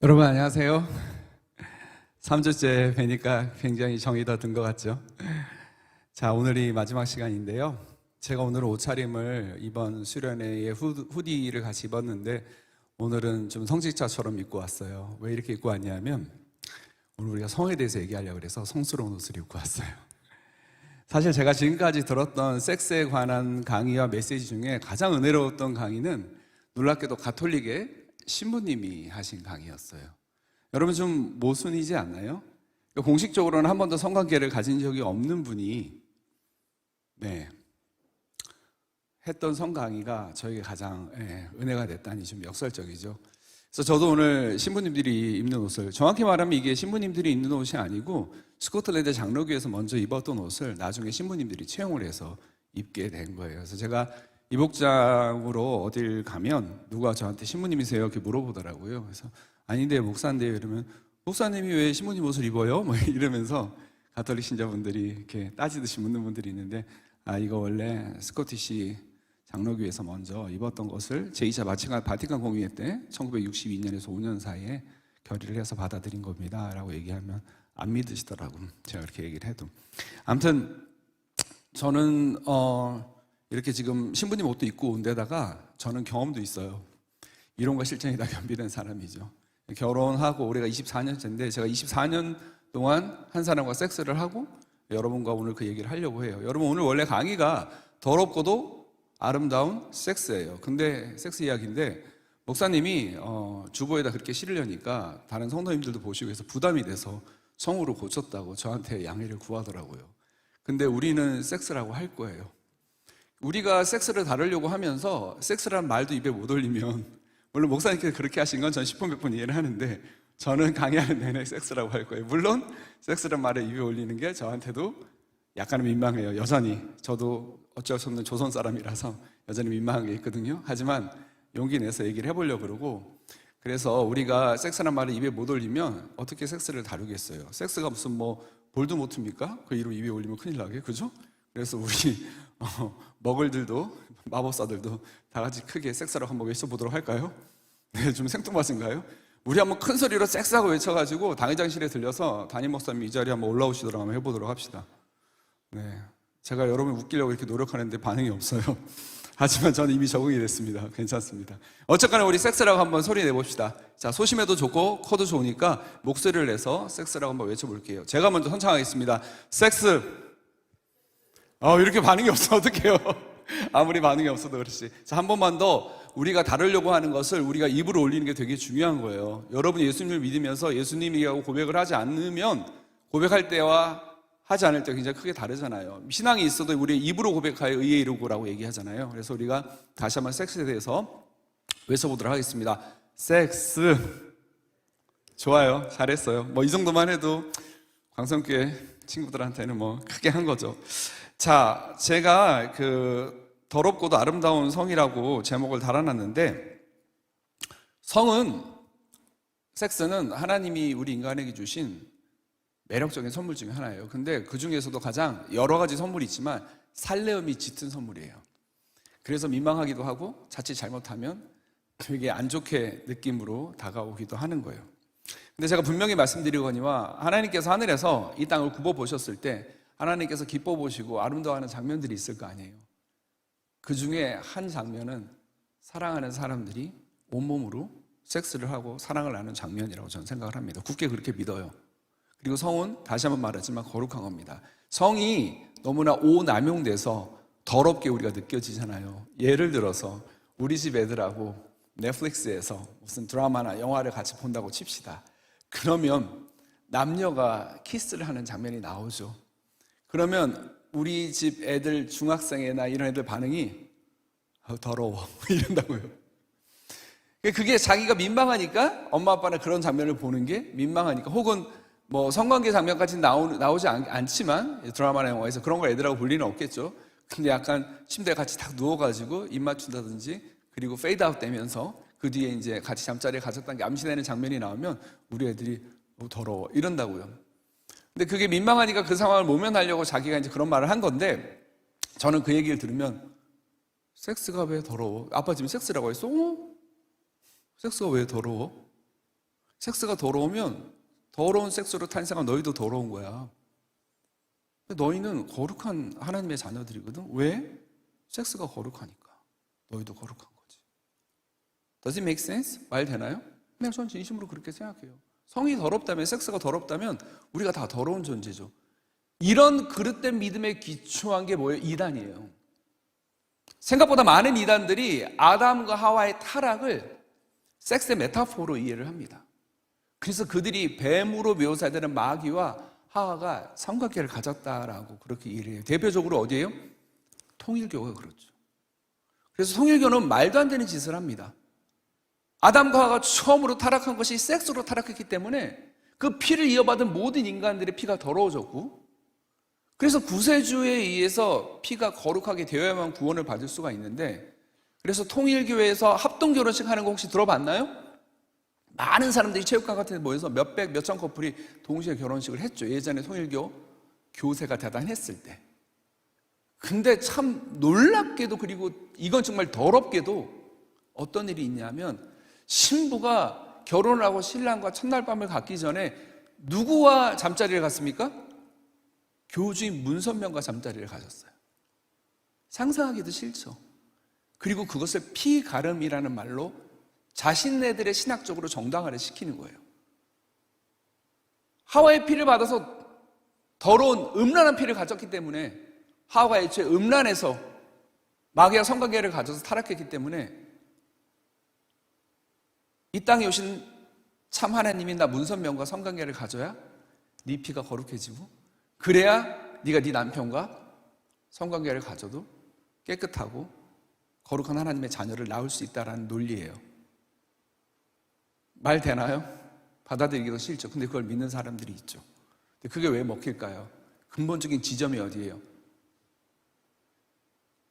여러분 안녕하세요. 3주째 뵈니까 굉장히 정이 더 든 것 같죠? 자, 오늘이 마지막 시간인데요. 제가 오늘 옷차림을 이번 수련회에 후디를 같이 입었는데 오늘은 좀 성직자처럼 입고 왔어요. 왜 이렇게 입고 왔냐면 오늘 우리가 성에 대해서 얘기하려고 해서 성스러운 옷을 입고 왔어요. 사실 제가 지금까지 들었던 섹스에 관한 강의와 메시지 중에 가장 은혜로웠던 강의는 놀랍게도 가톨릭의 신부님이 하신 강의였어요. 여러분 좀 모순이지 않나요? 공식적으로는 한 번도 성관계를 가진 적이 없는 분이 했던 성강의가 저에게 가장 은혜가 됐다니 좀 역설적이죠. 그래서 저도 오늘 신부님들이 입는 옷을, 정확히 말하면 이게 신부님들이 입는 옷이 아니고 스코틀랜드 장로교에서 먼저 입었던 옷을 나중에 신부님들이 채용을 해서 입게 된 거예요. 그래서 제가 이 복장으로 어딜 가면 누가 저한테 신부님이세요? 이렇게 물어보더라고요. 그래서 아닌데 목사인데요. 이러면 목사님이 왜 신부님 옷을 입어요? 뭐 이러면서 가톨릭 신자분들이 이렇게 따지듯이 묻는 분들이 있는데, 이거 원래 스코티시 장로교에서 먼저 입었던 것을 제2차 바티칸 공의회 때 1962년에서 5년 사이에 결의를 해서 받아들인 겁니다 라고 얘기하면 안 믿으시더라고, 제가 이렇게 얘기를 해도. 아무튼 저는 이렇게 지금 신부님 옷도 입고 온 데다가 저는 경험도 있어요. 이론과 실천이 다 겸비된 사람이죠. 결혼하고 올해가 24년째인데 제가 24년 동안 한 사람과 섹스를 하고 여러분과 오늘 그 얘기를 하려고 해요. 여러분, 오늘 원래 강의가 더럽고도 아름다운 섹스예요. 근데 섹스 이야기인데 목사님이 주보에다 그렇게 실으려니까 다른 성도님들도 보시고 해서 부담이 돼서 성우로 고쳤다고 저한테 양해를 구하더라고요. 근데 우리는 섹스라고 할 거예요. 우리가 섹스를 다루려고 하면서 섹스라는 말도 입에 못 올리면, 물론 목사님께서 그렇게 하신 건 전 10분 100분 이해를 하는데 저는 강의하는 내내 섹스라고 할 거예요. 물론 섹스라는 말을 입에 올리는 게 저한테도 약간은 민망해요. 여전히 저도 어쩔 수 없는 조선 사람이라서 여전히 민망한 게 있거든요. 하지만 용기 내서 얘기를 해보려고 그러고, 그래서 우리가 섹스라는 말을 입에 못 올리면 어떻게 섹스를 다루겠어요? 섹스가 무슨 볼드모트입니까? 그 이름 입에 올리면 큰일 나게, 그죠? 그래서 우리 머글들도, 마법사들도 다 같이 크게 섹스라고 한번 외쳐보도록 할까요? 네, 좀 생뚱맞은가요? 우리 한번 큰 소리로 섹스하고 외쳐가지고 당회장실에 들려서 담임 목사님 이 자리에 한번 올라오시도록 한번 해보도록 합시다. 네, 제가 여러분 웃기려고 이렇게 노력하는데 반응이 없어요. 하지만 저는 이미 적응이 됐습니다. 괜찮습니다. 어쨌거나 우리 섹스라고 한번 소리 내봅시다. 자, 소심해도 좋고 커도 좋으니까 목소리를 내서 섹스라고 한번 외쳐볼게요. 제가 먼저 선창하겠습니다. 섹스! 이렇게 반응이 없어 어떡해요? 아무리 반응이 없어도 그렇지. 자, 한 번만 더. 우리가 다루려고 하는 것을 우리가 입으로 올리는 게 되게 중요한 거예요. 여러분이 예수님을 믿으면서 예수님이라고 고백을 하지 않으면 고백할 때와 하지 않을 때 굉장히 크게 다르잖아요. 신앙이 있어도 우리 입으로 고백하여 의에 이르고라고 얘기하잖아요. 그래서 우리가 다시 한번 섹스에 대해서 외쳐보도록 하겠습니다. 섹스. 좋아요. 잘했어요. 이 정도만 해도 광성교회 친구들한테는 크게 한 거죠. 자, 제가 더럽고도 아름다운 성이라고 제목을 달아놨는데, 섹스는 하나님이 우리 인간에게 주신 매력적인 선물 중에 하나예요. 근데 그 중에서도 가장 여러 가지 선물이 있지만 살레음이 짙은 선물이에요. 그래서 민망하기도 하고 자칫 잘못하면 되게 안 좋게 느낌으로 다가오기도 하는 거예요. 근데 제가 분명히 말씀드리거니와 하나님께서 하늘에서 이 땅을 굽어보셨을 때 하나님께서 기뻐보시고 아름다워하는 장면들이 있을 거 아니에요. 그 중에 한 장면은 사랑하는 사람들이 온몸으로 섹스를 하고 사랑을 나누는 장면이라고 저는 생각을 합니다. 굳게 그렇게 믿어요. 그리고 성은 다시 한번 말하지만 거룩한 겁니다. 성이 너무나 오남용돼서 더럽게 우리가 느껴지잖아요. 예를 들어서 우리 집 애들하고 넷플릭스에서 무슨 드라마나 영화를 같이 본다고 칩시다. 그러면 남녀가 키스를 하는 장면이 나오죠. 그러면 우리 집 애들, 중학생이나 이런 애들 반응이 더러워 이런다고요. 그게 자기가 민망하니까, 엄마 아빠는 그런 장면을 보는 게 민망하니까, 혹은 성관계 장면까지 나오지 않지만 드라마나 영화에서 그런 걸 애들하고 볼 리는 없겠죠. 근데 약간 침대에 같이 딱 누워가지고 입 맞춘다든지, 그리고 페이드 아웃 되면서 그 뒤에 이제 같이 잠자리에 가졌다는 게 암시되는 장면이 나오면 우리 애들이 더러워 이런다고요. 근데 그게 민망하니까 그 상황을 모면하려고 자기가 이제 그런 말을 한 건데, 저는 그 얘기를 들으면 섹스가 왜 더러워? 아빠 지금 섹스라고 했어? 섹스가 왜 더러워? 섹스가 더러우면 더러운 섹스로 탄생한 너희도 더러운 거야. 너희는 거룩한 하나님의 자녀들이거든. 왜? 섹스가 거룩하니까. 너희도 거룩한 거지. Does it make sense? 말 되나요? 그냥 전 진심으로 그렇게 생각해요. 성이 더럽다면, 섹스가 더럽다면 우리가 다 더러운 존재죠. 이런 그릇된 믿음에 기초한 게 뭐예요? 이단이에요. 생각보다 많은 이단들이 아담과 하와의 타락을 섹스의 메타포로 이해를 합니다. 그래서 그들이 뱀으로 묘사되는 마귀와 하와가 삼각계를 가졌다라고 그렇게 이해를 해요. 대표적으로 어디예요? 통일교가 그렇죠. 그래서 통일교는 말도 안 되는 짓을 합니다. 아담과 하와가 처음으로 타락한 것이 섹스로 타락했기 때문에 그 피를 이어받은 모든 인간들의 피가 더러워졌고, 그래서 구세주에 의해서 피가 거룩하게 되어야만 구원을 받을 수가 있는데, 그래서 통일교회에서 합동결혼식 하는 거 혹시 들어봤나요? 많은 사람들이 체육관 같은 데 모여서 몇백, 몇천 커플이 동시에 결혼식을 했죠. 예전에 통일교 교세가 대단했을 때. 근데 참 놀랍게도, 그리고 이건 정말 더럽게도 어떤 일이 있냐면, 신부가 결혼을 하고 신랑과 첫날 밤을 갖기 전에 누구와 잠자리를 갔습니까? 교주인 문선명과 잠자리를 가졌어요. 상상하기도 싫죠. 그리고 그것을 피가름이라는 말로 자신네들의 신학적으로 정당화를 시키는 거예요. 하와의 피를 받아서 더러운 음란한 피를 가졌기 때문에, 하와가 애초에 음란해서 마귀와 성관계를 가져서 타락했기 때문에, 이 땅에 오신 참 하나님이 나 문선명과 성관계를 가져야 네 피가 거룩해지고, 그래야 네가 네 남편과 성관계를 가져도 깨끗하고 거룩한 하나님의 자녀를 낳을 수 있다라는 논리예요. 말 되나요? 받아들이기도 싫죠. 근데 그걸 믿는 사람들이 있죠. 근데 그게 왜 먹힐까요? 근본적인 지점이 어디예요?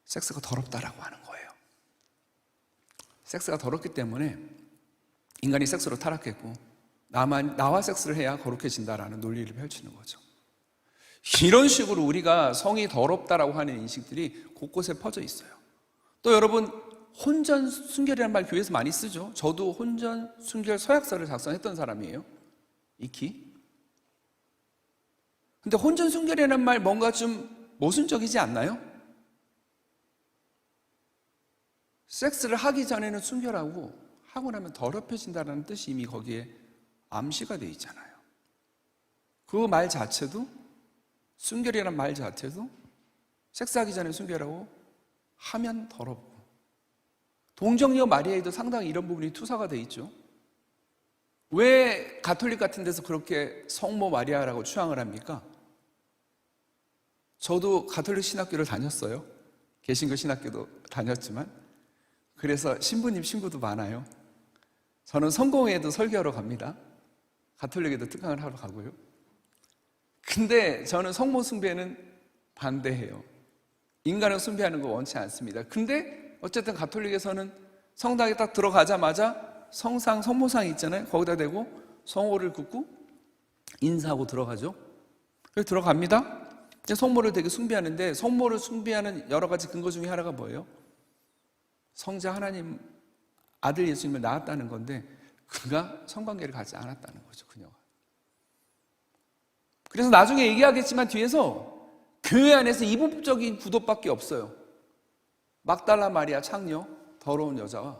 섹스가 더럽다라고 하는 거예요. 섹스가 더럽기 때문에 인간이 섹스로 타락했고, 나와 섹스를 해야 거룩해진다라는 논리를 펼치는 거죠. 이런 식으로 우리가 성이 더럽다라고 하는 인식들이 곳곳에 퍼져 있어요. 또 여러분, 혼전 순결이라는 말 교회에서 많이 쓰죠. 저도 혼전 순결 서약서를 작성했던 사람이에요. 익히. 근데 혼전 순결이라는 말 뭔가 좀 모순적이지 않나요? 섹스를 하기 전에는 순결하고 하고 나면 더럽혀진다는 뜻이 이미 거기에 암시가 돼 있잖아요. 그 말 자체도, 순결이라는 말 자체도 섹스하기 전에 순결하고 하면 더럽고, 동정녀 마리아에도 상당히 이런 부분이 투사가 돼 있죠. 왜 가톨릭 같은 데서 그렇게 성모 마리아라고 추앙을 합니까? 저도 가톨릭 신학교를 다녔어요. 개신교 신학교도 다녔지만, 그래서 신부님 친구도 많아요. 저는 성공회에도 설교하러 갑니다. 가톨릭에도 특강을 하러 가고요. 근데 저는 성모 숭배는 반대해요. 인간을 숭배하는 거 원치 않습니다. 근데 어쨌든 가톨릭에서는 성당에 딱 들어가자마자 성상, 성모상이 있잖아요. 거기다 대고 성호를 긋고 인사하고 들어가죠. 그래서 들어갑니다. 성모를 되게 숭배하는데, 성모를 숭배하는 여러 가지 근거 중에 하나가 뭐예요? 성자 하나님 아들 예수님을 낳았다는 건데, 그가 성관계를 갖지 않았다는 거죠, 그녀가. 그래서 나중에 얘기하겠지만 뒤에서 교회 안에서 이분법적인 구도밖에 없어요. 막달라 마리아 창녀, 더러운 여자와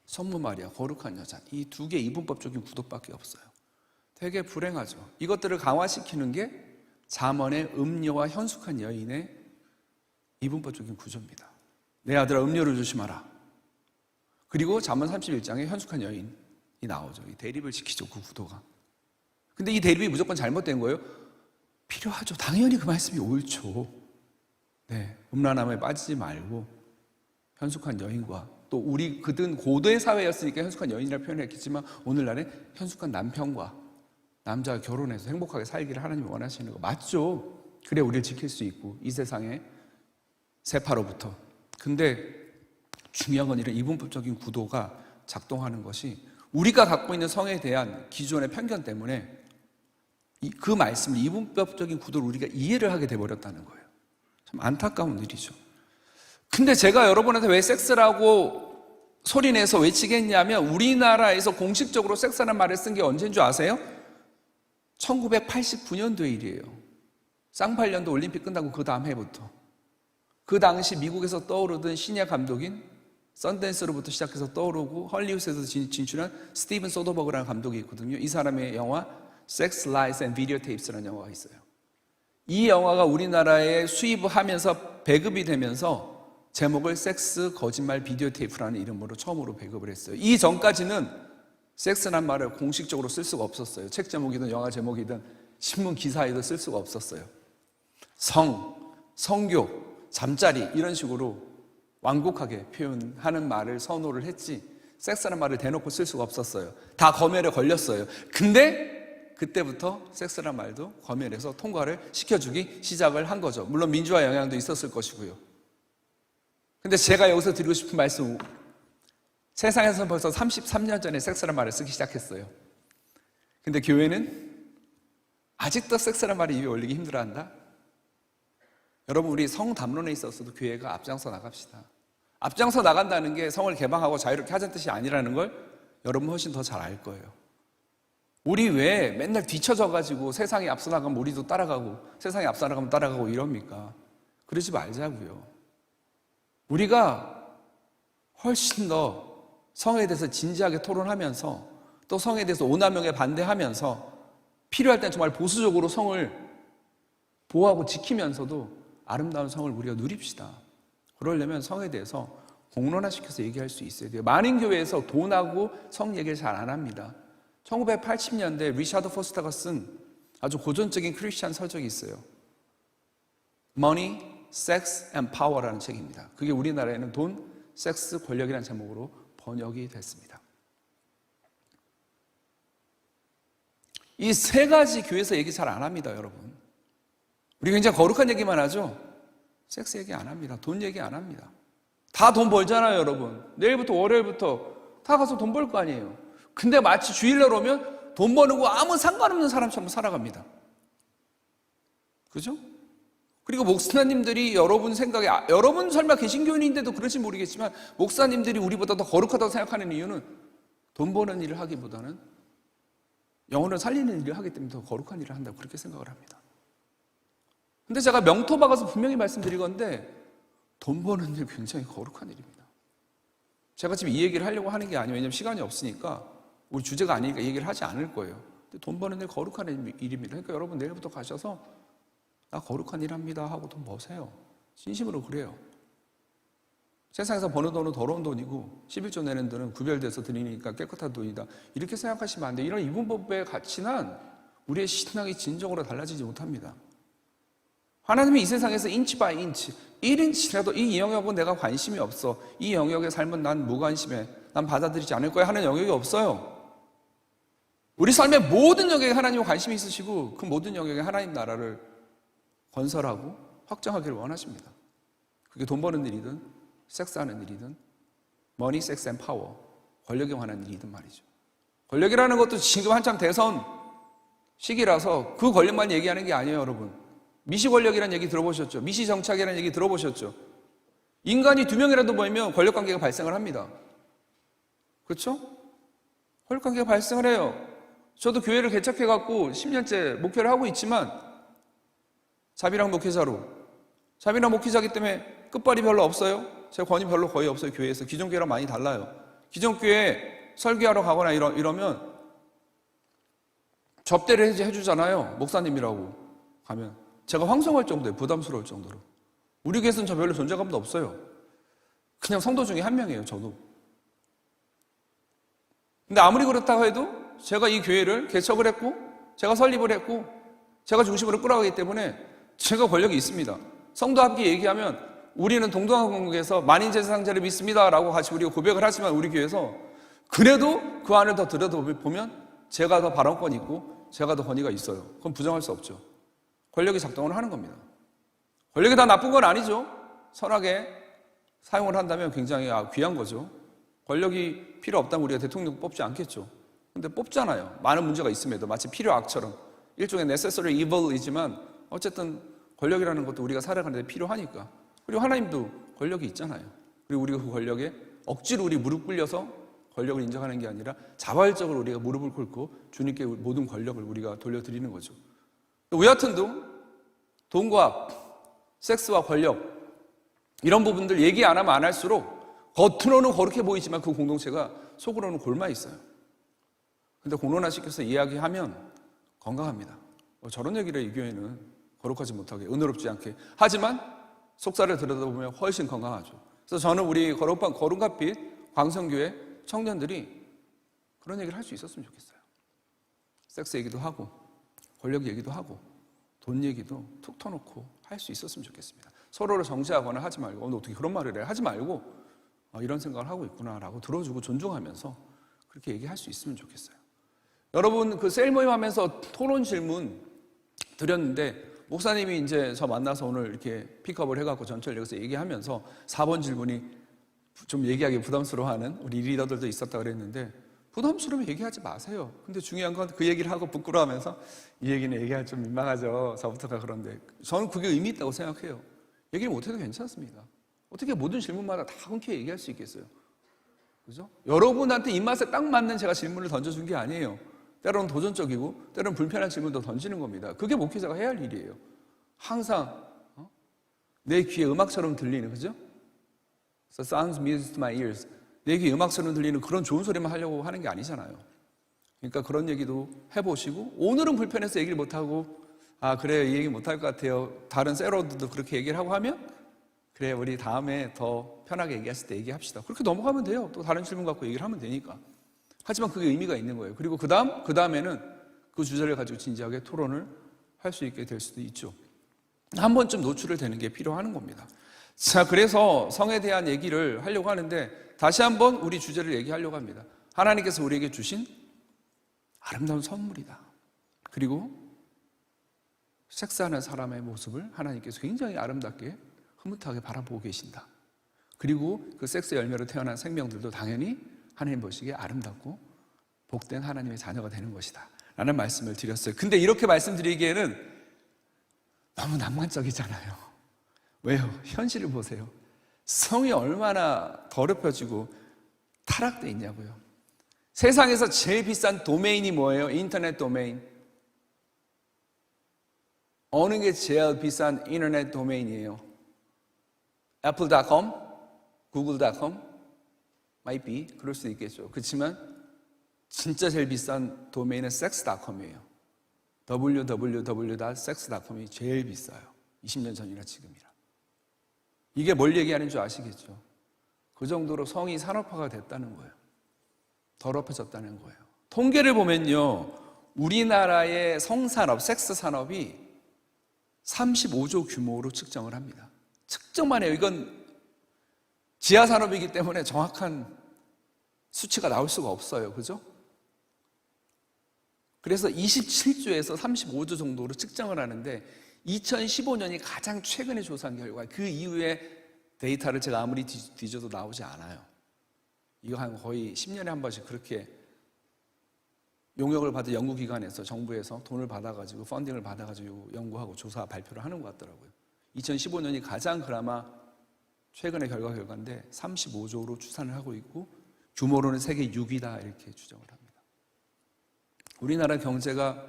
성모 마리아, 거룩한 여자, 이 두 개 이분법적인 구도밖에 없어요. 되게 불행하죠. 이것들을 강화시키는 게 잠언의 음녀와 현숙한 여인의 이분법적인 구조입니다. 내 아들아 음료를 조심하라. 그리고 잠언 31장에 현숙한 여인이 나오죠. 이 대립을 시키죠, 그 구도가. 근데 이 대립이 무조건 잘못된 거예요? 필요하죠. 당연히 그 말씀이 옳죠. 네, 음란함에 빠지지 말고 현숙한 여인과, 또 우리 그든 고도의 사회였으니까 현숙한 여인이라고 표현했겠지만, 오늘날에 현숙한 남편과 남자가 결혼해서 행복하게 살기를 하나님이 원하시는 거 맞죠? 그래 우리를 지킬 수 있고, 이 세상의 세파로부터. 근데 중요한 건 이런 이분법적인 구도가 작동하는 것이 우리가 갖고 있는 성에 대한 기존의 편견 때문에 그 말씀을, 이분법적인 구도를 우리가 이해를 하게 돼버렸다는 거예요. 참 안타까운 일이죠. 근데 제가 여러분한테 왜 섹스라고 소리내서 외치겠냐면 우리나라에서 공식적으로 섹스라는 말을 쓴 게 언제인 줄 아세요? 1989년도의 일이에요. 쌍팔년도 올림픽 끝나고 그 다음 해부터. 그 당시 미국에서 떠오르던 시니어 감독인 썬댄스로부터 시작해서 떠오르고 헐리우드에서 진출한 스티븐 소더버그라는 감독이 있거든요. 이 사람의 영화 Sex, Lies and Videotapes라는 영화가 있어요. 이 영화가 우리나라에 수입하면서 배급이 되면서 제목을 섹스, 거짓말, 비디오 테이프라는 이름으로 처음으로 배급을 했어요. 이 전까지는 섹스란 말을 공식적으로 쓸 수가 없었어요. 책 제목이든 영화 제목이든 신문 기사에도 쓸 수가 없었어요. 성교, 잠자리 이런 식으로 완곡하게 표현하는 말을 선호를 했지 섹스라는 말을 대놓고 쓸 수가 없었어요. 다 검열에 걸렸어요. 근데 그때부터 섹스란 말도 검열에서 통과를 시켜주기 시작을 한 거죠. 물론 민주화 영향도 있었을 것이고요. 근데 제가 여기서 드리고 싶은 말씀, 세상에서는 벌써 33년 전에 섹스란 말을 쓰기 시작했어요. 근데 교회는 아직도 섹스란 말을 입에 올리기 힘들어한다? 여러분, 우리 성 담론에 있어서도 교회가 앞장서 나갑시다. 앞장서 나간다는 게 성을 개방하고 자유롭게 하자는 뜻이 아니라는 걸 여러분 훨씬 더 잘 알 거예요. 우리 왜 맨날 뒤쳐져가지고 세상이 앞서 나가면 우리도 따라가고 세상이 앞서 나가면 따라가고 이럽니까? 그러지 말자고요. 우리가 훨씬 더 성에 대해서 진지하게 토론하면서 또 성에 대해서 오남용에 반대하면서 필요할 땐 정말 보수적으로 성을 보호하고 지키면서도 아름다운 성을 우리가 누립시다. 그러려면 성에 대해서 공론화시켜서 얘기할 수 있어야 돼요. 많은 교회에서 돈하고 성 얘기를 잘 안 합니다. 1980년대 리차드 포스터가 쓴 아주 고전적인 크리스찬 서적이 있어요. Money, Sex and Power라는 책입니다. 그게 우리나라에는 돈, 섹스, 권력이라는 제목으로 번역이 됐습니다. 이 세 가지 교회에서 얘기 잘 안 합니다, 여러분. 우리 굉장히 거룩한 얘기만 하죠? 섹스 얘기 안 합니다. 돈 얘기 안 합니다. 다 돈 벌잖아요, 여러분. 내일부터 월요일부터 다 가서 돈 벌 거 아니에요. 근데 마치 주일날 오면 돈 버는 거 아무 상관없는 사람처럼 살아갑니다. 그죠? 그리고 목사님들이 여러분 생각에, 여러분 설마 개신교인인데도 그럴지 모르겠지만 목사님들이 우리보다 더 거룩하다고 생각하는 이유는 돈 버는 일을 하기보다는 영혼을 살리는 일을 하기 때문에 더 거룩한 일을 한다고 그렇게 생각을 합니다. 근데 제가 명토 박아서 분명히 말씀드리건데 돈 버는 일 굉장히 거룩한 일입니다. 제가 지금 이 얘기를 하려고 하는 게 아니에요. 왜냐하면 시간이 없으니까 우리 주제가 아니니까 얘기를 하지 않을 거예요. 근데 돈 버는 일 거룩한 일입니다. 그러니까 여러분 내일부터 가셔서 나 거룩한 일 합니다 하고 돈 버세요. 진심으로 그래요. 세상에서 버는 돈은 더러운 돈이고 11조 내는 돈은 구별돼서 드리니까 깨끗한 돈이다. 이렇게 생각하시면 안 돼요. 이런 이분법의 가치는 우리의 신앙이 진정으로 달라지지 못합니다. 하나님이 이 세상에서 인치 바이 인치 1인치라도 이 영역은 내가 관심이 없어. 이 영역의 삶은 난 무관심해. 난 받아들이지 않을 거야 하는 영역이 없어요. 우리 삶의 모든 영역에 하나님은 관심이 있으시고 그 모든 영역에 하나님 나라를 건설하고 확장하기를 원하십니다. 그게 돈 버는 일이든 섹스하는 일이든 머니, 섹스 앤 파워, 권력에 관한 일이든 말이죠. 권력이라는 것도 지금 한참 대선 시기라서 그 권력만 얘기하는 게 아니에요, 여러분. 미시 권력이라는 얘기 들어보셨죠? 미시 정착이라는 얘기 들어보셨죠? 인간이 2명이라도 모이면 권력 관계가 발생을 합니다. 그렇죠? 권력 관계가 발생을 해요. 저도 교회를 개척해갖고 10년째 목회를 하고 있지만 자비랑 목회자로. 자비랑 목회자이기 때문에 끝발이 별로 없어요. 제 권위 별로 거의 없어요, 교회에서. 기존 교회랑 많이 달라요. 기존 교회 설교하러 가거나 이러면 접대를 해주잖아요. 목사님이라고 가면. 제가 황송할 정도예요. 부담스러울 정도로. 우리 교회에서는 저 별로 존재감도 없어요. 그냥 성도 중에 한 명이에요, 저도. 근데 아무리 그렇다고 해도 제가 이 교회를 개척을 했고 제가 설립을 했고 제가 중심으로 끌어가기 때문에 제가 권력이 있습니다. 성도 함께 얘기하면 우리는 동등한국에서 만인제사장제를 믿습니다 라고 같이 우리가 고백을 하지만 우리 교회에서 그래도 그 안을 더 들여다보면 제가 더 발언권이 있고 제가 더 권위가 있어요. 그건 부정할 수 없죠. 권력이 작동을 하는 겁니다. 권력이 다 나쁜 건 아니죠. 선하게 사용을 한다면 굉장히 귀한 거죠. 권력이 필요 없다면 우리가 대통령 뽑지 않겠죠. 근데 뽑잖아요. 많은 문제가 있음에도 마치 필요악처럼 일종의 necessary evil이지만 어쨌든 권력이라는 것도 우리가 살아가는 데 필요하니까. 그리고 하나님도 권력이 있잖아요. 그리고 우리가 그 권력에 억지로 우리 무릎 꿇려서 권력을 인정하는 게 아니라 자발적으로 우리가 무릎을 꿇고 주님께 모든 권력을 우리가 돌려드리는 거죠. 우리 같은도 돈과 섹스와 권력 이런 부분들 얘기 안 하면 안 할수록 겉으로는 거룩해 보이지만 그 공동체가 속으로는 골마 있어요. 근데 공론화시켜서 이야기하면 건강합니다. 저런 얘기를 이 교회는 거룩하지 못하게, 은혜롭지 않게 하지만 속살을 들여다보면 훨씬 건강하죠. 그래서 저는 우리 거룩한빛 광성교회 청년들이 그런 얘기를 할 수 있었으면 좋겠어요. 섹스 얘기도 하고 권력 얘기도 하고 돈 얘기도 툭 터놓고 할 수 있었으면 좋겠습니다. 서로를 정죄하거나 하지 말고 너 어떻게 그런 말을 해? 하지 말고 이런 생각을 하고 있구나라고 들어주고 존중하면서 그렇게 얘기할 수 있으면 좋겠어요. 여러분 그 셀 모임 하면서 토론 질문 드렸는데 목사님이 이제 저 만나서 오늘 이렇게 픽업을 해갖고 전철 여기서 얘기하면서 4번 질문이 좀 얘기하기 부담스러워하는 우리 리더들도 있었다 그랬는데 부담스러우면 얘기하지 마세요. 근데 중요한 건 그 얘기를 하고 부끄러워하면서 이 얘기는 얘기할 좀 민망하죠. 저부터가 그런데 저는 그게 의미 있다고 생각해요. 얘기를 못해도 괜찮습니다. 어떻게 모든 질문마다 다 흔쾌히 얘기할 수 있겠어요? 그죠? 여러분한테 입맛에 딱 맞는 제가 질문을 던져준 게 아니에요. 때로는 도전적이고 때로는 불편한 질문도 던지는 겁니다. 그게 목회자가 해야 할 일이에요. 항상 내 귀에 음악처럼 들리는, 그죠? So sounds music to my ears. 내 귀에 음악처럼 들리는 그런 좋은 소리만 하려고 하는 게 아니잖아요. 그러니까 그런 얘기도 해보시고 오늘은 불편해서 얘기를 못하고 그래 이 얘기 못할 것 같아요. 다른 세러들도 그렇게 얘기를 하고 하면 그래 우리 다음에 더 편하게 얘기했을 때 얘기합시다. 그렇게 넘어가면 돼요. 또 다른 질문 갖고 얘기를 하면 되니까. 하지만 그게 의미가 있는 거예요. 그리고 그 다음에는 그 주제를 가지고 진지하게 토론을 할 수 있게 될 수도 있죠. 한 번쯤 노출을 되는 게 필요한 겁니다. 자, 그래서 성에 대한 얘기를 하려고 하는데 다시 한번 우리 주제를 얘기하려고 합니다. 하나님께서 우리에게 주신 아름다운 선물이다. 그리고 섹스하는 사람의 모습을 하나님께서 굉장히 아름답게 흐뭇하게 바라보고 계신다. 그리고 그 섹스 열매로 태어난 생명들도 당연히 하나님 보시기에 아름답고 복된 하나님의 자녀가 되는 것이다 라는 말씀을 드렸어요. 근데 이렇게 말씀드리기에는 너무 낭만적이잖아요. 왜요? 현실을 보세요. 성이 얼마나 더럽혀지고 타락되어 있냐고요. 세상에서 제일 비싼 도메인이 뭐예요? 인터넷 도메인. 어느 게 제일 비싼 인터넷 도메인이에요? apple.com? google.com? might be. 그럴 수도 있겠죠. 그렇지만 진짜 제일 비싼 도메인은 sex.com이에요. www.sex.com이 제일 비싸요. 20년 전이나 지금이라. 이게 뭘 얘기하는 줄 아시겠죠? 그 정도로 성이 산업화가 됐다는 거예요. 더럽혀졌다는 거예요. 통계를 보면요, 우리나라의 성산업, 섹스 산업이 35조 규모로 측정을 합니다. 측정만 해요. 이건 지하 산업이기 때문에 정확한 수치가 나올 수가 없어요. 그죠? 그래서 27조에서 35조 정도로 측정을 하는데 2015년이 가장 최근에 조사한 결과, 그 이후에 데이터를 제가 아무리 뒤져도 나오지 않아요. 이거 한 거의 10년에 한 번씩 그렇게 용역을 받은 연구기관에서 정부에서 돈을 받아가지고 펀딩을 받아가지고 연구하고 조사 발표를 하는 것 같더라고요. 2015년이 가장 그나마 최근의 결과인데 35조로 추산을 하고 있고 규모로는 세계 6위다 이렇게 추정을 합니다. 우리나라 경제가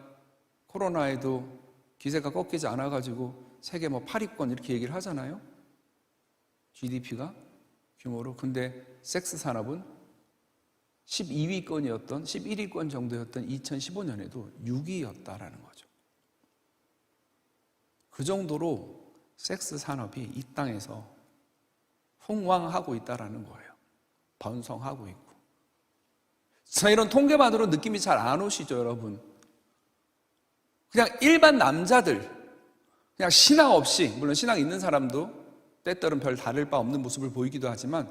코로나에도 기세가 꺾이지 않아가지고 세계 8위권 이렇게 얘기를 하잖아요. GDP가 규모로. 근데 섹스 산업은 12위권이었던 11위권 정도였던 2015년에도 6위였다라는 거죠. 그 정도로 섹스 산업이 이 땅에서 흥왕하고 있다라는 거예요. 번성하고 있고. 자, 이런 통계만으로 느낌이 잘 안 오시죠, 여러분? 그냥 일반 남자들, 그냥 신앙 없이, 물론 신앙 있는 사람도 때때론 별 다를 바 없는 모습을 보이기도 하지만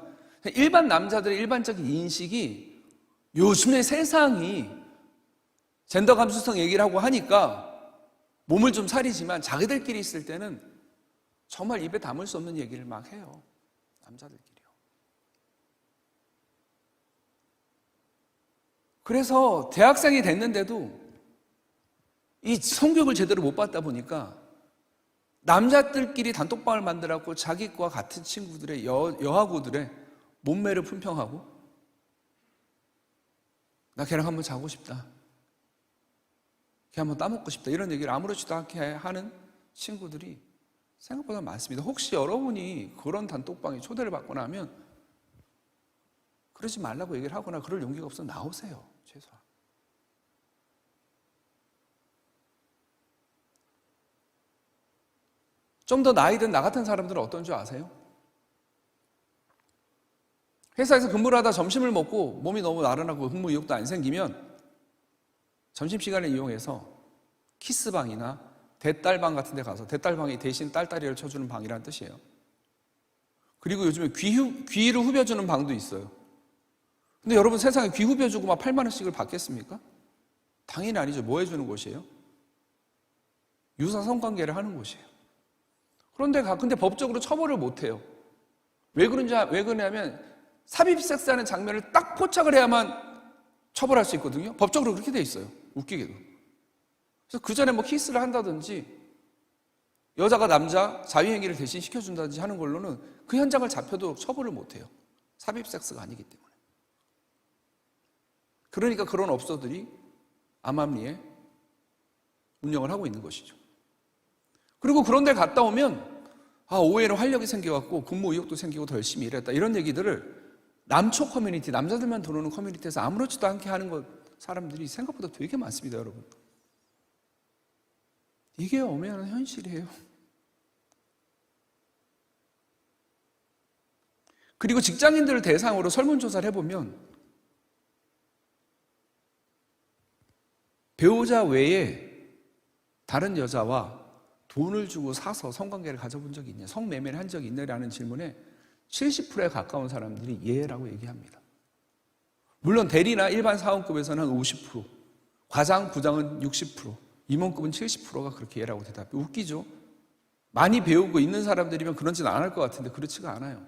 일반 남자들의 일반적인 인식이 요즘의 세상이 젠더 감수성 얘기를 하고 하니까 몸을 좀 사리지만 자기들끼리 있을 때는 정말 입에 담을 수 없는 얘기를 막 해요. 남자들끼리요. 그래서 대학생이 됐는데도 이 성교육을 제대로 못 받다 보니까 남자들끼리 단톡방을 만들었고 자기과 같은 친구들의 여하고들의 몸매를 품평하고 나 걔랑 한번 자고 싶다, 걔 한번 따먹고 싶다, 이런 얘기를 아무렇지도 않게 하는 친구들이 생각보다 많습니다. 혹시 여러분이 그런 단톡방에 초대를 받거나 하면 그러지 말라고 얘기를 하거나 그럴 용기가 없으면 나오세요. 최소한. 좀 더 나이 든 나 같은 사람들은 어떤 줄 아세요? 회사에서 근무를 하다 점심을 먹고 몸이 너무 나른하고 근무 의욕도 안 생기면 점심시간을 이용해서 키스방이나 대딸방 같은 데 가서, 대딸방이 대신 딸다리를 쳐주는 방이라는 뜻이에요. 그리고 요즘에 귀를 후벼주는 방도 있어요. 근데 여러분, 세상에 귀 후벼주고 막 8만 원씩을 받겠습니까? 당연히 아니죠. 뭐 해주는 곳이에요? 유사 성관계를 하는 곳이에요. 근데 법적으로 처벌을 못 해요. 왜 그러냐면 삽입 섹스하는 장면을 딱 포착을 해야만 처벌할 수 있거든요. 법적으로 그렇게 돼 있어요. 웃기게도. 그래서 그 전에 뭐 키스를 한다든지 여자가 남자 자위행위를 대신 시켜준다든지 하는 걸로는 그 현장을 잡혀도 처벌을 못 해요. 삽입 섹스가 아니기 때문에. 그러니까 그런 업소들이 암암리에 운영을 하고 있는 것이죠. 그리고 그런 데 갔다 오면 오해로 활력이 생겨갖고 근무 의욕도 생기고 더 열심히 일했다, 이런 얘기들을 남초 커뮤니티, 남자들만 들어오는 커뮤니티에서 아무렇지도 않게 하는 사람들이 생각보다 되게 많습니다, 여러분. 이게 엄연한 현실이에요. 그리고 직장인들을 대상으로 설문조사를 해보면 배우자 외에 다른 여자와 돈을 주고 사서 성관계를 가져본 적이 있냐, 성매매를 한 적이 있냐라는 질문에 70%에 가까운 사람들이 예라고 얘기합니다. 물론 대리나 일반 사원급에서는 50%, 과장, 부장은 60%, 임원급은 70%가 그렇게 예라고 대답해요. 웃기죠? 많이 배우고 있는 사람들이면 그런지는 안 할 것 같은데 그렇지가 않아요.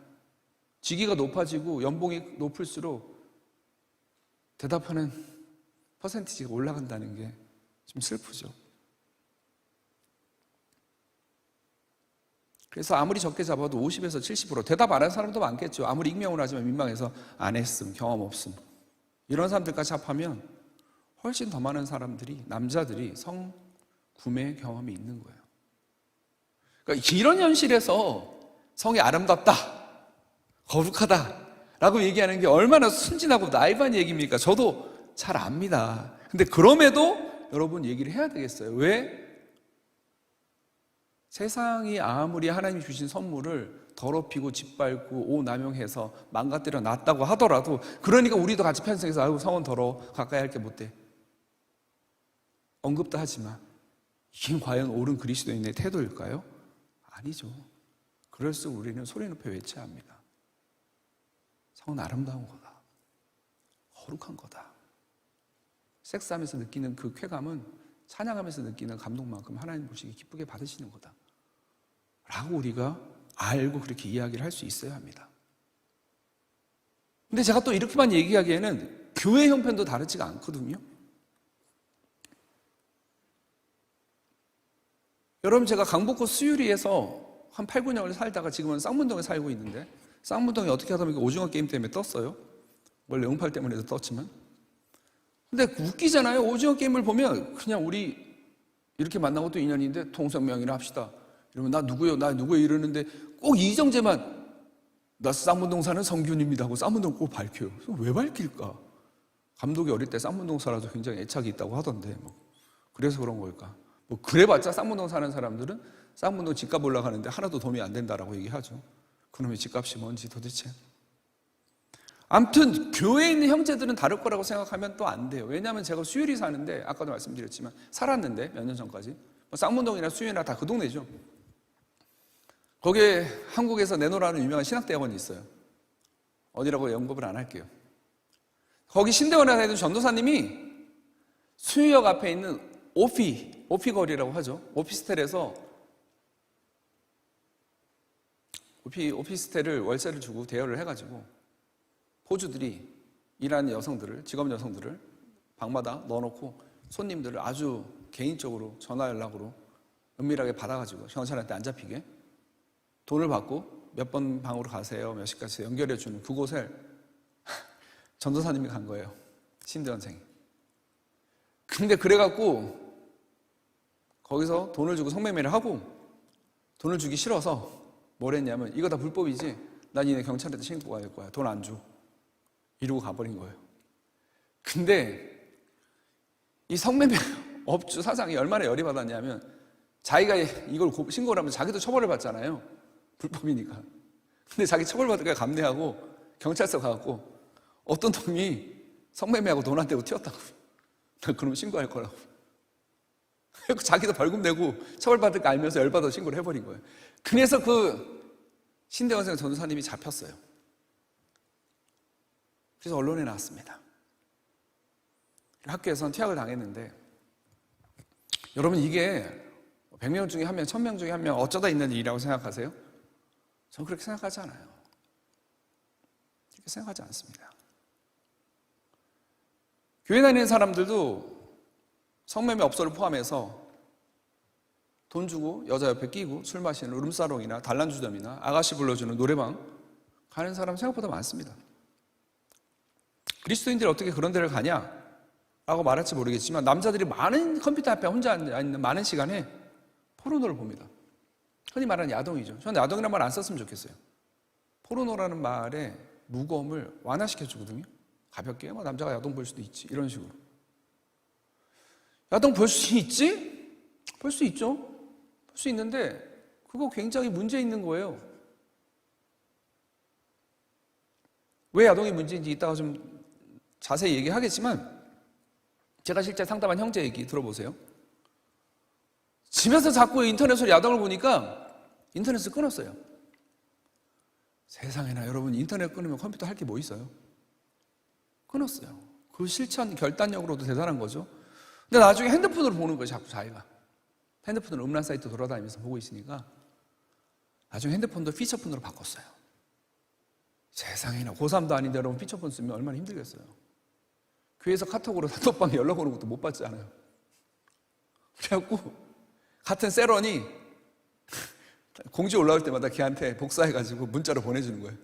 직위가 높아지고 연봉이 높을수록 대답하는 퍼센티지가 올라간다는 게 좀 슬프죠. 그래서 아무리 적게 잡아도 50에서 70% 대답 안 하는 사람도 많겠죠. 아무리 익명으로 하지만 민망해서 안 했음, 경험 없음, 이런 사람들까지 합하면 훨씬 더 많은 사람들이, 남자들이 성구매 경험이 있는 거예요. 그러니까 이런 현실에서 성이 아름답다, 거룩하다 라고 얘기하는 게 얼마나 순진하고 나이브한 얘기입니까? 저도 잘 압니다. 근데 그럼에도 여러분 얘기를 해야 되겠어요. 왜? 세상이 아무리 하나님이 주신 선물을 더럽히고 짓밟고 오남용해서 망가뜨려 놨다고 하더라도, 그러니까 우리도 같이 편성해서 아이고 성은 더러워, 가까이 할 게 못돼, 언급도 하지만 이게 과연 옳은 그리스도인의 태도일까요? 아니죠. 그럴수록 우리는 소리 높여 외쳐야 합니다. 성은 아름다운 거다, 거룩한 거다. 섹스하면서 느끼는 그 쾌감은 찬양하면서 느끼는 감동만큼 하나님 보시기 기쁘게 받으시는 거다 라고 우리가 알고 그렇게 이야기를 할 수 있어야 합니다. 근데 제가 또 이렇게만 얘기하기에는 교회 형편도 다르지가 않거든요. 여러분, 제가 강북구 수유리에서 한 8, 9년을 살다가 지금은 쌍문동에 살고 있는데, 쌍문동이 어떻게 하다 보니까 오징어 게임 때문에 떴어요. 원래 응팔 때문에도 떴지만. 근데 웃기잖아요. 오징어 게임을 보면 그냥 우리 이렇게 만난 것도 인연인데 통성명이나 합시다 이러면 나 누구요? 나 누구요? 이러는데 꼭 이정재만 나 쌍문동 사는 성균입니다 하고 쌍문동 꼭 밝혀요. 왜 밝힐까? 감독이 어릴 때 쌍문동 살아도 굉장히 애착이 있다고 하던데 그래서 그런 걸까? 그래봤자 쌍문동 사는 사람들은 쌍문동 집값 올라가는데 하나도 도움이 안 된다라고 얘기하죠. 그놈의 집값이 뭔지 도대체. 아무튼 교회에 있는 형제들은 다를 거라고 생각하면 또 안 돼요. 왜냐하면 제가 수유리 사는데, 아까도 말씀드렸지만 살았는데 몇 년 전까지 쌍문동이나 수유리나 다 그 동네죠. 거기에 한국에서 내노라는 유명한 신학대학원이 있어요. 어디라고 언급을 안 할게요. 거기 신대원에 다니던 전도사님이 수유역 앞에 있는 오피거리라고 하죠. 오피스텔에서 오피스텔을 월세를 주고 대여를 해가지고 포주들이 일하는 여성들을, 직업 여성들을 방마다 넣어놓고 손님들을 아주 개인적으로 전화 연락으로 은밀하게 받아가지고 경찰한테 안 잡히게 돈을 받고 몇 번 방으로 가세요, 몇 시까지 연결해주는 그곳에 전도사님이 간 거예요. 신대원생이. 근데 그래갖고 거기서 돈을 주고 성매매를 하고 돈을 주기 싫어서 뭘 했냐면 이거 다 불법이지, 난 니네 경찰한테 신고가 될 거야, 돈 안 줘, 이러고 가버린 거예요. 근데 이 성매매 업주 사장이 얼마나 열이 받았냐면 자기가 이걸 신고를 하면 자기도 처벌을 받잖아요, 불법이니까. 근데 자기 처벌받을까 감내하고 경찰서 가갖고 어떤 놈이 성매매하고 돈 안 대고 튀었다고. 나 그럼 신고할 거라고. 자기도 벌금 내고 처벌받을 거 알면서 열받아서 신고를 해버린 거예요. 그래서 그 신대원생 전도사님이 잡혔어요. 그래서 언론에 나왔습니다. 학교에서는 퇴학을 당했는데, 여러분 이게 100명 중에 1명, 1000명 중에 1명 어쩌다 있는 일이라고 생각하세요? 저는 그렇게 생각하지 않아요. 그렇게 생각하지 않습니다. 교회 다니는 사람들도 성매매 업소를 포함해서 돈 주고 여자 옆에 끼고 술 마시는 룸사롱이나 단란주점이나 아가씨 불러주는 노래방 가는 사람 생각보다 많습니다. 그리스도인들이 어떻게 그런 데를 가냐? 라고 말할지 모르겠지만 남자들이 많은 컴퓨터 앞에 혼자 앉아있는 많은 시간에 포르노를 봅니다. 흔히 말하는 야동이죠. 저는 야동이라는 말 안 썼으면 좋겠어요. 포르노라는 말의 무거움을 완화시켜주거든요. 가볍게 남자가 야동 볼 수도 있지, 이런 식으로. 야동 볼 수 있지? 볼 수 있죠. 볼 수 있는데 그거 굉장히 문제 있는 거예요. 왜 야동이 문제인지 이따가 좀 자세히 얘기하겠지만, 제가 실제 상담한 형제 얘기 들어보세요. 집에서 자꾸 인터넷으로 야동을 보니까 인터넷을 끊었어요. 세상에나, 여러분 인터넷 끊으면 컴퓨터 할 게 뭐 있어요? 끊었어요. 그 실천 결단력으로도 대단한 거죠. 근데 나중에 핸드폰으로 보는 거예요. 자꾸 자기가 핸드폰으로 음란 사이트 돌아다니면서 보고 있으니까 나중에 핸드폰도 피처폰으로 바꿨어요. 세상에나, 고3도 아닌데 여러분 피처폰 쓰면 얼마나 힘들겠어요. 교회에서 카톡으로 단톡방에 연락 오는 것도 못 받지 않아요. 그래갖고 같은 세런이 공지 올라올 때마다 걔한테 복사해가지고 문자로 보내주는 거예요.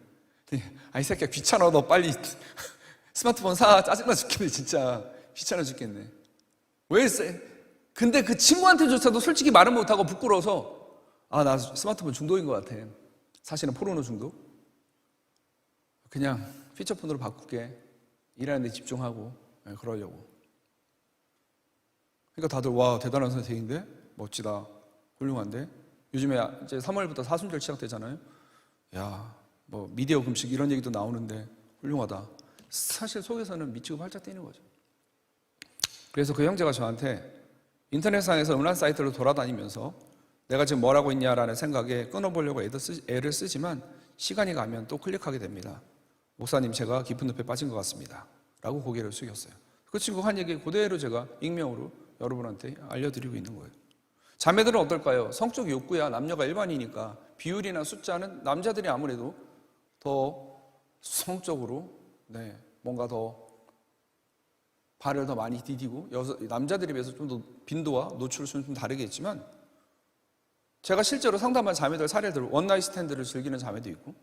이 새끼야 귀찮아, 너 빨리 스마트폰 사, 짜증나 죽겠네, 진짜 귀찮아 죽겠네. 왜 쎄? 근데 그 친구한테조차도 솔직히 말은 못하고 부끄러워서 나 스마트폰 중독인 것 같아, 사실은 포르노 중독, 그냥 피처폰으로 바꿀게, 일하는 데 집중하고 그러려고. 그러니까 다들 와, 대단한 선생인데, 멋지다, 훌륭한데. 요즘에 이제 3월부터 사순절 시작되잖아요. 야, 뭐 미디어 금식 이런 얘기도 나오는데 훌륭하다. 사실 속에서는 미치고 팔짝 뛰는 거죠. 그래서 그 형제가 저한테 인터넷상에서 음란 사이트를 돌아다니면서 내가 지금 뭘 하고 있냐라는 생각에 끊어보려고 애를 쓰지만 시간이 가면 또 클릭하게 됩니다. 목사님, 제가 깊은 늪에 빠진 것 같습니다, 라고 고개를 숙였어요. 그 친구가 한 얘기 그대로 제가 익명으로 여러분한테 알려드리고 있는 거예요. 자매들은 어떨까요? 성적 욕구야 남녀가 일반이니까 비율이나 숫자는 남자들이 아무래도 더 성적으로 뭔가 더 발을 더 많이 디디고 남자들에 비해서 좀 더 빈도와 노출수는 좀 다르겠지만, 제가 실제로 상담한 자매들 사례들, 원나잇 스탠드를 즐기는 자매도 있고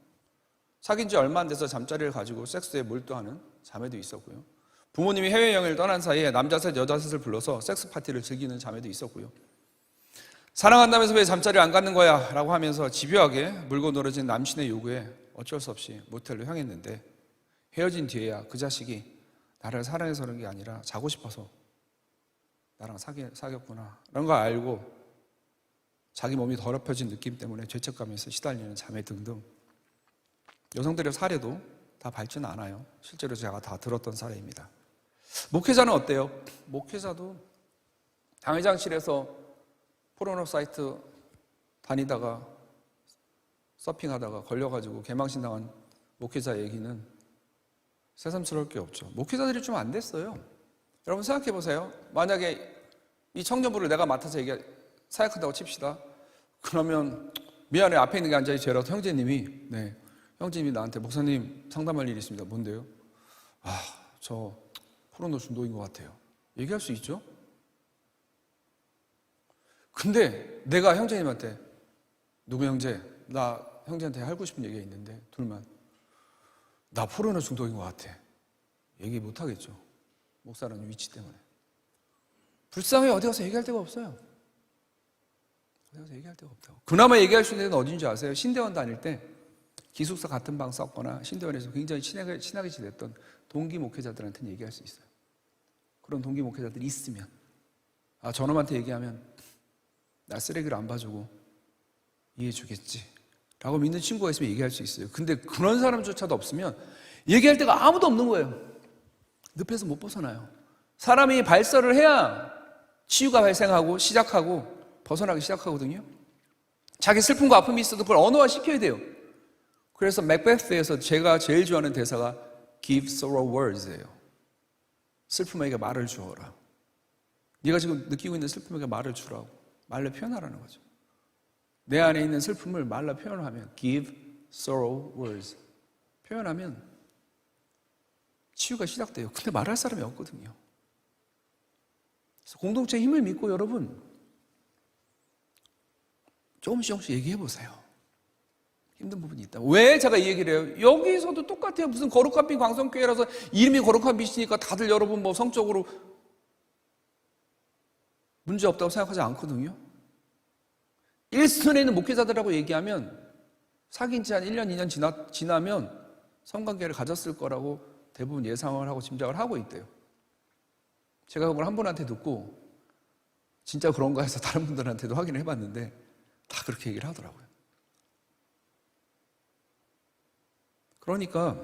사귄 지 얼마 안 돼서 잠자리를 가지고 섹스에 몰두하는 자매도 있었고요. 부모님이 해외여행을 떠난 사이에 남자 셋 여자 셋을 불러서 섹스 파티를 즐기는 자매도 있었고요. 사랑한다면서 왜 잠자리를 안 갖는 거야? 라고 하면서 집요하게 물고 늘어진 남친의 요구에 어쩔 수 없이 모텔로 향했는데, 헤어진 뒤에야 그 자식이 나를 사랑해서 그런 게 아니라 자고 싶어서 나랑 사귀었구나 라는 걸 알고 자기 몸이 더럽혀진 느낌 때문에 죄책감에서 시달리는 자매 등등, 여성들의 사례도 다 밝지는 않아요. 실제로 제가 다 들었던 사례입니다. 목회자는 어때요? 목회자도 당회장실에서 포르노 사이트 다니다가 서핑하다가 걸려가지고 개망신당한 목회자 얘기는 새삼스러울 게 없죠. 목회자들이 좀 안 됐어요. 여러분 생각해 보세요. 만약에 이 청년부를 내가 맡아서 사역한다고 칩시다. 그러면 미안해, 앞에 있는 게 앉아있지, 죄라도 형제님이 나한테 목사님 상담할 일이 있습니다. 뭔데요? 저 포르노 중독인 것 같아요. 얘기할 수 있죠? 근데 내가 형제님한테 누구 형제, 나 형제한테 하고 싶은 얘기가 있는데 둘만. 나 포르노 중독인 것 같아. 얘기 못 하겠죠. 목사라는 위치 때문에. 불쌍해. 어디 가서 얘기할 데가 없어요. 어디 가서 얘기할 데가 없다고. 그나마 얘기할 수 있는 데는 어딘지 아세요? 신대원 다닐 때 기숙사 같은 방 썼거나 신대원에서 굉장히 친하게 지냈던 동기 목회자들한테는 얘기할 수 있어요. 그런 동기 목회자들이 있으면, 아, 저놈한테 얘기하면 나 쓰레기를 안 봐주고 이해해 주겠지 라고 믿는 친구가 있으면 얘기할 수 있어요. 근데 그런 사람조차도 없으면 얘기할 데가 아무도 없는 거예요. 늪에서 못 벗어나요. 사람이 발설을 해야 치유가 발생하고 시작하고 벗어나기 시작하거든요. 자기 슬픔과 아픔이 있어도 그걸 언어화 시켜야 돼요. 그래서 맥베스에서 제가 제일 좋아하는 대사가 Give sorrow words예요. 슬픔에게 말을 주어라. 네가 지금 느끼고 있는 슬픔에게 말을 주라고. 말로 표현하라는 거죠. 내 안에 있는 슬픔을 말로 표현하면 Give sorrow words. 표현하면 치유가 시작돼요. 근데 말할 사람이 없거든요. 그래서 공동체의 힘을 믿고 여러분 조금씩 얘기해 보세요. 힘든 부분이 있다. 왜 제가 이 얘기를 해요? 여기서도 똑같아요. 무슨 거룩한 빛 광성교회라서 이름이 거룩한 빛이니까 다들 여러분 뭐 성적으로 문제 없다고 생각하지 않거든요. 일선에 있는 목회자들하고 얘기하면 사귄 지 한 1년, 2년 지나면 성관계를 가졌을 거라고 대부분 예상을 하고 짐작을 하고 있대요. 제가 그걸 한 분한테 듣고 진짜 그런가 해서 다른 분들한테도 확인을 해봤는데 다 그렇게 얘기를 하더라고요. 그러니까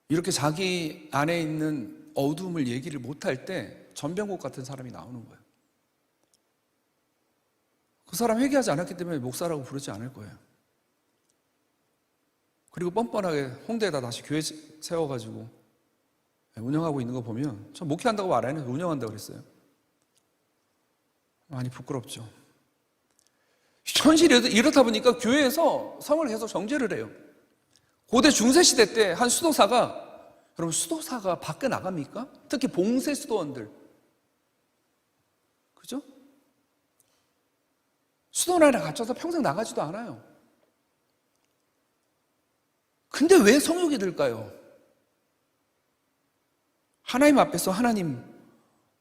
이렇게 자기 안에 있는 어두움을 얘기를 못할 때 전병국 같은 사람이 나오는 거예요. 그 사람 회개하지 않았기 때문에 목사라고 부르지 않을 거예요. 그리고 뻔뻔하게 홍대에다 다시 교회 세워가지고 운영하고 있는 거 보면 저 목회한다고 말 안 해서 운영한다고 그랬어요. 많이 부끄럽죠. 현실이 이렇다 보니까 교회에서 성을 계속 정죄를 해요. 고대 중세시대 때 한 수도사가, 여러분 수도사가 밖에 나갑니까? 특히 봉쇄 수도원들. 그죠? 수도원 안에 갇혀서 평생 나가지도 않아요. 근데 왜 성욕이 들까요? 하나님 앞에서 하나님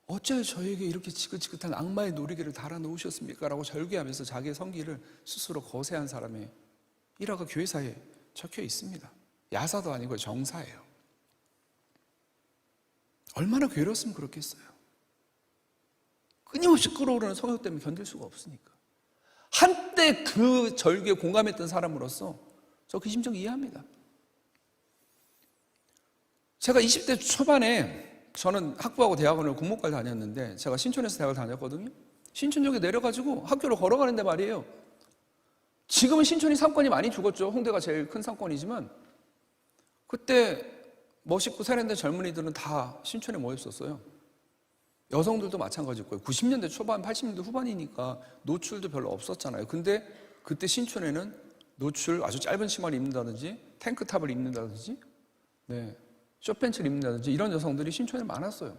어째 저에게 이렇게 지긋지긋한 악마의 놀이개를 달아놓으셨습니까? 라고 절규하면서 자기의 성기를 스스로 거세한 사람의 일화가 교회사에 적혀 있습니다. 야사도 아니고 정사예요. 얼마나 괴로웠으면 그렇겠어요. 끊임없이 끓어오르는 성욕 때문에 견딜 수가 없으니까. 한때 그 절규에 공감했던 사람으로서 저 그 심정 이해합니다. 제가 20대 초반에 저는 학부하고 대학원을 공목과를 다녔는데 제가 신촌에서 대학을 다녔거든요. 신촌역에 내려가지고 학교를 걸어가는데 말이에요. 지금은 신촌이 상권이 많이 죽었죠. 홍대가 제일 큰 상권이지만 그때 멋있고 세련된 젊은이들은 다 신촌에 모였었어요. 여성들도 마찬가지였고요. 90년대 초반, 80년대 후반이니까 노출도 별로 없었잖아요. 근데 그때 신촌에는 노출 아주 짧은 치마를 입는다든지 탱크탑을 입는다든지 숏팬츠를 입는다든지 이런 여성들이 신촌에 많았어요.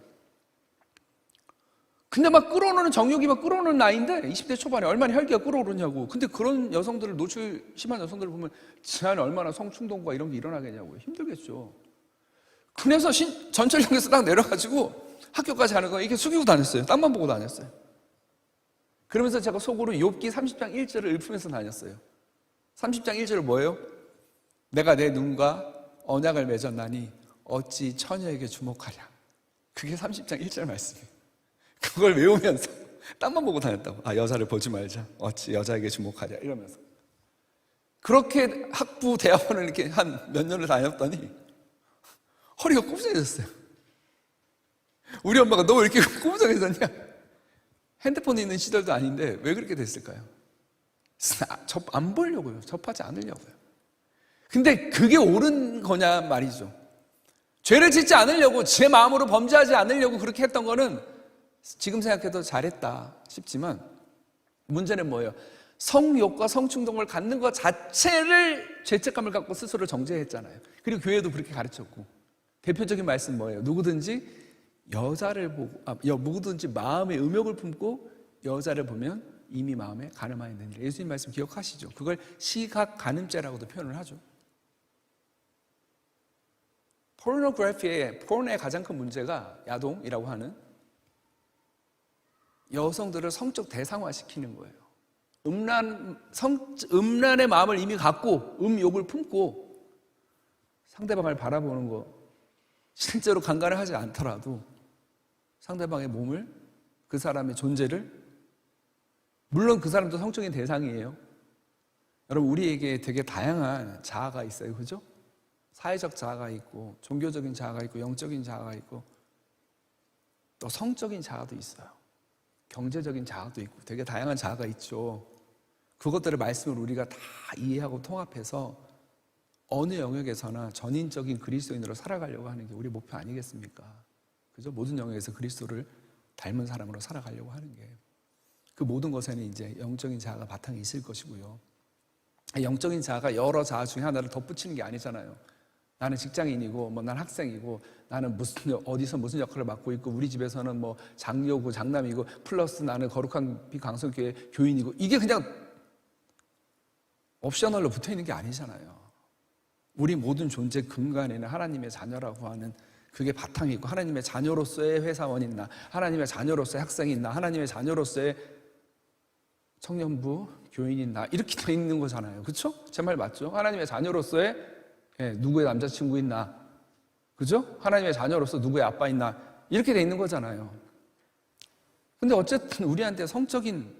근데 막 끌어오르는 정욕이 막 끌어오르는 나이인데 20대 초반에 얼마나 혈기가 끌어오르냐고. 근데 그런 여성들을 노출 심한 여성들을 보면 지 안에 얼마나 성충동과 이런 게 일어나겠냐고요. 힘들겠죠. 그래서 전철역에서 딱 내려가지고 학교까지 가는 거 이렇게 숙이고 다녔어요. 땅만 보고 다녔어요. 그러면서 제가 속으로 욥기 30장 1절을 읊으면서 다녔어요. 30장 1절은 뭐예요? 내가 내 눈과 언약을 맺었나니 어찌 처녀에게 주목하랴. 그게 30장 1절 말씀이에요. 그걸 외우면서 땅만 보고 다녔다고. 아, 여자를 보지 말자. 어찌 여자에게 주목하랴. 이러면서. 그렇게 학부 대학원을 이렇게 한 몇 년을 다녔더니 허리가 꼬부정해졌어요. 우리 엄마가 너 왜 이렇게 꼬부정해졌냐? 핸드폰이 있는 시절도 아닌데 왜 그렇게 됐을까요? 안 보려고요. 접하지 않으려고요. 근데 그게 옳은 거냐 말이죠. 죄를 짓지 않으려고, 제 마음으로 범죄하지 않으려고 그렇게 했던 거는 지금 생각해도 잘했다 싶지만 문제는 뭐예요? 성욕과 성충동을 갖는 것 자체를 죄책감을 갖고 스스로 정죄했잖아요. 그리고 교회도 그렇게 가르쳤고. 대표적인 말씀 뭐예요? 누구든지 여자를 보고, 누구든지 마음의 음욕을 품고 여자를 보면 이미 마음에 가늠하였느니라. 예수님 말씀 기억하시죠? 그걸 시각 가늠죄라고도 표현을 하죠. 포르노의 가장 큰 문제가 야동이라고 하는 여성들을 성적 대상화시키는 거예요. 음란의 마음을 이미 갖고 음욕을 품고 상대방을 바라보는 거, 실제로 강간을 하지 않더라도 상대방의 몸을, 그 사람의 존재를, 물론 그 사람도 성적인 대상이에요. 여러분, 우리에게 되게 다양한 자아가 있어요. 그죠? 사회적 자아가 있고, 종교적인 자아가 있고, 영적인 자아가 있고, 또 성적인 자아도 있어요. 경제적인 자아도 있고, 되게 다양한 자아가 있죠. 그것들의 말씀을 우리가 다 이해하고 통합해서 어느 영역에서나 전인적인 그리스도인으로 살아가려고 하는 게 우리 목표 아니겠습니까? 그죠? 모든 영역에서 그리스도를 닮은 사람으로 살아가려고 하는 게, 그 모든 것에는 이제 영적인 자아가 바탕에 있을 것이고요. 영적인 자아가 여러 자아 중에 하나를 덧붙이는 게 아니잖아요. 나는 직장인이고, 뭐 난 학생이고, 나는 어디서 무슨 역할을 맡고 있고, 우리 집에서는 뭐 장녀고 장남이고, 플러스 나는 거룩한 비강성교회 교인이고, 이게 그냥 옵셔널로 붙어 있는 게 아니잖아요. 우리 모든 존재 근간에는 하나님의 자녀라고 하는 그게 바탕이 있고, 하나님의 자녀로서의 회사원이 있나, 하나님의 자녀로서의 학생이 있나, 하나님의 자녀로서의 청년부 교인이 있나, 이렇게 돼 있는 거잖아요. 그렇죠? 제 말 맞죠? 하나님의 자녀로서의 누구의 남자친구 있나, 그죠? 하나님의 자녀로서 누구의 아빠 있나, 이렇게 돼 있는 거잖아요. 근데 어쨌든 우리한테 성적인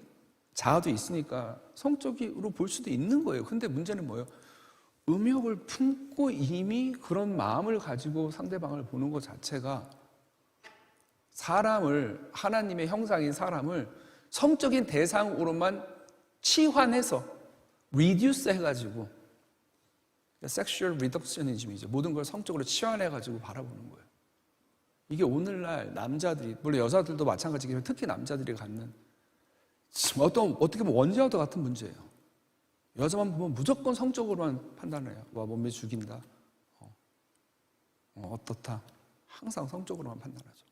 자아도 있으니까 성적으로 볼 수도 있는 거예요. 근데 문제는 뭐예요? 음욕을 품고 이미 그런 마음을 가지고 상대방을 보는 것 자체가 사람을, 하나님의 형상인 사람을 성적인 대상으로만 치환해서 reduce 해가지고, 섹슈얼 리덕셔니즘이죠. 모든 걸 성적으로 치환해가지고 바라보는 거예요. 이게 오늘날 남자들이, 물론 여자들도 마찬가지지만 특히 남자들이 갖는 어떻게 보면 원죄와도 같은 문제예요. 여자만 보면 무조건 성적으로만 판단을 해요. 와, 몸매 죽인다, 어떻다, 항상 성적으로만 판단하죠.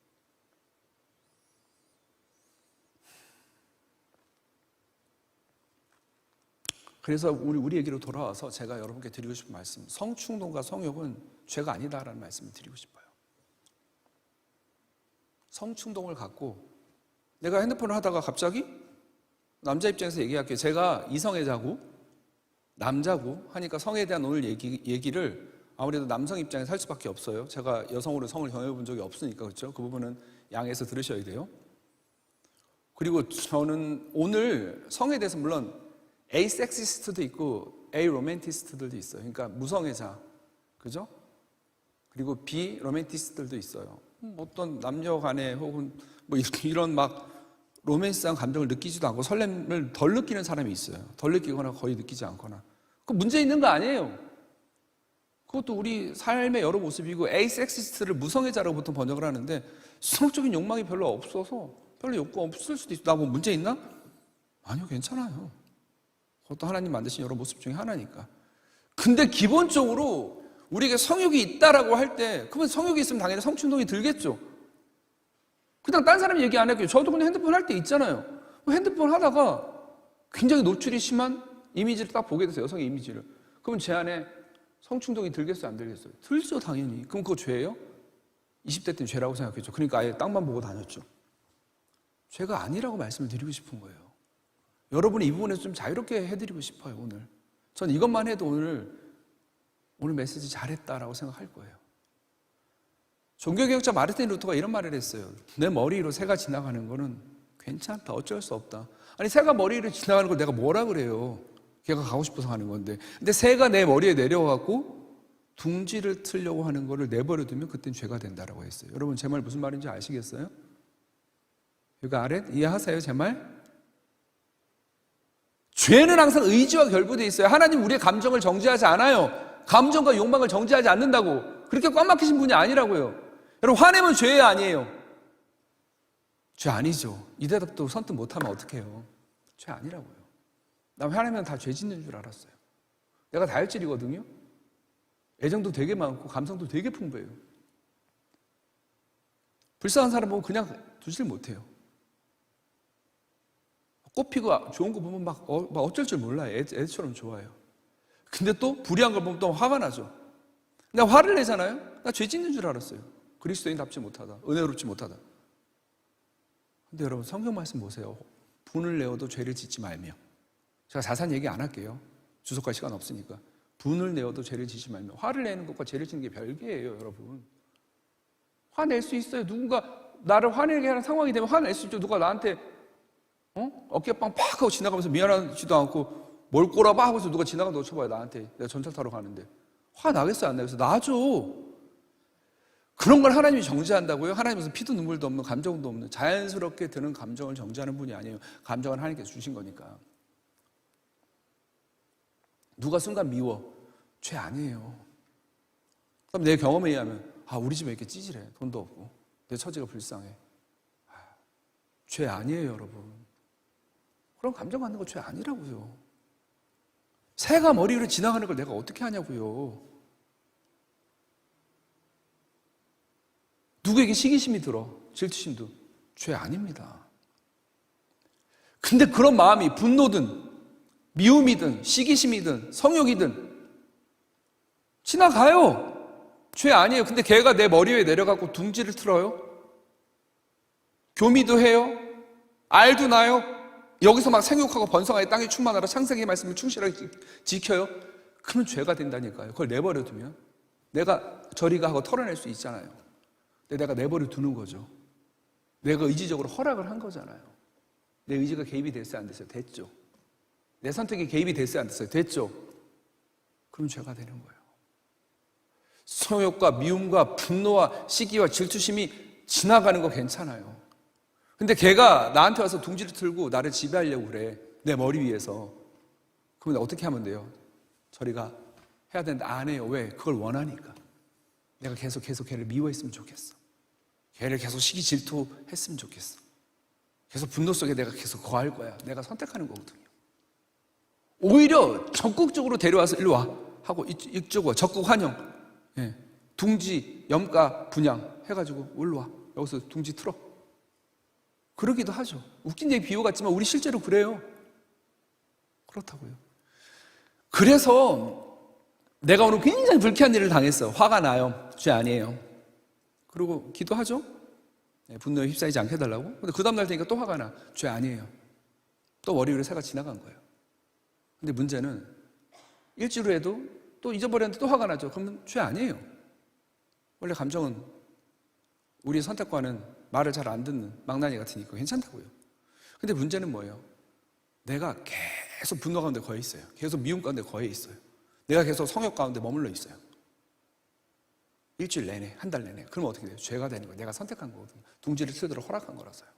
그래서 우리 얘기로 돌아와서 제가 여러분께 드리고 싶은 말씀, 성충동과 성욕은 죄가 아니다라는 말씀을 드리고 싶어요. 성충동을 갖고 내가 핸드폰을 하다가 갑자기, 남자 입장에서 얘기할게요. 제가 이성애자고 남자고 하니까 성에 대한 오늘 얘기를 아무래도 남성 입장에서 할 수밖에 없어요. 제가 여성으로 성을 경험해 본 적이 없으니까. 그렇죠? 그 부분은 양해해서 들으셔야 돼요. 그리고 저는 오늘 성에 대해서 물론 에이섹시스트도 있고 에이로맨티스트들도 있어요. 그러니까 무성애자, 그죠? 그리고 비로맨티스트들도 있어요. 어떤 남녀 간에 혹은 뭐 이런 막 로맨스한 감정을 느끼지도 않고 설렘을 덜 느끼는 사람이 있어요. 덜 느끼거나 거의 느끼지 않거나. 그 문제 있는 거 아니에요. 그것도 우리 삶의 여러 모습이고, 에이섹시스트를 무성애자라고 보통 번역을 하는데, 성적인 욕망이 별로 없어서 별로 욕구 없을 수도 있어. 나 뭐 문제 있나? 아니요, 괜찮아요. 그것도 하나님 만드신 여러 모습 중에 하나니까. 근데 기본적으로 우리에게 성욕이 있다라고 할 때, 그러면 성욕이 있으면 당연히 성충동이 들겠죠. 그냥 딴 사람 얘기 안 할게요. 저도 그냥 핸드폰 할 때 있잖아요. 핸드폰 하다가 굉장히 노출이 심한 이미지를 딱 보게 됐어요. 여성의 이미지를. 그럼 제 안에 성충동이 들겠어요, 안 들겠어요? 들죠, 당연히. 그럼 그거 죄예요? 20대 때는 죄라고 생각했죠. 그러니까 아예 땅만 보고 다녔죠. 죄가 아니라고 말씀을 드리고 싶은 거예요. 여러분이 이 부분에서 좀 자유롭게 해드리고 싶어요, 오늘. 전 이것만 해도 오늘 메시지 잘했다라고 생각할 거예요. 종교개혁자 마르틴 루터가 이런 말을 했어요. 내 머리 위로 새가 지나가는 거는 괜찮다, 어쩔 수 없다. 아니, 새가 머리 위로 지나가는 걸 내가 뭐라 그래요? 걔가 가고 싶어서 하는 건데. 근데 새가 내 머리에 내려와갖고 둥지를 틀려고 하는 거를 내버려두면 그땐 죄가 된다라고 했어요. 여러분, 제 말 무슨 말인지 아시겠어요? 이거 이해하세요, 제 말? 죄는 항상 의지와 결부되어 있어요. 하나님 우리의 감정을 정지하지 않아요. 감정과 욕망을 정지하지 않는다고. 그렇게 꽉 막히신 분이 아니라고요. 여러분, 화내면 죄예요, 아니에요? 죄 아니죠. 이 대답도 선뜻 못하면 어떡해요? 죄 아니라고요. 나 화내면 다 죄 짓는 줄 알았어요. 내가 다혈질이거든요. 애정도 되게 많고 감성도 되게 풍부해요. 불쌍한 사람 보면 그냥 두질 못해요. 꽃 피고 좋은 거 보면 막 어쩔 줄 몰라요. 애처럼 좋아요. 근데 또 불의한 걸 보면 또 화가 나죠. 나 화를 내잖아요. 나 죄 짓는 줄 알았어요. 그리스도인답지 못하다. 은혜롭지 못하다. 근데 여러분 성경 말씀 보세요. 분을 내어도 죄를 짓지 말며. 제가 자세한 얘기 안 할게요. 주석할 시간 없으니까. 분을 내어도 죄를 짓지 말며. 화를 내는 것과 죄를 짓는 게 별개예요, 여러분. 화낼 수 있어요. 누군가 나를 화내게 하는 상황이 되면 화낼 수 있죠. 누가 나한테 어깨빵 팍 하고 지나가면서 미안하지도 않고 뭘 꼬라봐 하고서 누가 지나가면 놓쳐봐요. 나한테. 내가 전철 타러 가는데. 화 나겠어요, 안 나겠어요? 나죠. 그런 걸 하나님이 정지한다고요? 하나님 무슨 피도 눈물도 없는, 감정도 없는, 자연스럽게 드는 감정을 정지하는 분이 아니에요. 감정은 하나님께서 주신 거니까. 누가 순간 미워? 죄 아니에요. 그럼 내 경험에 의하면 우리 집에 이렇게 찌질해. 돈도 없고 내 처지가 불쌍해. 죄 아니에요, 여러분. 그럼 감정 갖는 거 죄 아니라고요. 새가 머리 위로 지나가는 걸 내가 어떻게 하냐고요. 누구에게 시기심이 들어, 질투심도 죄 아닙니다. 근데 그런 마음이 분노든 미움이든 시기심이든 성욕이든 지나가요. 죄 아니에요. 근데 걔가 내 머리 위에 내려가고 둥지를 틀어요? 교미도 해요? 알도 나요? 여기서 막 생육하고 번성하게 땅에 충만하라 창세기의 말씀을 충실하게 지켜요? 그러면 죄가 된다니까요. 그걸 내버려 두면 내가 저리가 하고 털어낼 수 있잖아요. 근데 내가 내버려 두는 거죠. 내가 의지적으로 허락을 한 거잖아요. 내 의지가 개입이 됐어요, 안 됐어요? 됐죠. 내 선택이 개입이 됐어요, 안 됐어요? 됐죠. 그럼 죄가 되는 거예요. 성욕과 미움과 분노와 시기와 질투심이 지나가는 거 괜찮아요. 근데 걔가 나한테 와서 둥지를 틀고 나를 지배하려고 그래. 내 머리 위에서. 그러면 어떻게 하면 돼요? 저리가 해야 되는데 안 해요. 왜? 그걸 원하니까. 내가 계속 걔를 미워했으면 좋겠어. 걔를 계속 시기 질투했으면 좋겠어. 계속 분노 속에 내가 계속 거할 거야. 내가 선택하는 거거든요. 오히려 적극적으로 데려와서 일로 와 하고 이쪽으로 적극 환영. 예. 둥지 염가 분양 해가지고 일로 와. 여기서 둥지 틀어. 그러기도 하죠. 웃긴 얘기 비유 같지만 우리 실제로 그래요. 그렇다고요. 그래서 내가 오늘 굉장히 불쾌한 일을 당했어. 화가 나요. 죄 아니에요. 그리고 기도하죠. 분노에 휩싸이지 않게 해달라고. 근데 그 다음날 되니까 또 화가 나. 죄 아니에요. 또 머리 위로 새가 지나간 거예요. 근데 문제는 일주일 후에도 또 잊어버렸는데 또 화가 나죠. 그러면 죄 아니에요. 원래 감정은 우리의 선택과는 말을 잘 안 듣는 망나니 같으니까 괜찮다고요. 근데 문제는 뭐예요? 내가 계속 분노 가운데 거해 있어요. 계속 미움 가운데 거해 있어요. 내가 계속 성욕 가운데 머물러 있어요. 일주일 내내, 한 달 내내. 그러면 어떻게 돼요? 죄가 되는 거예요. 내가 선택한 거거든요. 둥지를 틀도록 허락한 거라서요.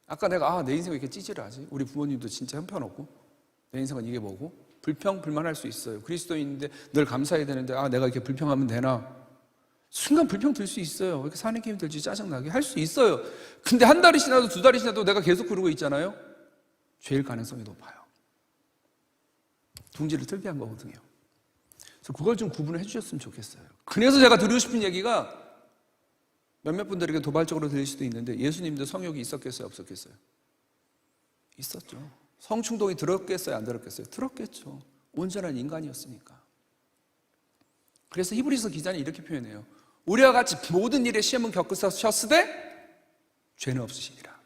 아까 내가 내 인생 왜 이렇게 찌질하지? 우리 부모님도 진짜 형편없고 내 인생은 이게 뭐고? 불평할 수 있어요. 그리스도인인데 늘 감사해야 되는데 내가 이렇게 불평하면 되나? 순간 불평 들 수 있어요. 이렇게 사는 게 힘들지 짜증나게 할 수 있어요. 근데 한 달이 지나도 두 달이 지나도 내가 계속 그러고 있잖아요. 죄일 가능성이 높아요. 둥지를 틀게 한 거거든요. 그래서 그걸 좀 구분을 해주셨으면 좋겠어요. 그래서 제가 드리고 싶은 얘기가 몇몇 분들에게 도발적으로 들릴 수도 있는데 예수님도 성욕이 있었겠어요, 없었겠어요? 있었죠. 성충동이 들었겠어요, 안 들었겠어요? 들었겠죠. 온전한 인간이었으니까. 그래서 히브리서 기자는 이렇게 표현해요. 우리와 같이 모든 일에 시험은 겪으셨으되 죄는 없으시니라.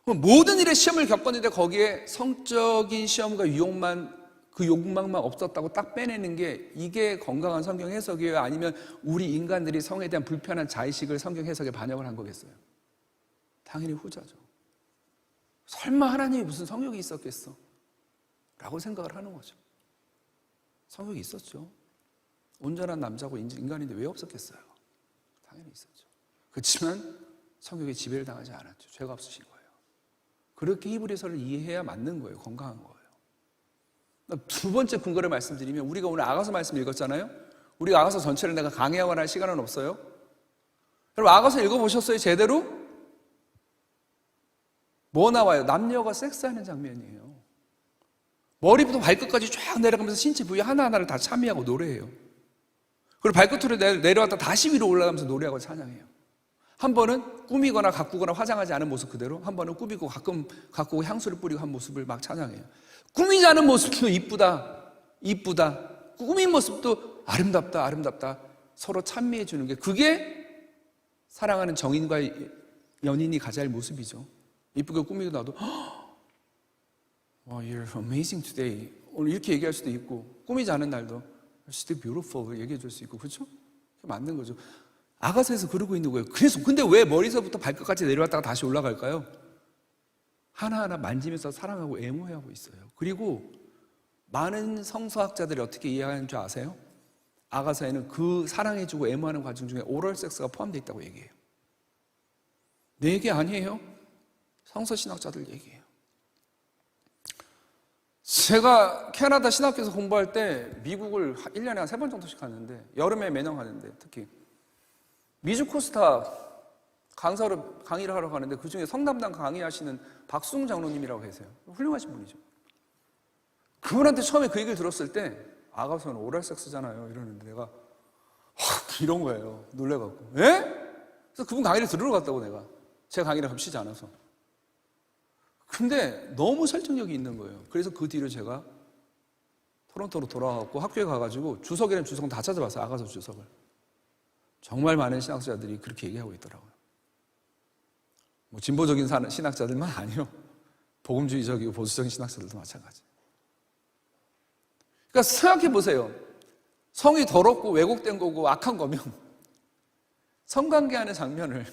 모든 일에 시험을 겪었는데 거기에 성적인 시험과 그 욕망만 없었다고 딱 빼내는 게 이게 건강한 성경 해석이에요? 아니면 우리 인간들이 성에 대한 불편한 자의식을 성경 해석에 반영을 한 거겠어요? 당연히 후자죠. 설마 하나님이 무슨 성욕이 있었겠어? 라고 생각을 하는 거죠. 성욕이 있었죠. 온전한 남자고 인간인데 왜 없었겠어요? 당연히 있었죠. 그렇지만 성욕에 지배를 당하지 않았죠. 죄가 없으신 거예요. 그렇게 히브리서를 이해해야 맞는 거예요. 건강한 거예요. 두 번째 근거를 말씀드리면 우리가 오늘 아가서 말씀 읽었잖아요. 우리가 아가서 전체를 내가 강의하거나 할 시간은 없어요. 여러분 아가서 읽어보셨어요? 제대로? 뭐 나와요? 남녀가 섹스하는 장면이에요. 머리부터 발끝까지 쫙 내려가면서 신체 부위 하나하나를 다 참여하고 노래해요. 그리고 발끝으로 내려왔다 다시 위로 올라가면서 노래하고 찬양해요. 한 번은 꾸미거나 가꾸거나 화장하지 않은 모습 그대로, 한 번은 꾸미고 가끔 가꾸고 향수를 뿌리고 한 모습을 막 찬양해요. 꾸미지 않은 모습도 이쁘다, 이쁘다. 꾸민 모습도 아름답다, 아름답다. 서로 찬미해 주는 게, 그게 사랑하는 정인과 연인이 가져야 할 모습이죠. 이쁘게 꾸미고 나도 Wow, you're amazing today. 오늘 이렇게 얘기할 수도 있고, 꾸미지 않은 날도 You're still beautiful 얘기해 줄 수 있고, 그렇죠? 맞는 거죠. 아가서에서 그러고 있는 거예요. 그래서 근데 왜 머리서부터 발끝까지 내려왔다가 다시 올라갈까요? 하나하나 만지면서 사랑하고 애모하고 있어요. 그리고 많은 성서학자들이 어떻게 이해하는 줄 아세요? 아가서에는 그 사랑해주고 애모하는 과정 중에 오럴 섹스가 포함되어 있다고 얘기해요. 내 얘기 아니에요. 성서신학자들 얘기해요. 제가 캐나다 신학교에서 공부할 때 미국을 1년에 한 3번 정도씩 갔는데, 여름에 매년 가는데, 특히 미주 코스타 강의를 하러 가는데, 그 중에 성담당 강의하시는 박수웅 장로님이라고 계세요. 훌륭하신 분이죠. 그분한테 처음에 그 얘기를 들었을 때 아가서는 오랄 섹스잖아요 이러는데, 내가 이런 거예요. 놀래갖고. 예? 그래서 그분 강의를 들으러 갔다고, 내가 제 강의랑 겹치지 않아서. 근데 너무 설득력이 있는 거예요. 그래서 그 뒤로 제가 토론토로 돌아가고 학교에 가가지고 주석이랑 주석은 다 찾아봤어요. 아가서 주석을. 정말 많은 신학자들이 그렇게 얘기하고 있더라고요. 뭐 진보적인 신학자들만 아니요, 복음주의적이고 보수적인 신학자들도 마찬가지. 그러니까 생각해 보세요. 성이 더럽고 왜곡된 거고 악한 거면 성관계하는 장면을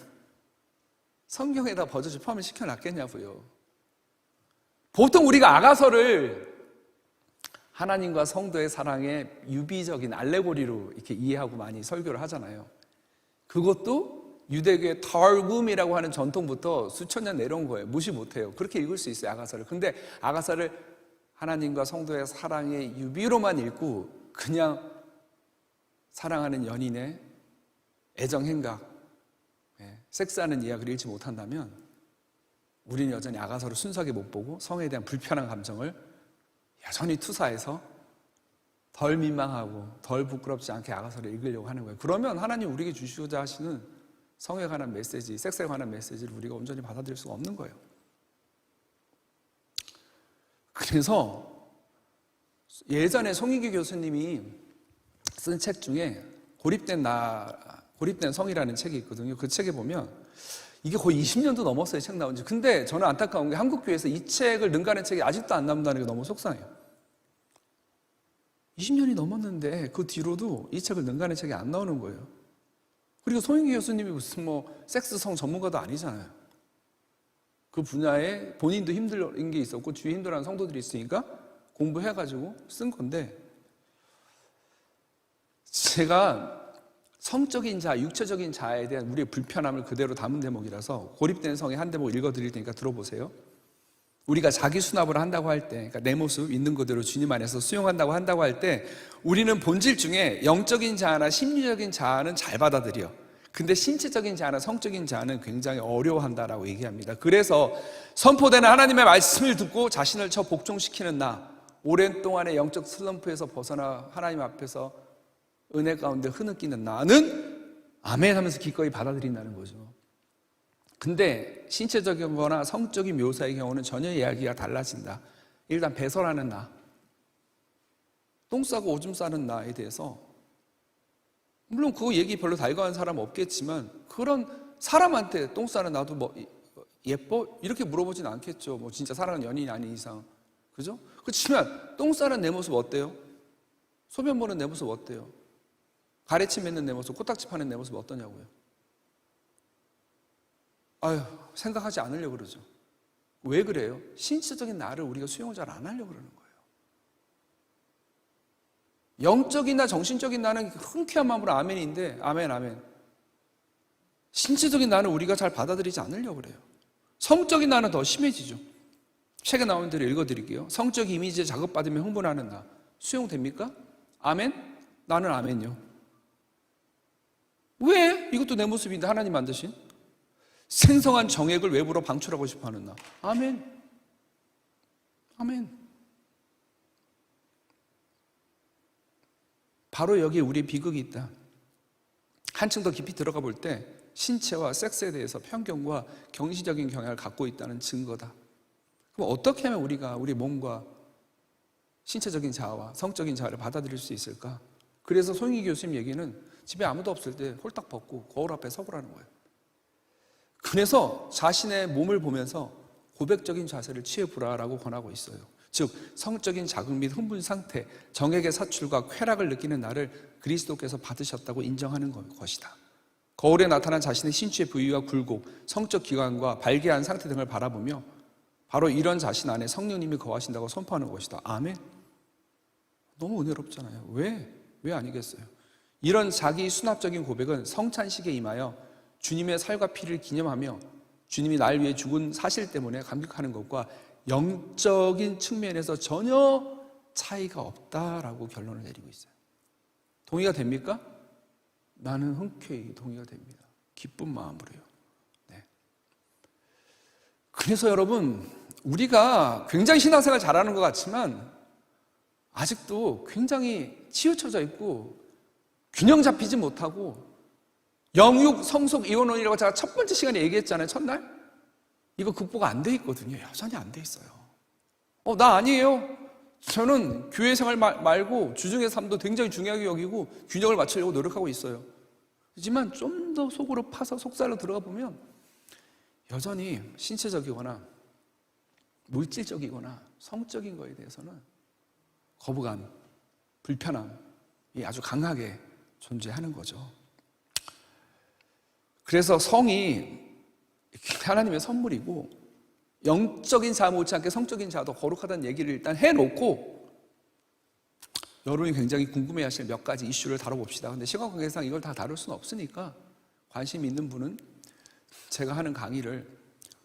성경에다 버젓이 포함을 시켜놨겠냐고요. 보통 우리가 아가서를 하나님과 성도의 사랑의 유비적인 알레고리로 이렇게 이해하고 많이 설교를 하잖아요. 그것도 유대교의 덜굼이라고 하는 전통부터 수천 년 내려온 거예요. 무시 못해요. 그렇게 읽을 수 있어요, 아가서를. 근데 아가서를 하나님과 성도의 사랑의 유비로만 읽고 그냥 사랑하는 연인의 애정 행각, 섹스하는 이야기를 읽지 못한다면 우리는 여전히 아가서를 순수하게 못 보고 성에 대한 불편한 감정을 여전히 투사해서 덜 민망하고 덜 부끄럽지 않게 아가서를 읽으려고 하는 거예요. 그러면 하나님 우리에게 주시고자 하시는 성에 관한 메시지, 섹스에 관한 메시지를 우리가 온전히 받아들일 수가 없는 거예요. 그래서 예전에 송익규 교수님이 쓴 책 중에 고립된 성이라는 책이 있거든요. 그 책에 보면 이게 거의 20년도 넘었어요, 책 나온 지. 근데 저는 안타까운 게 한국교회에서 이 책을 능가하는 책이 아직도 안 나온다는 게 너무 속상해요. 20년이 넘었는데 그 뒤로도 이 책을 능가하는 책이 안 나오는 거예요. 그리고 송익규 교수님이 무슨 섹스성 전문가도 아니잖아요. 그 분야에 본인도 힘든 게 있었고 주위에 힘들어하는 성도들이 있으니까 공부해가지고 쓴 건데, 제가 성적인 자, 육체적인 자에 대한 우리의 불편함을 그대로 담은 대목이라서 고립된 성의 한 대목 읽어드릴 테니까 들어보세요. 우리가 자기 수납을 한다고 할 때, 그러니까 내 모습 있는 그대로 주님 안에서 수용한다고 한다고 할 때, 우리는 본질 중에 영적인 자아나 심리적인 자아는 잘 받아들여. 근데 신체적인 자아나 성적인 자아는 굉장히 어려워한다라고 얘기합니다. 그래서 선포되는 하나님의 말씀을 듣고 자신을 복종시키는 나, 오랜 동안의 영적 슬럼프에서 벗어나 하나님 앞에서 은혜 가운데 흐느끼는 나는 아멘 하면서 기꺼이 받아들인다는 거죠. 근데 신체적인 거나 성적인 묘사의 경우는 전혀 이야기가 달라진다. 일단 배설하는 나, 똥 싸고 오줌 싸는 나에 대해서, 물론 그거 얘기 별로 달가운 사람 없겠지만, 그런 사람한테 똥 싸는 나도 뭐 예뻐? 이렇게 물어보진 않겠죠. 뭐 진짜 사랑하는 연인이 아닌 이상. 그죠? 그렇지만 똥 싸는 내 모습 어때요? 소변 보는 내 모습 어때요? 가래침 맺는 내 모습, 코딱지 파는 내 모습 어떠냐고요? 아유, 생각하지 않으려고 그러죠. 왜 그래요? 신체적인 나를 우리가 수용을 잘 안 하려고 그러는 거예요. 영적이나 정신적인 나는 흔쾌한 마음으로 아멘인데, 아멘, 아멘. 신체적인 나는 우리가 잘 받아들이지 않으려고 그래요. 성적인 나는 더 심해지죠. 책에 나오는 대로 읽어드릴게요. 성적 이미지에 자극받으면 흥분하는 나, 수용됩니까? 아멘? 나는 아멘요. 왜? 이것도 내 모습인데 하나님 만드신 생성한 정액을 외부로 방출하고 싶어하는 나, 아멘. 아멘. 바로 여기에 우리의 비극이 있다. 한층 더 깊이 들어가 볼 때 신체와 섹스에 대해서 편견과 경시적인 경향을 갖고 있다는 증거다. 그럼 어떻게 하면 우리가 우리 몸과 신체적인 자아와 성적인 자아를 받아들일 수 있을까? 그래서 송희 교수님 얘기는 집에 아무도 없을 때 홀딱 벗고 거울 앞에 서보라는 거예요. 그래서 자신의 몸을 보면서 고백적인 자세를 취해보라라고 권하고 있어요. 즉 성적인 자극 및 흥분 상태, 정액의 사출과 쾌락을 느끼는 나를 그리스도께서 받으셨다고 인정하는 것이다. 거울에 나타난 자신의 신체의 부위와 굴곡, 성적 기관과 발기한 상태 등을 바라보며 바로 이런 자신 안에 성령님이 거하신다고 선포하는 것이다. 아멘. 너무 은혜롭잖아요. 왜 아니겠어요? 이런 자기 수납적인 고백은 성찬식에 임하여 주님의 살과 피를 기념하며 주님이 날 위해 죽은 사실 때문에 감격하는 것과 영적인 측면에서 전혀 차이가 없다라고 결론을 내리고 있어요. 동의가 됩니까? 나는 흔쾌히 동의가 됩니다. 기쁜 마음으로요. 네. 그래서 여러분, 우리가 굉장히 신앙생활 잘하는 것 같지만 아직도 굉장히 치우쳐져 있고 균형 잡히지 못하고 영육, 성속, 이원론이라고 제가 첫 번째 시간에 얘기했잖아요. 첫날. 이거 극복 안 돼 있거든요. 여전히 안 돼 있어요. 나 아니에요. 저는 교회 생활 말고 주중의 삶도 굉장히 중요하게 여기고 균형을 맞추려고 노력하고 있어요. 하지만 좀 더 속으로 파서 속살로 들어가 보면 여전히 신체적이거나 물질적이거나 성적인 거에 대해서는 거부감, 불편함이 아주 강하게 존재하는 거죠. 그래서 성이 하나님의 선물이고 영적인 자아 못지않게 성적인 자아도 거룩하다는 얘기를 일단 해놓고 여러분이 굉장히 궁금해하실 몇 가지 이슈를 다뤄봅시다. 근데 시간 관계상 이걸 다 다룰 수는 없으니까 관심 있는 분은 제가 하는 강의를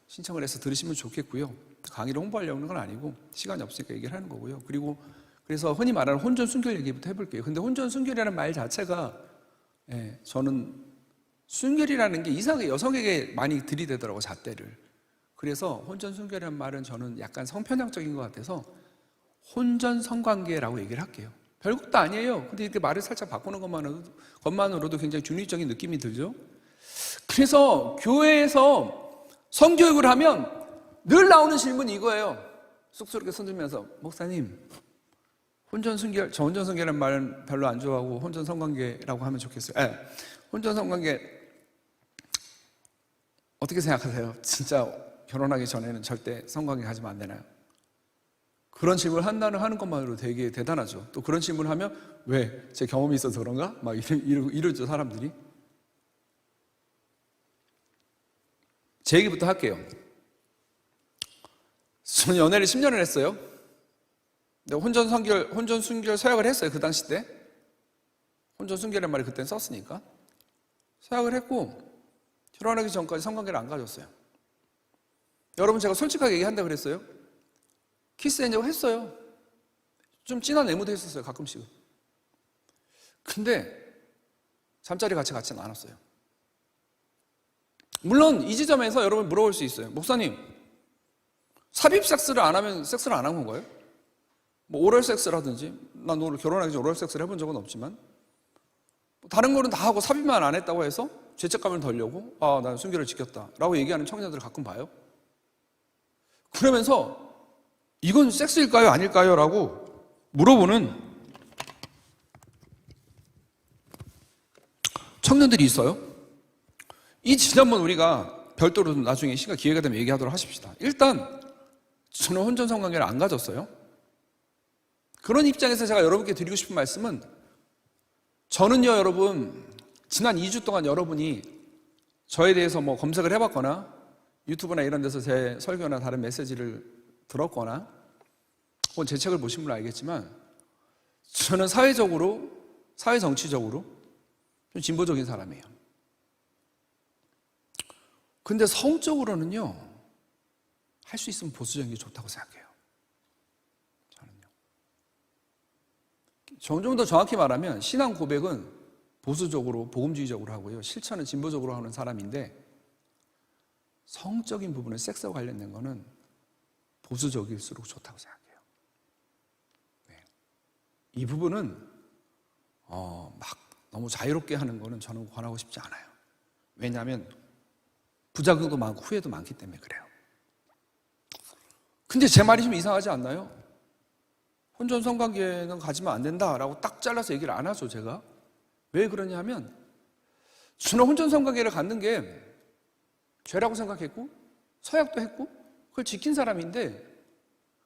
신청을 해서 들으시면 좋겠고요. 강의를 홍보하려는 건 아니고 시간이 없으니까 얘기를 하는 거고요. 그리고 그래서 흔히 말하는 혼전 순결 얘기부터 해볼게요. 근데 혼전 순결이라는 말 자체가 저는 순결이라는 게 이상하게 여성에게 많이 들이대더라고요, 잣대를. 그래서 혼전 순결이라는 말은 저는 약간 성편향적인 것 같아서 혼전 성관계라고 얘기를 할게요. 별것도 아니에요. 근데 이렇게 말을 살짝 바꾸는 것만으로도 굉장히 중립적인 느낌이 들죠. 그래서 교회에서 성교육을 하면 늘 나오는 질문이 이거예요. 쑥스럽게 손 들면서 목사님, 혼전 순결, 저 혼전 순결이라는 말은 별로 안 좋아하고 혼전 성관계라고 하면 좋겠어요. 혼전 성관계 어떻게 생각하세요? 진짜 결혼하기 전에는 절대 성관계 가지면 안 되나요? 그런 질문을 하는 것만으로 되게 대단하죠. 또 그런 질문을 하면 왜? 제 경험이 있어서 그런가? 막 이러죠, 사람들이. 제 얘기부터 할게요. 저는 연애를 10년을 했어요. 혼전 순결 서약을 했어요. 그 당시 때. 혼전 순결이라는 말을 그때는 썼으니까. 서약을 했고 결혼하기 전까지 성관계를 안 가졌어요. 여러분, 제가 솔직하게 얘기한다 그랬어요. 키스했냐고 했어요. 좀 진한 애무도 했었어요, 가끔씩은. 근데 잠자리 같이 같지는 않았어요. 물론 이 지점에서 여러분 물어볼 수 있어요. 목사님, 삽입 섹스를 안 하면 섹스를 안 한 건가요? 뭐 오럴 섹스라든지, 난 오늘 결혼하기 전에 오럴 섹스를 해본 적은 없지만 다른 거는 다 하고 삽입만 안 했다고 해서 죄책감을 덜려고 난 순결을 지켰다라고 얘기하는 청년들을 가끔 봐요. 그러면서 이건 섹스일까요? 아닐까요? 라고 물어보는 청년들이 있어요. 이 지점은 우리가 별도로 나중에 기회가 되면 얘기하도록 하십시다. 일단 저는 혼전 성관계를 안 가졌어요. 그런 입장에서 제가 여러분께 드리고 싶은 말씀은, 저는요, 여러분, 지난 2주 동안 여러분이 저에 대해서 뭐 검색을 해봤거나 유튜브나 이런 데서 제 설교나 다른 메시지를 들었거나 혹은 제 책을 보신 분은 알겠지만 저는 사회 정치적으로 좀 진보적인 사람이에요. 근데 성적으로는요, 할 수 있으면 보수적인 게 좋다고 생각해요. 저는요. 좀 더 정확히 말하면 신앙 고백은 보수적으로, 복음주의적으로 하고요, 실천은 진보적으로 하는 사람인데 성적인 부분은 섹스와 관련된 거는 보수적일수록 좋다고 생각해요. 네. 이 부분은 막 너무 자유롭게 하는 거는 저는 권하고 싶지 않아요. 왜냐하면 부작용도 많고 후회도 많기 때문에 그래요. 근데 제 말이 좀 이상하지 않나요? 혼전 성관계는 가지면 안 된다라고 딱 잘라서 얘기를 안 하죠, 제가. 왜 그러냐 하면 저는 혼전 성관계를 갖는 게 죄라고 생각했고 서약도 했고 그걸 지킨 사람인데,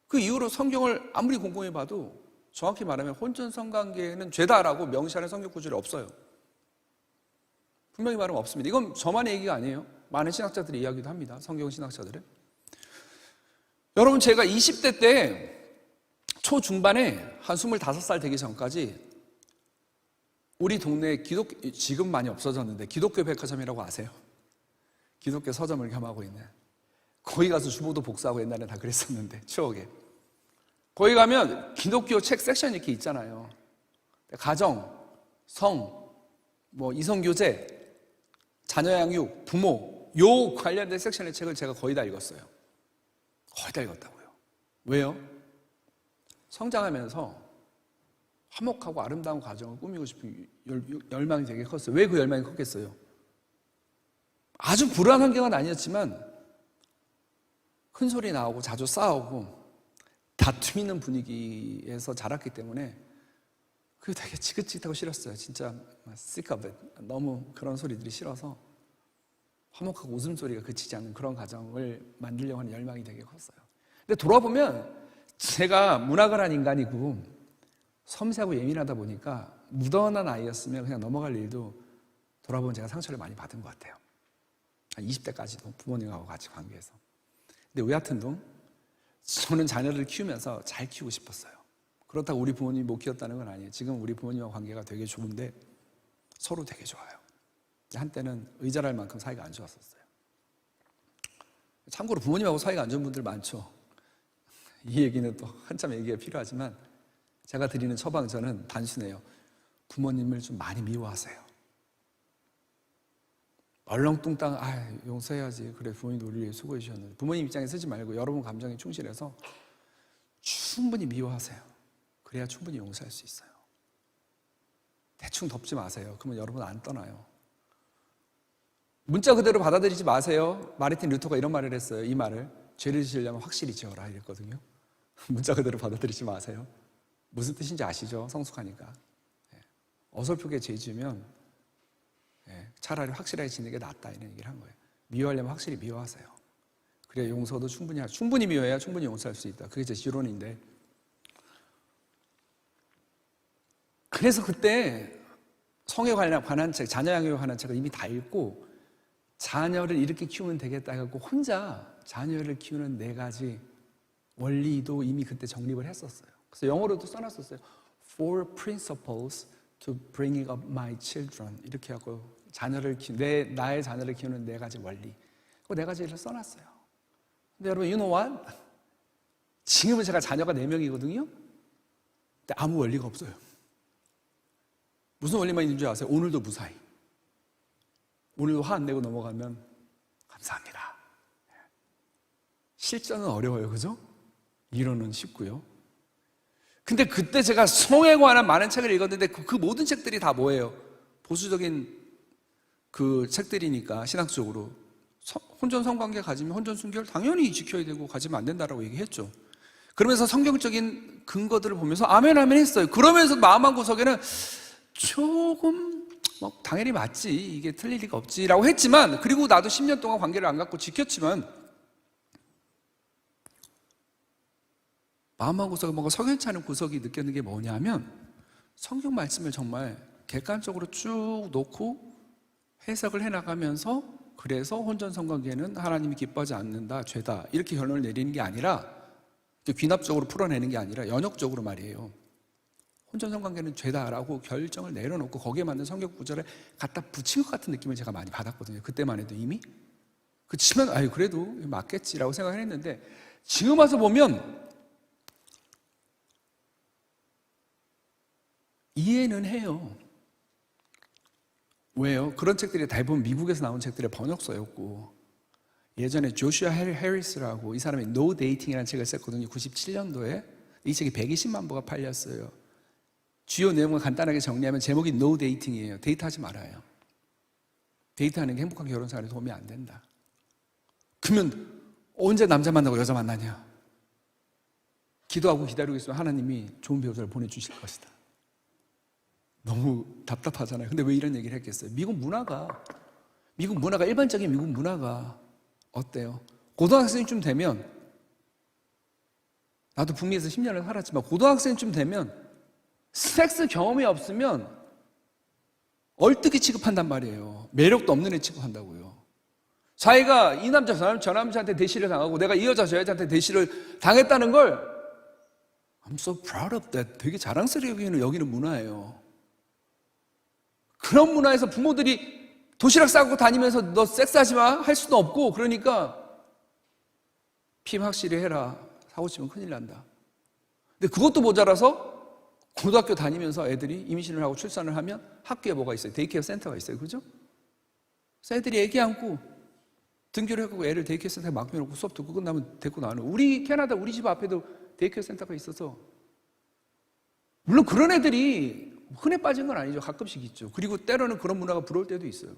그 이후로 성경을 아무리 곰곰이 봐도 정확히 말하면 혼전 성관계는 죄다라고 명시하는 성경 구절이 없어요. 분명히 말하면 없습니다. 이건 저만의 얘기가 아니에요. 많은 신학자들이 이야기도 합니다. 성경 신학자들은. 여러분, 제가 20대 때 초중반에 한 25살 되기 전까지 우리 동네에 지금 많이 없어졌는데 기독교 백화점이라고 아세요? 기독교 서점을 겸하고 있는, 거기 가서 주보도 복사하고 옛날에 다 그랬었는데, 추억에. 거기 가면 기독교 책 섹션이 이렇게 있잖아요. 가정, 성, 이성교제, 자녀 양육, 부모, 요 관련된 섹션의 책을 제가 거의 다 읽었어요. 거의 다 읽었다고요. 왜요? 성장하면서 화목하고 아름다운 가정을 꾸미고 싶은 열망이 되게 컸어요. 왜 그 열망이 컸겠어요? 아주 불안한 환경은 아니었지만 큰 소리 나오고 자주 싸우고 다툼 있는 분위기에서 자랐기 때문에 그게 되게 지긋지긋하고 싫었어요. 진짜 sick of it. 너무 그런 소리들이 싫어서 화목하고 웃음소리가 그치지 않는 그런 가정을 만들려고 하는 열망이 되게 컸어요. 근데 돌아보면 제가 문학을 한 인간이고 섬세하고 예민하다 보니까 무던한 아이였으면 그냥 넘어갈 일도 돌아보면 제가 상처를 많이 받은 것 같아요. 한 20대까지도 부모님하고 같이 관계해서. 근데 왜 같은 둥? 저는 자녀를 키우면서 잘 키우고 싶었어요. 그렇다고 우리 부모님이 못 키웠다는 건 아니에요. 지금 우리 부모님과 관계가 되게 좋은데 서로 되게 좋아요. 한때는 의절할 만큼 사이가 안 좋았었어요. 참고로 부모님하고 사이가 안 좋은 분들 많죠. 이 얘기는 또 한참 얘기가 필요하지만 제가 드리는 처방 저는 단순해요. 부모님을 좀 많이 미워하세요. 얼렁뚱땅 용서해야지, 그래 부모님도 우리 위해 수고해 주셨는데, 부모님 입장에 쓰지 말고 여러분 감정에 충실해서 충분히 미워하세요. 그래야 충분히 용서할 수 있어요. 대충 덮지 마세요. 그러면 여러분 안 떠나요. 문자 그대로 받아들이지 마세요. 마르틴 루터가 이런 말을 했어요. 이 말을, 죄를 지으려면 확실히 지어라 이랬거든요. 문자 그대로 받아들이지 마세요. 무슨 뜻인지 아시죠? 성숙하니까. 어설프게 죄 지으면 차라리 확실하게 지는 게 낫다, 이런 얘기를 한 거예요. 미워하려면 확실히 미워하세요. 그래야 용서도 충분히 미워해야 충분히 용서할 수 있다. 그게 제 지론인데, 그래서 그때 성에 관한 책, 자녀 양육에 관한 책을 이미 다 읽고 자녀를 이렇게 키우면 되겠다 해갖고 혼자 자녀를 키우는 4가지 원리도 이미 그때 정립을 했었어요. 그래서 영어로도 써놨었어요. 4 principles to bringing up my children. 이렇게 하고 나의 자녀를 키우는 4가지 원리. 그 4가지를 써놨어요. 근데 여러분, you know what? 지금은 제가 자녀가 4명이거든요. 근데 아무 원리가 없어요. 무슨 원리만 있는 줄 아세요? 오늘도 무사히. 오늘도 화 안 내고 넘어가면 감사합니다. 실전은 어려워요, 그죠? 이론은 쉽고요. 근데 그때 제가 성에 관한 많은 책을 읽었는데 그 모든 책들이 다 뭐예요? 보수적인 그 책들이니까 신학적으로 혼전 성관계 가지면 혼전 순결 당연히 지켜야 되고 가지면 안 된다라고 얘기했죠. 그러면서 성경적인 근거들을 보면서 아멘 아멘 했어요. 그러면서 마음 한 구석에는 조금 당연히 맞지, 이게 틀릴 리가 없지라고 했지만, 그리고 나도 10년 동안 관계를 안 갖고 지켰지만 마음 한 구석에 뭔가 석연치 않은 구석이 느껴지는 게 뭐냐면, 성경 말씀을 정말 객관적으로 쭉 놓고 해석을 해나가면서, 그래서 혼전 성관계는 하나님이 기뻐하지 않는다, 죄다, 이렇게 결론을 내리는 게 아니라, 귀납적으로 풀어내는 게 아니라 연역적으로 말이에요. 혼전 성관계는 죄다라고 결정을 내려놓고 거기에 맞는 성경 구절을 갖다 붙인 것 같은 느낌을 제가 많이 받았거든요. 그때만 해도 이미. 그치만 그래도 맞겠지라고 생각을 했는데, 지금 와서 보면 이해는 해요. 왜요? 그런 책들이 대부분 미국에서 나온 책들의 번역서였고, 예전에 조슈아 해리스라고, 이 사람이 No Dating이라는 책을 썼거든요. 97년도에. 이 책이 120만 부가 팔렸어요. 주요 내용을 간단하게 정리하면 제목이 No Dating이에요. 데이트하지 말아요. 데이트하는 게 행복한 결혼 생활에 도움이 안 된다. 그러면 언제 남자 만나고 여자 만나냐? 기도하고 기다리고 있으면 하나님이 좋은 배우자를 보내주실 것이다. 너무 답답하잖아요. 근데 왜 이런 얘기를 했겠어요? 미국 문화가 일반적인 미국 문화가 어때요? 고등학생쯤 되면, 나도 북미에서 10년을 살았지만 고등학생쯤 되면 섹스 경험이 없으면 얼뜨기 취급한단 말이에요. 매력도 없는 애 취급한다고요. 자기가 이 남자 저 남자한테 대시를 당하고 내가 이 여자 저 여자한테 대시를 당했다는 걸 I'm so proud of that. 되게 자랑스럽게 여기는 문화예요. 그런 문화에서 부모들이 도시락 싸고 다니면서 너 섹스하지 마 할 수도 없고, 그러니까 피 확실히 해라. 사고 치면 큰일 난다. 근데 그것도 모자라서 고등학교 다니면서 애들이 임신을 하고 출산을 하면 학교에 뭐가 있어요? 데이케어 센터가 있어요. 그죠? 그래서 애들이 애기 안고 등교를 해가고 애를 데이케어 센터에 맡겨놓고 수업 듣고 끝나면 데리고 나오는, 우리 캐나다 우리 집 앞에도 데이케어 센터가 있어서, 물론 그런 애들이 흔해 빠진 건 아니죠. 가끔씩 있죠. 그리고 때로는 그런 문화가 부러울 때도 있어요.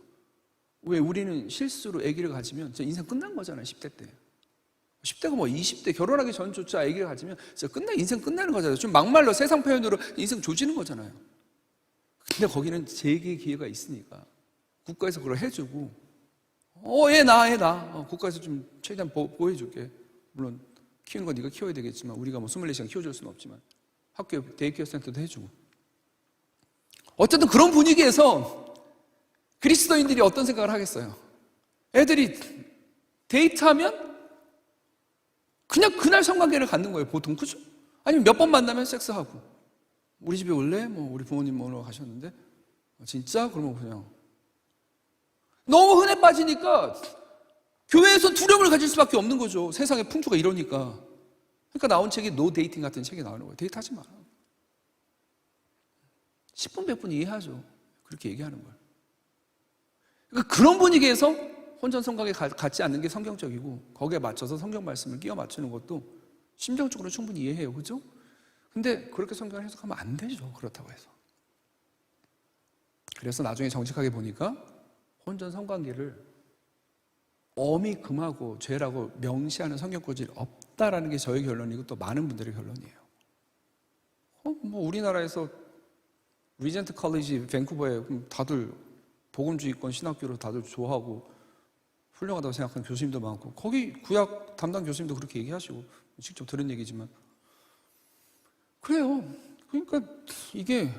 왜? 우리는 실수로 아기를 가지면 진짜 인생 끝난 거잖아요. 10대 때. 10대가 뭐 20대 결혼하기 전조차 아기를 가지면 진짜 인생 끝나는 거잖아요. 좀 막말로 세상 표현으로 인생 조지는 거잖아요. 근데 거기는 재기의 기회가 있으니까 국가에서 그걸 해주고, 애 낳아. 국가에서 좀 최대한 보호해줄게. 물론 키우는 건 네가 키워야 되겠지만 우리가 뭐 24시간 키워줄 수는 없지만 학교 데이케어 센터도 해주고. 어쨌든 그런 분위기에서 그리스도인들이 어떤 생각을 하겠어요? 애들이 데이트하면 그냥 그날 성관계를 갖는 거예요. 보통. 그죠? 아니면 몇 번 만나면 섹스하고, 우리 집에 올래? 뭐 우리 부모님 오늘 가셨는데 진짜? 그러면 그냥 너무 흔해 빠지니까 교회에서 두려움을 가질 수밖에 없는 거죠. 세상의 풍조가 이러니까. 그러니까 나온 책이 노 데이팅 같은 책이 나오는 거예요. 데이트하지 마라. 10분 100분 이해하죠. 그렇게 얘기하는 걸. 그러니까 그런 분위기에서 혼전 성관계 갖지 않는 게 성경적이고, 거기에 맞춰서 성경 말씀을 끼워 맞추는 것도 심정적으로 충분히 이해해요. 그죠? 근데 그렇게 성경을 해석하면 안 되죠. 그렇다고 해서. 그래서 나중에 정직하게 보니까 혼전 성관계를 엄히 금하고 죄라고 명시하는 성경 구절이 없다라는 게 저의 결론이고 또 많은 분들의 결론이에요. 뭐 우리나라에서 리젠트 컬리지 밴쿠버에 다들 복음주의권 신학교를 다들 좋아하고 훌륭하다고 생각하는 교수님도 많고, 거기 구약 담당 교수님도 그렇게 얘기하시고, 직접 들은 얘기지만 그래요. 그러니까 이게,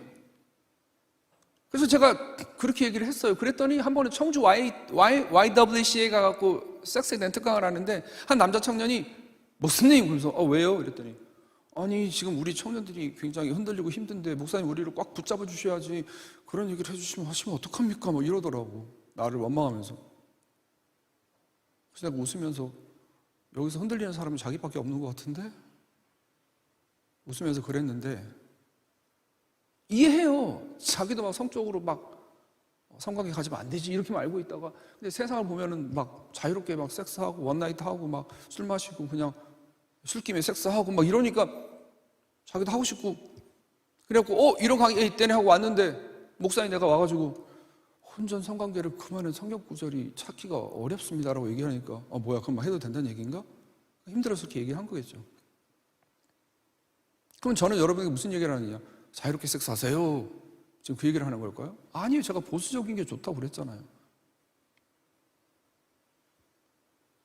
그래서 제가 그렇게 얘기를 했어요. 그랬더니 한 번에 청주 YWCA에 가갖고 섹스에 대한 특강을 하는데 한 남자 청년이 목사님, 그래서 왜요? 이랬더니 아니 지금 우리 청년들이 굉장히 흔들리고 힘든데 목사님 우리를 꽉 붙잡아 주셔야지, 그런 얘기를 하시면 어떡합니까? 뭐 이러더라고. 나를 원망하면서. 그래서 내가 웃으면서, 여기서 흔들리는 사람은 자기밖에 없는 것 같은데? 웃으면서 그랬는데, 이해해요. 자기도 막 성적으로 막 성관계 가지면 안 되지 이렇게만 알고 있다가, 근데 세상을 보면은 막 자유롭게 막 섹스하고 원나잇 하고 막 술 마시고 그냥 술김에 섹스하고 막 이러니까 자기도 하고 싶고, 그래갖고 이런 강의 있대네 하고 왔는데 목사님 내가 와가지고 혼전 성관계를 그만한 성경 구절이 찾기가 어렵습니다라고 얘기하니까 뭐야 그럼 해도 된다는 얘기인가? 힘들어서 그렇게 얘기를 한 거겠죠. 그럼 저는 여러분에게 무슨 얘기를 하느냐? 자유롭게 섹스하세요. 지금 그 얘기를 하는 걸까요? 아니요. 제가 보수적인 게 좋다고 그랬잖아요.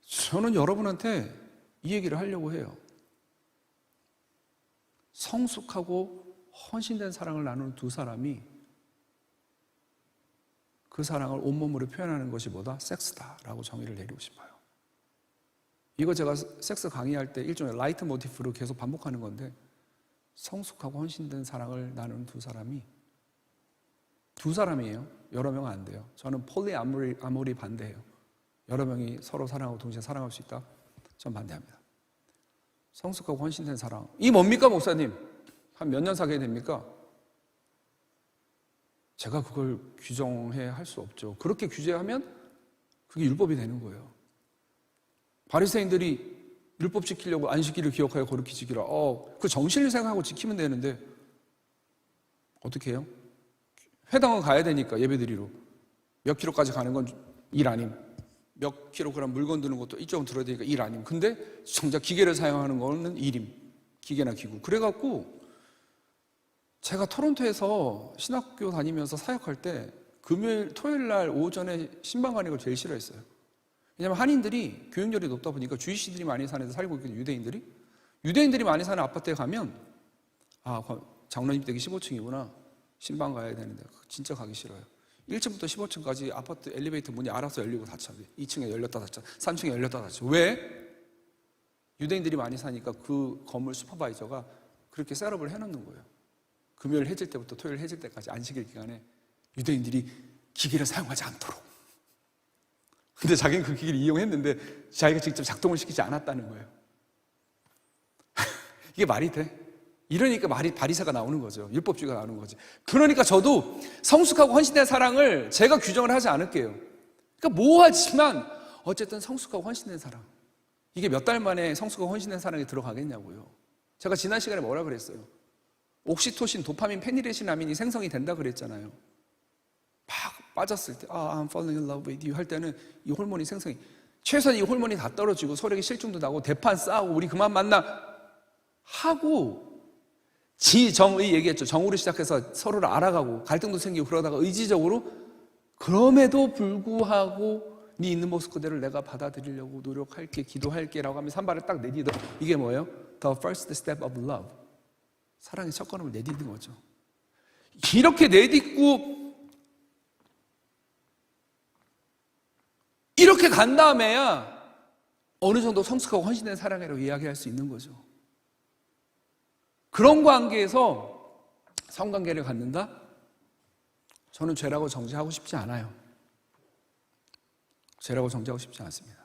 저는 여러분한테 이 얘기를 하려고 해요. 성숙하고 헌신된 사랑을 나누는 두 사람이 그 사랑을 온몸으로 표현하는 것이 뭐다? 섹스다라고 정의를 내리고 싶어요. 이거 제가 섹스 강의할 때 일종의 라이트 모티프로 계속 반복하는 건데, 성숙하고 헌신된 사랑을 나누는 두 사람이에요. 여러 명은 안 돼요. 저는 폴리 아모리 반대해요. 여러 명이 서로 사랑하고 동시에 사랑할 수 있다? 전 반대합니다. 성숙하고 헌신된 사랑, 이 뭡니까 목사님? 한 몇 년 사귀어야 됩니까? 제가 그걸 규정해 할 수 없죠. 그렇게 규제하면 그게 율법이 되는 거예요. 바리새인들이 율법 지키려고 안식일을 기억하여 거룩히 지키라. 그 정신을 생각하고 지키면 되는데 어떻게 해요? 회당은 가야 되니까 예배드리러. 몇 킬로까지 가는 건 일 아님. 몇 킬로그램 물건 드는 것도 이쪽은 들어야 되니까 일 아님. 근데 정작 기계를 사용하는 거는 일임. 기계나 기구. 그래갖고 제가 토론토에서 신학교 다니면서 사역할 때 금요일, 토요일 날 오전에 신방 가는 걸 제일 싫어했어요. 왜냐하면 한인들이 교육열이 높다 보니까 주이시들이 많이 사는 데 살고 있거든요. 유대인들이 많이 사는 아파트에 가면 장로님 댁이 15층이구나. 신방 가야 되는데 진짜 가기 싫어요. 1층부터 15층까지 아파트 엘리베이터 문이 알아서 열리고 닫혀요. 2층에 열렸다 닫혀, 3층에 열렸다 닫혀. 왜? 유대인들이 많이 사니까 그 건물 슈퍼바이저가 그렇게 셋업을 해놓는 거예요. 금요일 해질 때부터 토요일 해질 때까지 안식일 기간에 유대인들이 기계를 사용하지 않도록. 근데 자기는 그 기계를 이용했는데 자기가 직접 작동을 시키지 않았다는 거예요. 이게 말이 돼? 이러니까 바리새가 나오는 거죠. 율법주의가 나오는 거지. 그러니까 저도 성숙하고 헌신된 사랑을 제가 규정을 하지 않을게요. 그러니까 모호하지만 어쨌든 성숙하고 헌신된 사랑. 이게 몇 달 만에 성숙하고 헌신된 사랑에 들어가겠냐고요. 제가 지난 시간에 뭐라 그랬어요? 옥시토신, 도파민, 페니레신아민이 생성이 된다 그랬잖아요. 막 빠졌을 때 I'm falling in love with you 할 때는 이 호르몬이 생성이, 최소한 이 호르몬이 다 떨어지고 서로에게 실증도 나고 대판 싸우고 우리 그만 만나 하고 지정의 얘기했죠. 정으로 시작해서 서로를 알아가고 갈등도 생기고 그러다가 의지적으로 그럼에도 불구하고 네 있는 모습 그대로 내가 받아들이려고 노력할게, 기도할게 라고 하면 한 발을 딱 내딛어. 이게 뭐예요? The first step of love. 사랑의 첫 걸음을 내딛는 거죠. 이렇게 내딛고 이렇게 간 다음에야 어느 정도 성숙하고 헌신된 사랑이라고 이야기할 수 있는 거죠. 그런 관계에서 성관계를 갖는다? 저는 죄라고 정죄하고 싶지 않아요. 죄라고 정죄하고 싶지 않습니다.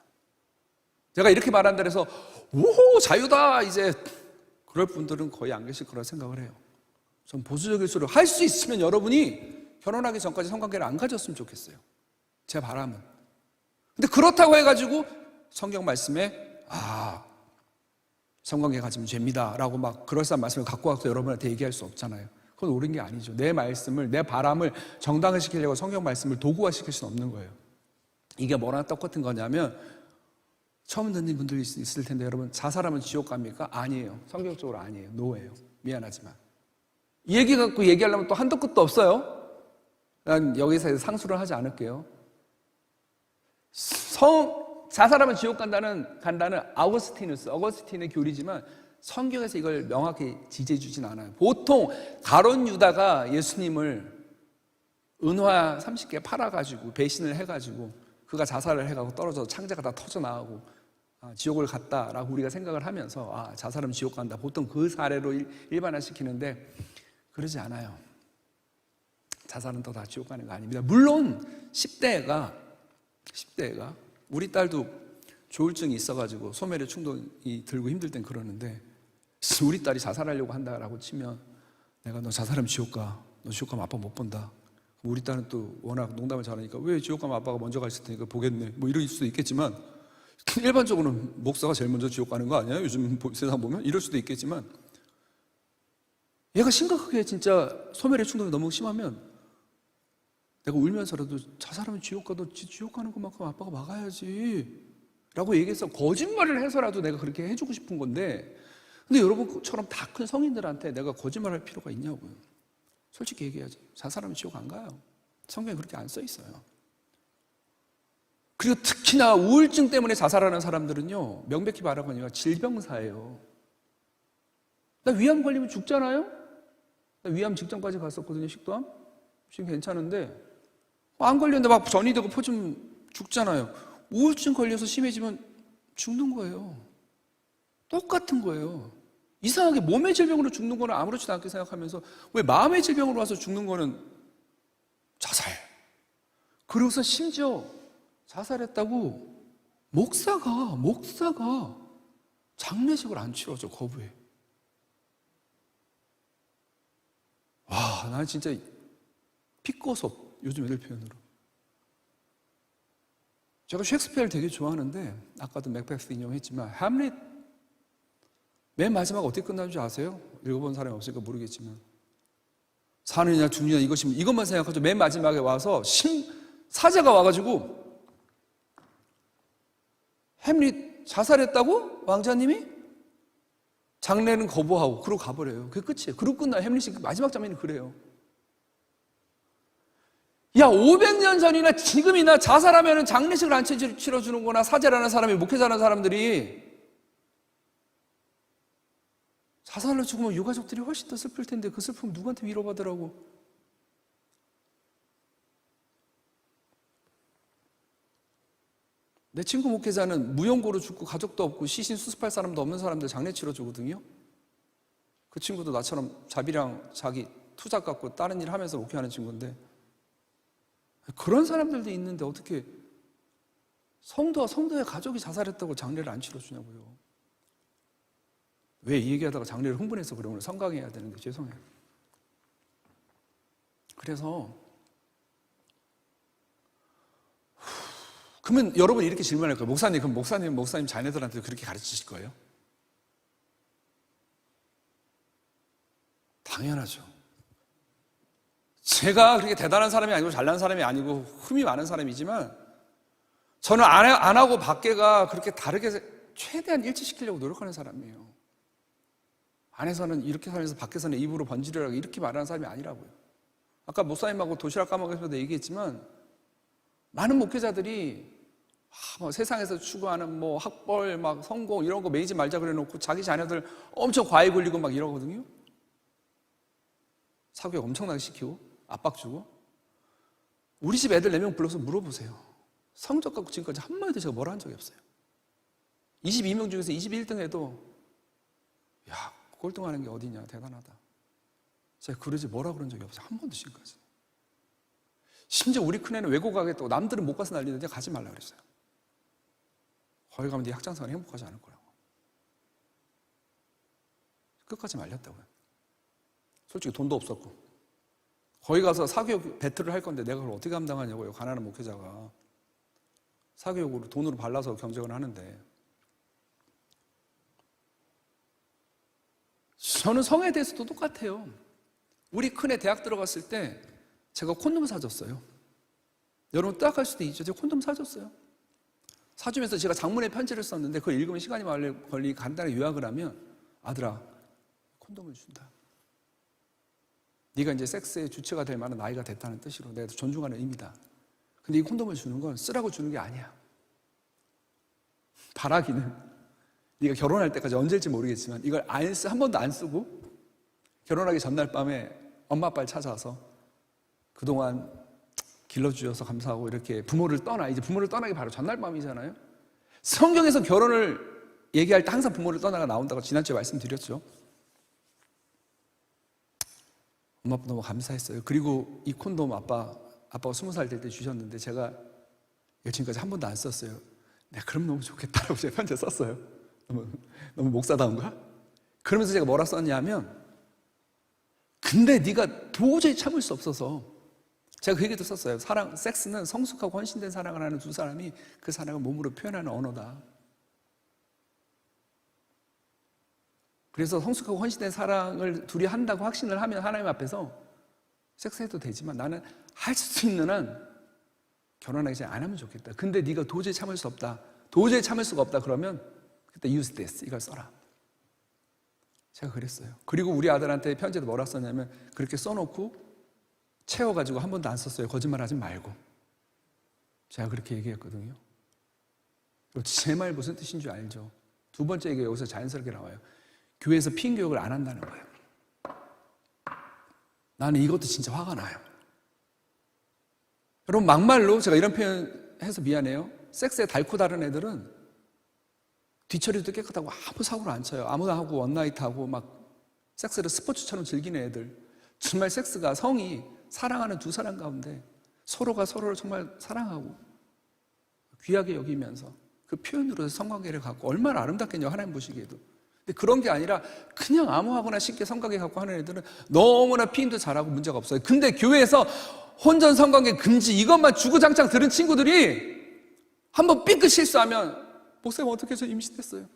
제가 이렇게 말한다 해서 오호 자유다 이제 그럴 분들은 거의 안 계실 거라 생각을 해요. 전 보수적일수록 할 수 있으면 여러분이 결혼하기 전까지 성관계를 안 가졌으면 좋겠어요. 제 바람은. 근데 그렇다고 해가지고 성경 말씀에 성관계 가지면 죄입니다 라고 막 그럴싸한 말씀을 갖고 와서 여러분한테 얘기할 수 없잖아요. 그건 옳은 게 아니죠. 내 말씀을, 내 바람을 정당화시키려고 성경 말씀을 도구화시킬 수는 없는 거예요. 이게 뭐랑 똑같은 거냐면 처음 듣는 분들이 있을 텐데 여러분, 자살하면 지옥 갑니까? 아니에요. 성경적으로 아니에요. 노예요. 미안하지만 이 얘기 갖고 얘기하려면 또 한도 끝도 없어요. 난 여기서 상수를 하지 않을게요. 자살하면 지옥 간다는 어거스틴의 교리지만 성경에서 이걸 명확히 지지해 주진 않아요. 보통 가룟 유다가 예수님을 은화 30개 팔아가지고 배신을 해가지고 그가 자살을 해가고 떨어져서 창자가 다 터져나가고 지옥을 갔다라고 우리가 생각을 하면서 자살하면 지옥 간다. 보통 그 사례로 일반화시키는데 그러지 않아요. 자살은 또 다 지옥 가는 거 아닙니다. 물론 10대가 우리 딸도 조울증이 있어가지고 소멸의 충동이 들고 힘들 땐 그러는데 우리 딸이 자살하려고 한다라고 치면 내가 너 자살하면 지옥 가. 너 지옥 가면 아빠 못 본다. 우리 딸은 또 워낙 농담을 잘하니까 왜 지옥 가면 아빠가 먼저 가 있을 테니까 보겠네. 뭐 이럴 수도 있겠지만 일반적으로는 목사가 제일 먼저 지옥 가는 거 아니야? 요즘 세상 보면 이럴 수도 있겠지만 얘가 심각하게 진짜 소멸의 충동이 너무 심하면 내가 울면서라도 자살하면 지옥 가. 너 지옥 가는 것만큼 아빠가 막아야지 라고 얘기해서 거짓말을 해서라도 내가 그렇게 해주고 싶은 건데 근데 여러분처럼 다 큰 성인들한테 내가 거짓말할 필요가 있냐고요. 솔직히 얘기하죠. 자살하면 지옥 안 가요. 성경에 그렇게 안 써 있어요. 그리고 특히나 우울증 때문에 자살하는 사람들은요, 명백히 말하거든요, 질병사예요. 나 위암 걸리면 죽잖아요? 나 위암 직전까지 갔었거든요. 식도암? 지금 괜찮은데 안 걸렸는데 막 전이 되고 퍼지면 죽잖아요. 우울증 걸려서 심해지면 죽는 거예요. 똑같은 거예요. 이상하게 몸의 질병으로 죽는 거는 아무렇지도 않게 생각하면서 왜 마음의 질병으로 와서 죽는 거는 자살. 그러고서 심지어 자살했다고 목사가 장례식을 안 치러줘. 거부해. 와, 난 진짜 피꺼섭, 요즘 애들 표현으로. 제가 셰익스피어를 되게 좋아하는데 아까도 맥베스 인용했지만 햄릿 맨 마지막 어떻게 끝나는 줄 아세요? 읽어본 사람이 없으니까 모르겠지만 사느냐 죽느냐 이것만 생각하죠. 맨 마지막에 와서 사제가 와가지고 햄릿 자살했다고? 왕자님이? 장례는 거부하고 그러고 가버려요. 그게 끝이에요. 그러고 끝나. 햄릿이 마지막 장면이 그래요. 야, 500년 전이나 지금이나 자살하면 장례식을 안 치러주는 거나 사제라는 사람이, 목회자라는 사람들이 자살로 죽으면 유가족들이 훨씬 더 슬플 텐데 그 슬픔 누구한테 위로받으라고. 내 친구 목회자는 무용고로 죽고 가족도 없고 시신 수습할 사람도 없는 사람들 장례 치러주거든요. 그 친구도 나처럼 자비랑 자기 투자 갖고 다른 일 하면서 목회하는 친구인데, 그런 사람들도 있는데 어떻게 성도와 성도의 가족이 자살했다고 장례를 안 치러주냐고요. 왜 이 얘기하다가 장례를 흥분해서 그래. 오늘 성강해야 되는데 죄송해요. 그래서 그러면 여러분 이렇게 질문할 거예요. 목사님, 그럼 목사님 자녀들한테 그렇게 가르치실 거예요? 당연하죠. 제가 그렇게 대단한 사람이 아니고 잘난 사람이 아니고 흠이 많은 사람이지만 저는 안하고 밖에가 그렇게 다르게 최대한 일치시키려고 노력하는 사람이에요. 안에서는 이렇게 살면서 밖에서는 입으로 번지르라고 이렇게 말하는 사람이 아니라고요. 아까 목사님하고 도시락 까먹으면서도 얘기했지만 많은 목회자들이 뭐 세상에서 추구하는 뭐 학벌, 막 성공 이런 거 매이지 말자 그래놓고 자기 자녀들 엄청 과외 굴리고 막 이러거든요. 사교육 엄청나게 시키고 압박 주고. 우리 집 애들 4명 불러서 물어보세요. 성적 갖고 지금까지 한마디도 제가 뭐라 한 적이 없어요. 22명 중에서 21등 해도 야, 꼴등하는 게 어디냐, 대단하다. 제가 그러지 뭐라 그런 적이 없어요. 한 번도 지금까지. 심지어 우리 큰애는 외국 가겠다고 남들은 못 가서 난리는데 가지 말라 그랬어요. 거기 가면 네 학창생활 행복하지 않을 거라고. 끝까지 말렸다고요. 솔직히 돈도 없었고. 거기 가서 사교육 배틀을 할 건데 내가 그걸 어떻게 감당하냐고요. 가난한 목회자가. 사교육으로 돈으로 발라서 경쟁을 하는데. 저는 성에 대해서도 똑같아요. 우리 큰애 대학 들어갔을 때 제가 콘돔 사줬어요. 여러분 뜨악할 수도 있죠. 제가 콘돔 사줬어요. 사주면서 제가 장문의 편지를 썼는데 그걸 읽으면 시간이 걸리니 간단하게 요약을 하면, 아들아, 콘돔을 준다. 네가 이제 섹스의 주체가 될 만한 나이가 됐다는 뜻으로 내가 존중하는 의미다. 근데 이 콘돔을 주는 건 쓰라고 주는 게 아니야. 바라기는 네가 결혼할 때까지 언제일지 모르겠지만 이걸 한 번도 안 쓰고 결혼하기 전날 밤에 엄마 아빠를 찾아와서 그동안 길러주셔서 감사하고 이렇게 부모를 떠나, 이제 부모를 떠나기 바로 전날 밤이잖아요. 성경에서 결혼을 얘기할 때 항상 부모를 떠나가 나온다고 지난주에 말씀드렸죠. 엄마 아빠 너무 감사했어요. 그리고 이 콘돔 아빠가 20살 될 때 주셨는데 제가 지금까지 한 번도 안 썼어요. 네, 그럼 너무 좋겠다라고 제가 편지에 썼어요. 너무 목사다운가? 그러면서 제가 뭐라 썼냐면, 근데 네가 도저히 참을 수 없어서 제가 그 얘기도 썼어요. 섹스는 성숙하고 헌신된 사랑을 하는 두 사람이 그 사랑을 몸으로 표현하는 언어다. 그래서 성숙하고 헌신된 사랑을 둘이 한다고 확신을 하면 하나님 앞에서 섹스해도 되지만 나는 할 수 있는 한 결혼하기 전에 안 하면 좋겠다. 근데 네가 도저히 참을 수 없다. 도저히 참을 수가 없다. 그러면 그때 use this, 이걸 써라. 제가 그랬어요. 그리고 우리 아들한테 편지도 뭐라 썼냐면, 그렇게 써놓고 채워가지고 한 번도 안 썼어요. 거짓말 하지 말고. 제가 그렇게 얘기했거든요. 제 말 무슨 뜻인 줄 알죠? 두 번째 얘기가 여기서 자연스럽게 나와요. 교회에서 피임 교육을 안 한다는 거예요. 나는 이것도 진짜 화가 나요. 여러분, 막말로 제가 이런 표현 해서 미안해요. 섹스에 닳고 다른 애들은 뒤처리도 깨끗하고 아무 사고를 안 쳐요. 아무나 하고 원나잇 하고 막 섹스를 스포츠처럼 즐기는 애들. 정말 섹스가, 성이 사랑하는 두 사람 가운데 서로가 서로를 정말 사랑하고 귀하게 여기면서 그 표현으로 성관계를 갖고 얼마나 아름답겠냐고, 하나님 보시기에도. 근데 그런 게 아니라 그냥 아무하거나 쉽게 성관계 갖고 하는 애들은 너무나 피임도 잘하고 문제가 없어요. 근데 교회에서 혼전 성관계 금지 이것만 주구장창 들은 친구들이 한번 삐끗 실수하면, 목사님 어떻게 해서 임신했어요?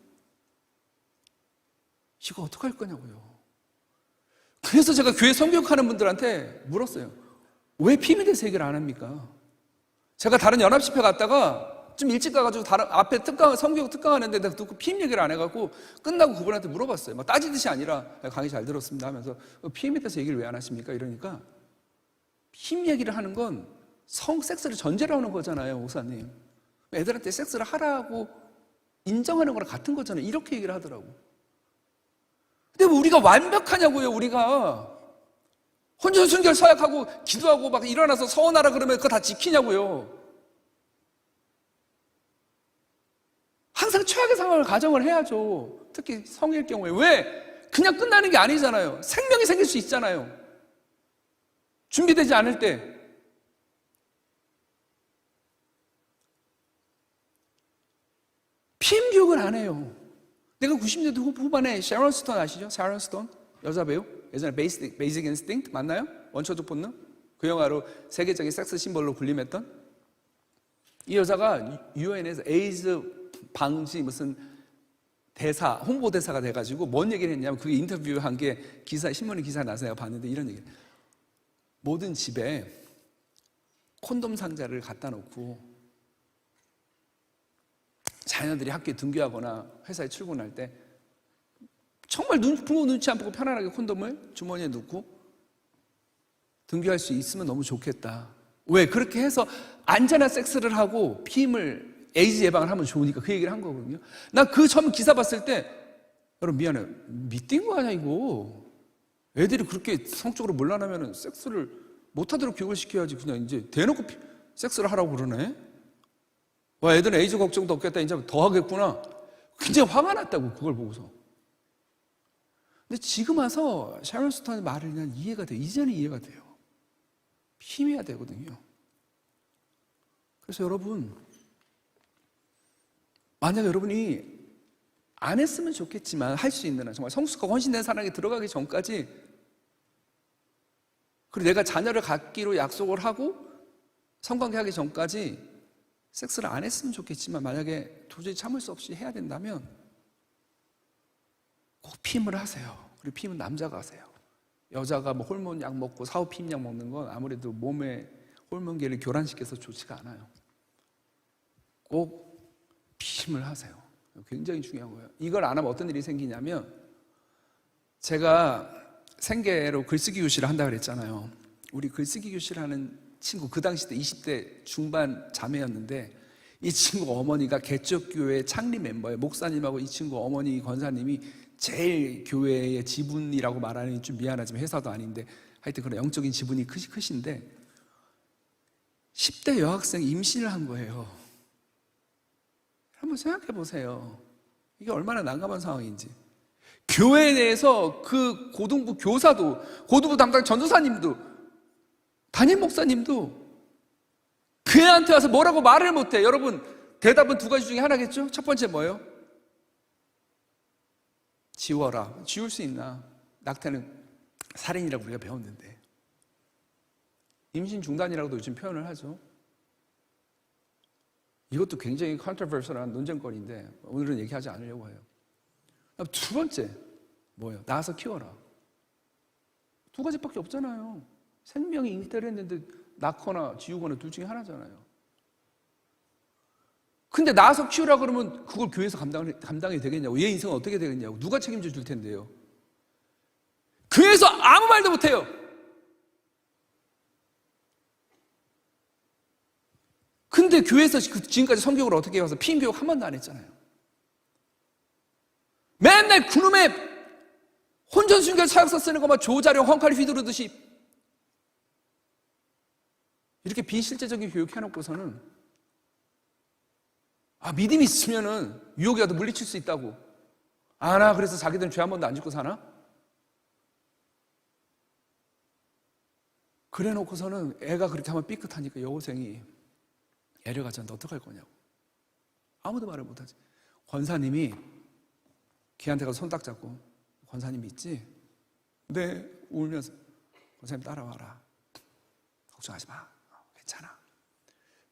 이거 어떡할 거냐고요. 그래서 제가 교회 성교육하는 분들한테 물었어요. 왜 피임에 대해서 얘기를 안 합니까? 제가 다른 연합 집회 갔다가 좀 일찍 가가지고 다른 앞에 성교육 특강하는데 내가 듣고 피임 얘기를 안 해갖고 끝나고 그분한테 물어봤어요. 막 따지듯이 아니라 강의 잘 들었습니다 하면서 피임에 대해서 얘기를 왜 안 하십니까? 이러니까 피임 얘기를 하는 건 섹스를 전제로 하는 거잖아요, 목사님. 애들한테 섹스를 하라고 인정하는 거랑 같은 거잖아요. 이렇게 얘기를 하더라고. 근데 뭐 우리가 완벽하냐고요, 우리가. 혼전 순결 서약하고 기도하고 막 일어나서 서원하라 그러면 그거 다 지키냐고요. 항상 최악의 상황을 가정을 해야죠. 특히 성일 경우에. 왜? 그냥 끝나는 게 아니잖아요. 생명이 생길 수 있잖아요. 준비되지 않을 때. 피임 교육을 안 해요. 내가 90년대 후반에 샤론 스톤 아시죠? 샤론 스톤? 여자 배우? 예전에 베이직 인스팅트 맞나요? 원초적 본능? 그 영화로 세계적인 섹스 심벌로 군림했던 이 여자가 유엔에서 에이즈 방지 무슨 대사, 홍보대사가 돼가지고 뭔 얘기를 했냐면 그게 인터뷰한 게 신문에 기사 나서 내가 봤는데 이런 얘기를 모든 집에 콘돔 상자를 갖다 놓고 자녀들이 학교에 등교하거나 회사에 출근할 때 정말 부모 눈치 안 보고 편안하게 콘돔을 주머니에 넣고 등교할 수 있으면 너무 좋겠다. 왜? 그렇게 해서 안전한 섹스를 하고 피임을 에이즈 예방을 하면 좋으니까 그 얘기를 한 거거든요. 나 그 처음 기사 봤을 때 여러분 미안해요. 미띵 거 아니야 이거. 애들이 그렇게 성적으로 문란하면 섹스를 못하도록 교육을 시켜야지 그냥 이제 대놓고 섹스를 하라고 그러네. 와 애들은 에이즈 걱정도 없겠다 이제 더 하겠구나. 굉장히 화가 났다고 그걸 보고서. 근데 지금 와서 샤론 스톤의 말을 그냥 이해가 돼요. 이제는 이해가 돼요. 힘해야 되거든요. 그래서 여러분 만약 여러분이 안 했으면 좋겠지만 할 수 있는 한 정말 성숙하고 헌신된 사랑에 들어가기 전까지 그리고 내가 자녀를 갖기로 약속을 하고 성관계하기 전까지 섹스를 안 했으면 좋겠지만 만약에 도저히 참을 수 없이 해야 된다면 꼭 피임을 하세요. 그리고 피임은 남자가 하세요. 여자가 뭐 호르몬 약 먹고 사후 피임 약 먹는 건 아무래도 몸의 호르몬계를 교란시켜서 좋지가 않아요. 꼭 피임을 하세요. 굉장히 중요한 거예요. 이걸 안 하면 어떤 일이 생기냐면 제가 생계로 글쓰기 교실을 한다고 그랬잖아요. 우리 글쓰기 교실 하는 친구 그 당시 때 20대 중반 자매였는데 이 친구 어머니가 개척교회 창립 멤버예요. 목사님하고 이 친구 어머니 권사님이 제일 교회의 지분이라고 말하는 좀 미안하지만 회사도 아닌데 하여튼 그런 영적인 지분이 크신데 10대 여학생 임신을 한 거예요. 한번 생각해 보세요. 이게 얼마나 난감한 상황인지. 교회 내에서 그 고등부 교사도, 고등부 담당 전도사님도, 담임 목사님도 그 애한테 와서 뭐라고 말을 못해. 여러분, 대답은 두 가지 중에 하나겠죠? 첫 번째 뭐예요? 지워라. 지울 수 있나? 낙태는 살인이라고 우리가 배웠는데. 임신 중단이라고도 요즘 표현을 하죠. 이것도 굉장히 컨트로버셜한 논쟁거리인데 오늘은 얘기하지 않으려고 해요. 두 번째 뭐예요? 낳아서 키워라. 두 가지밖에 없잖아요. 생명이 잉태를 했는데 낳거나 지우거나 둘 중에 하나잖아요. 근데 낳아서 키우라 그러면 그걸 교회에서 감당이 되겠냐고. 얘 인생은 어떻게 되겠냐고. 누가 책임져 줄 텐데요. 교회에서 아무 말도 못해요. 근데 교회에서 지금까지 성경을 어떻게 해와서 피임 교육 한 번도 안 했잖아요. 맨날 그놈의 혼전순결 사역서 쓰는 것만 조자룡 헝칼 휘두르듯이 이렇게 비실제적인 교육 해놓고서는 믿음이 있으면은 유혹이라도 물리칠 수 있다고. 나 그래서 자기들은 죄 한 번도 안 짓고 사나? 그래 놓고서는 애가 그렇게 하면 삐끗하니까 여고생이 애를 가졌는데 어떡할 거냐고. 아무도 말을 못하지. 권사님이 걔한테 가서 손 딱 잡고 권사님 믿지? 네. 울면서 권사님 따라와라. 걱정하지 마. 괜찮아.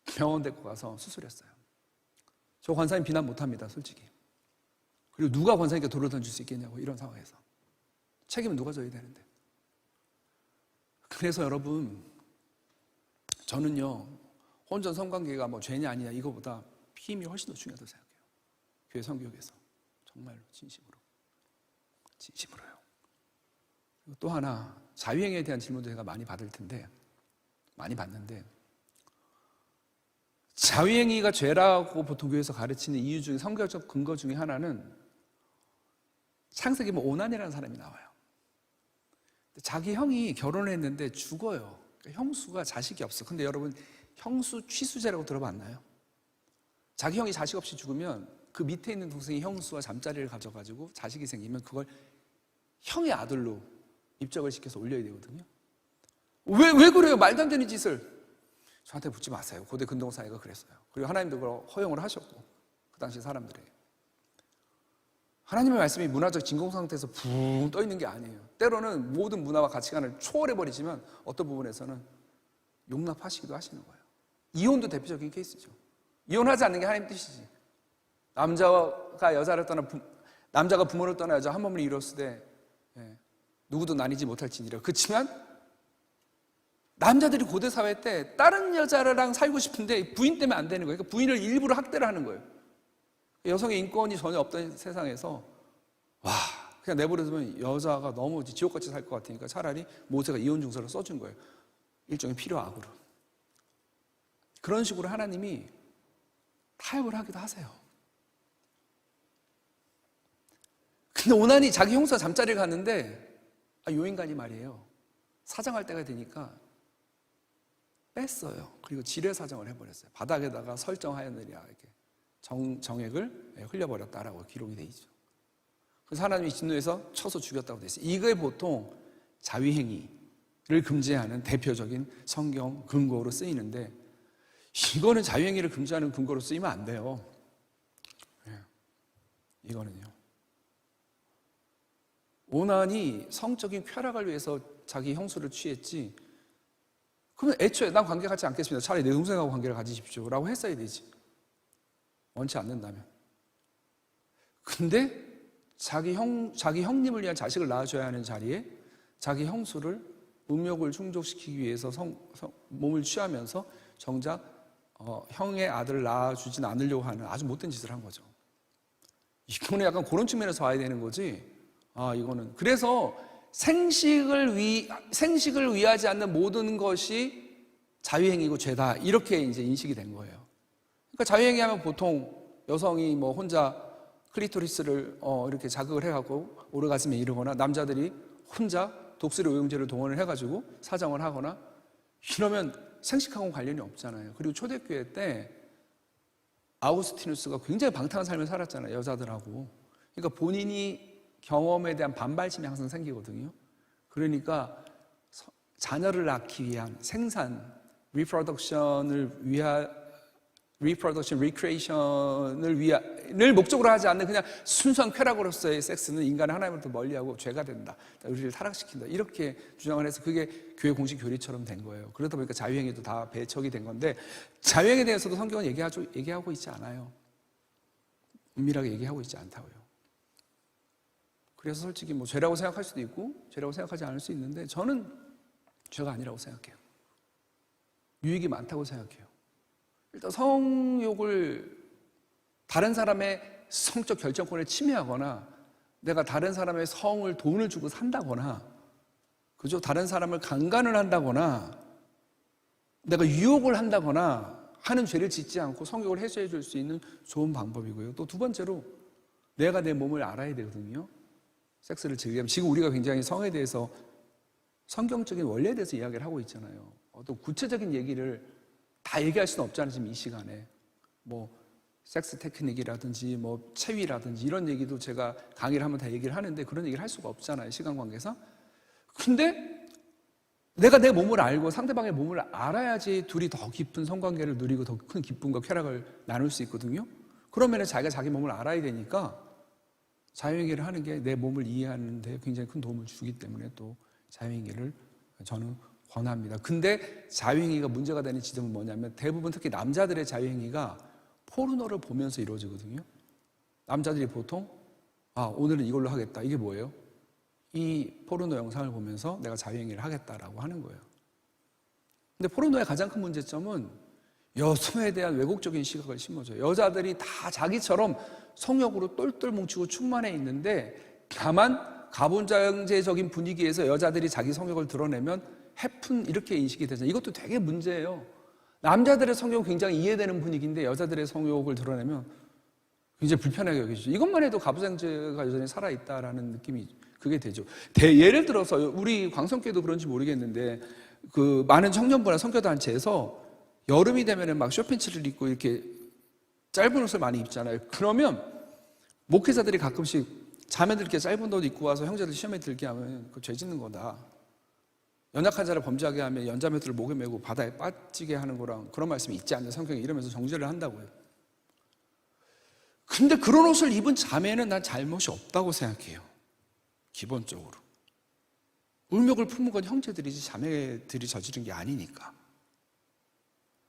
병원 데리고 가서 수술했어요. 저 권사님 비난 못합니다. 솔직히. 그리고 누가 권사님께 돌을 던질 수 있겠냐고. 이런 상황에서. 책임은 누가 져야 되는데. 그래서 여러분 저는요 혼전 성관계가 뭐 죄냐 아니냐 이거보다 피임이 훨씬 더 중요하다고 생각해요. 교회 성교육에서 정말로 진심으로요. 그리고 또 하나 자유행위에 대한 질문도 제가 많이 받는데 자유행위가 죄라고 보통 교회에서 가르치는 이유 중에 성경적 근거 중에 하나는 창세기 오난이라는 사람이 나와요. 자기 형이 결혼을 했는데 죽어요. 그러니까 형수가 자식이 없어. 근데 여러분 형수 취수제라고 들어봤나요? 자기 형이 자식 없이 죽으면 그 밑에 있는 동생이 형수와 잠자리를 가져가지고 자식이 생기면 그걸 형의 아들로 입적을 시켜서 올려야 되거든요. 왜 그래요? 말도 안 되는 짓을. 저한테 묻지 마세요. 고대 근동사회가 그랬어요. 그리고 하나님도 그걸 허용을 하셨고 그 당시 사람들에게. 하나님의 말씀이 문화적 진공 상태에서 붕 떠 있는 게 아니에요. 때로는 모든 문화와 가치관을 초월해버리지만 어떤 부분에서는 용납하시기도 하시는 거예요. 이혼도 대표적인 케이스죠. 이혼하지 않는 게 하나님 뜻이지. 남자가 여자를 떠나 남자가 부모를 떠나 여자 한 몸을 이뤘으되 누구도 나뉘지 못할지니라. 그렇지만 남자들이 고대 사회 때 다른 여자랑 살고 싶은데 부인 때문에 안 되는 거예요. 그러니까 부인을 일부러 학대를 하는 거예요. 여성의 인권이 전혀 없던 세상에서 그냥 내버려두면 여자가 너무 지옥같이 살 것 같으니까 차라리 모세가 이혼 증서를 써준 거예요. 일종의 필요악으로. 그런 식으로 하나님이 타협을 하기도 하세요. 근데 오난이 자기 형수와 잠자리를 갔는데 요 인간이 말이에요. 사정할 때가 되니까 뺐어요. 그리고 지뢰사정을 해버렸어요. 바닥에다가 설정하였느니라 이렇게 정액을 흘려버렸다라고 기록이 돼 있죠. 그래서 하나님이 진노해서 쳐서 죽였다고 돼 있어요. 이게 보통 자위행위를 금지하는 대표적인 성경 근거로 쓰이는데 이거는 자유행위를 금지하는 근거로 쓰이면 안 돼요. 이거는요. 오난이 성적인 쾌락을 위해서 자기 형수를 취했지 그러면 애초에 난 관계 갖지 않겠습니다. 차라리 내 동생하고 관계를 가지십시오 라고 했어야 되지. 원치 않는다면. 근데 자기 형님을 위한 자식을 낳아줘야 하는 자리에 자기 형수를 음욕을 충족시키기 위해서 몸을 취하면서 정작 형의 아들을 낳아주진 않으려고 하는 아주 못된 짓을 한 거죠. 이거는 약간 그런 측면에서 봐야 되는 거지. 이거는 그래서 생식을 위하지 않는 모든 것이 자유행위고 죄다 이렇게 이제 인식이 된 거예요. 그러니까 자유행위하면 보통 여성이 혼자 클리토리스를 이렇게 자극을 해갖고 오르가즘에 이르거나 남자들이 혼자 독수리 오용제를 동원을 해가지고 사정을 하거나 이러면 생식하고 관련이 없잖아요. 그리고 초대교회 때 아우구스티누스가 굉장히 방탕한 삶을 살았잖아요. 여자들하고. 그러니까 본인이 경험에 대한 반발심이 항상 생기거든요. 그러니까 자녀를 낳기 위한 생산, recreation을 목적으로 하지 않는 그냥 순수한 쾌락으로서의 섹스는 인간을 하나님으로부터 멀리하고 죄가 된다. 우리를 타락시킨다. 이렇게 주장을 해서 그게 교회 공식 교리처럼 된 거예요. 그러다 보니까 자유행위도 다 배척이 된 건데 자유행위에 대해서도 성경은 얘기하고 있지 않아요. 은밀하게 얘기하고 있지 않다고요. 그래서 솔직히 죄라고 생각할 수도 있고 죄라고 생각하지 않을 수 있는데 저는 죄가 아니라고 생각해요. 유익이 많다고 생각해요. 일단 성욕을 다른 사람의 성적 결정권을 침해하거나 내가 다른 사람의 성을 돈을 주고 산다거나 그죠? 다른 사람을 강간을 한다거나 내가 유혹을 한다거나 하는 죄를 짓지 않고 성욕을 해소해 줄 수 있는 좋은 방법이고요. 또 두 번째로 내가 내 몸을 알아야 되거든요. 섹스를 즐기면 지금 우리가 굉장히 성에 대해서 성경적인 원리에 대해서 이야기를 하고 있잖아요. 어떤 구체적인 얘기를 다 얘기할 수는 없잖아요. 지금 이 시간에 섹스 테크닉이라든지 체위라든지 이런 얘기도 제가 강의를 하면 다 얘기를 하는데 그런 얘기를 할 수가 없잖아요. 시간 관계상. 근데 내가 내 몸을 알고 상대방의 몸을 알아야지 둘이 더 깊은 성관계를 누리고 더 큰 기쁨과 쾌락을 나눌 수 있거든요. 그러면 자기가 자기 몸을 알아야 되니까 자유행위를 하는 게 내 몸을 이해하는 데 굉장히 큰 도움을 주기 때문에 또 자유행위를 저는 권합니다. 근데 자유행위가 문제가 되는 지점은 뭐냐면 대부분 특히 남자들의 자유행위가 포르노를 보면서 이루어지거든요. 남자들이 보통 오늘은 이걸로 하겠다. 이게 뭐예요? 이 포르노 영상을 보면서 내가 자유행위를 하겠다라고 하는 거예요. 근데 포르노의 가장 큰 문제점은 여성에 대한 왜곡적인 시각을 심어줘요. 여자들이 다 자기처럼 성욕으로 똘똘 뭉치고 충만해 있는데 다만 가부장제적인 분위기에서 여자들이 자기 성욕을 드러내면 해픈 이렇게 인식이 되잖아요. 이것도 되게 문제예요. 남자들의 성욕은 굉장히 이해되는 분위기인데 여자들의 성욕을 드러내면 굉장히 불편하게 여기죠. 이것만 해도 가부장제가 여전히 살아있다라는 느낌이 그게 되죠. 예를 들어서 우리 광성교회도 그런지 모르겠는데 그 많은 청년부나 선교단체에서 여름이 되면은 막 쇼팬츠를 입고 이렇게 짧은 옷을 많이 입잖아요. 그러면 목회자들이 가끔씩 자매들 이렇게 짧은 옷 입고 와서 형제들 시험에 들게 하면 그 죄 짓는 거다. 연약한 자를 범죄하게 하면 연자매들을 목에 메고 바다에 빠지게 하는 거랑 그런 말씀이 있지 않냐 성경에 이러면서 정죄를 한다고요. 근데 그런 옷을 입은 자매는 난 잘못이 없다고 생각해요. 기본적으로 울욕을 품은 건 형제들이지 자매들이 저지른 게 아니니까.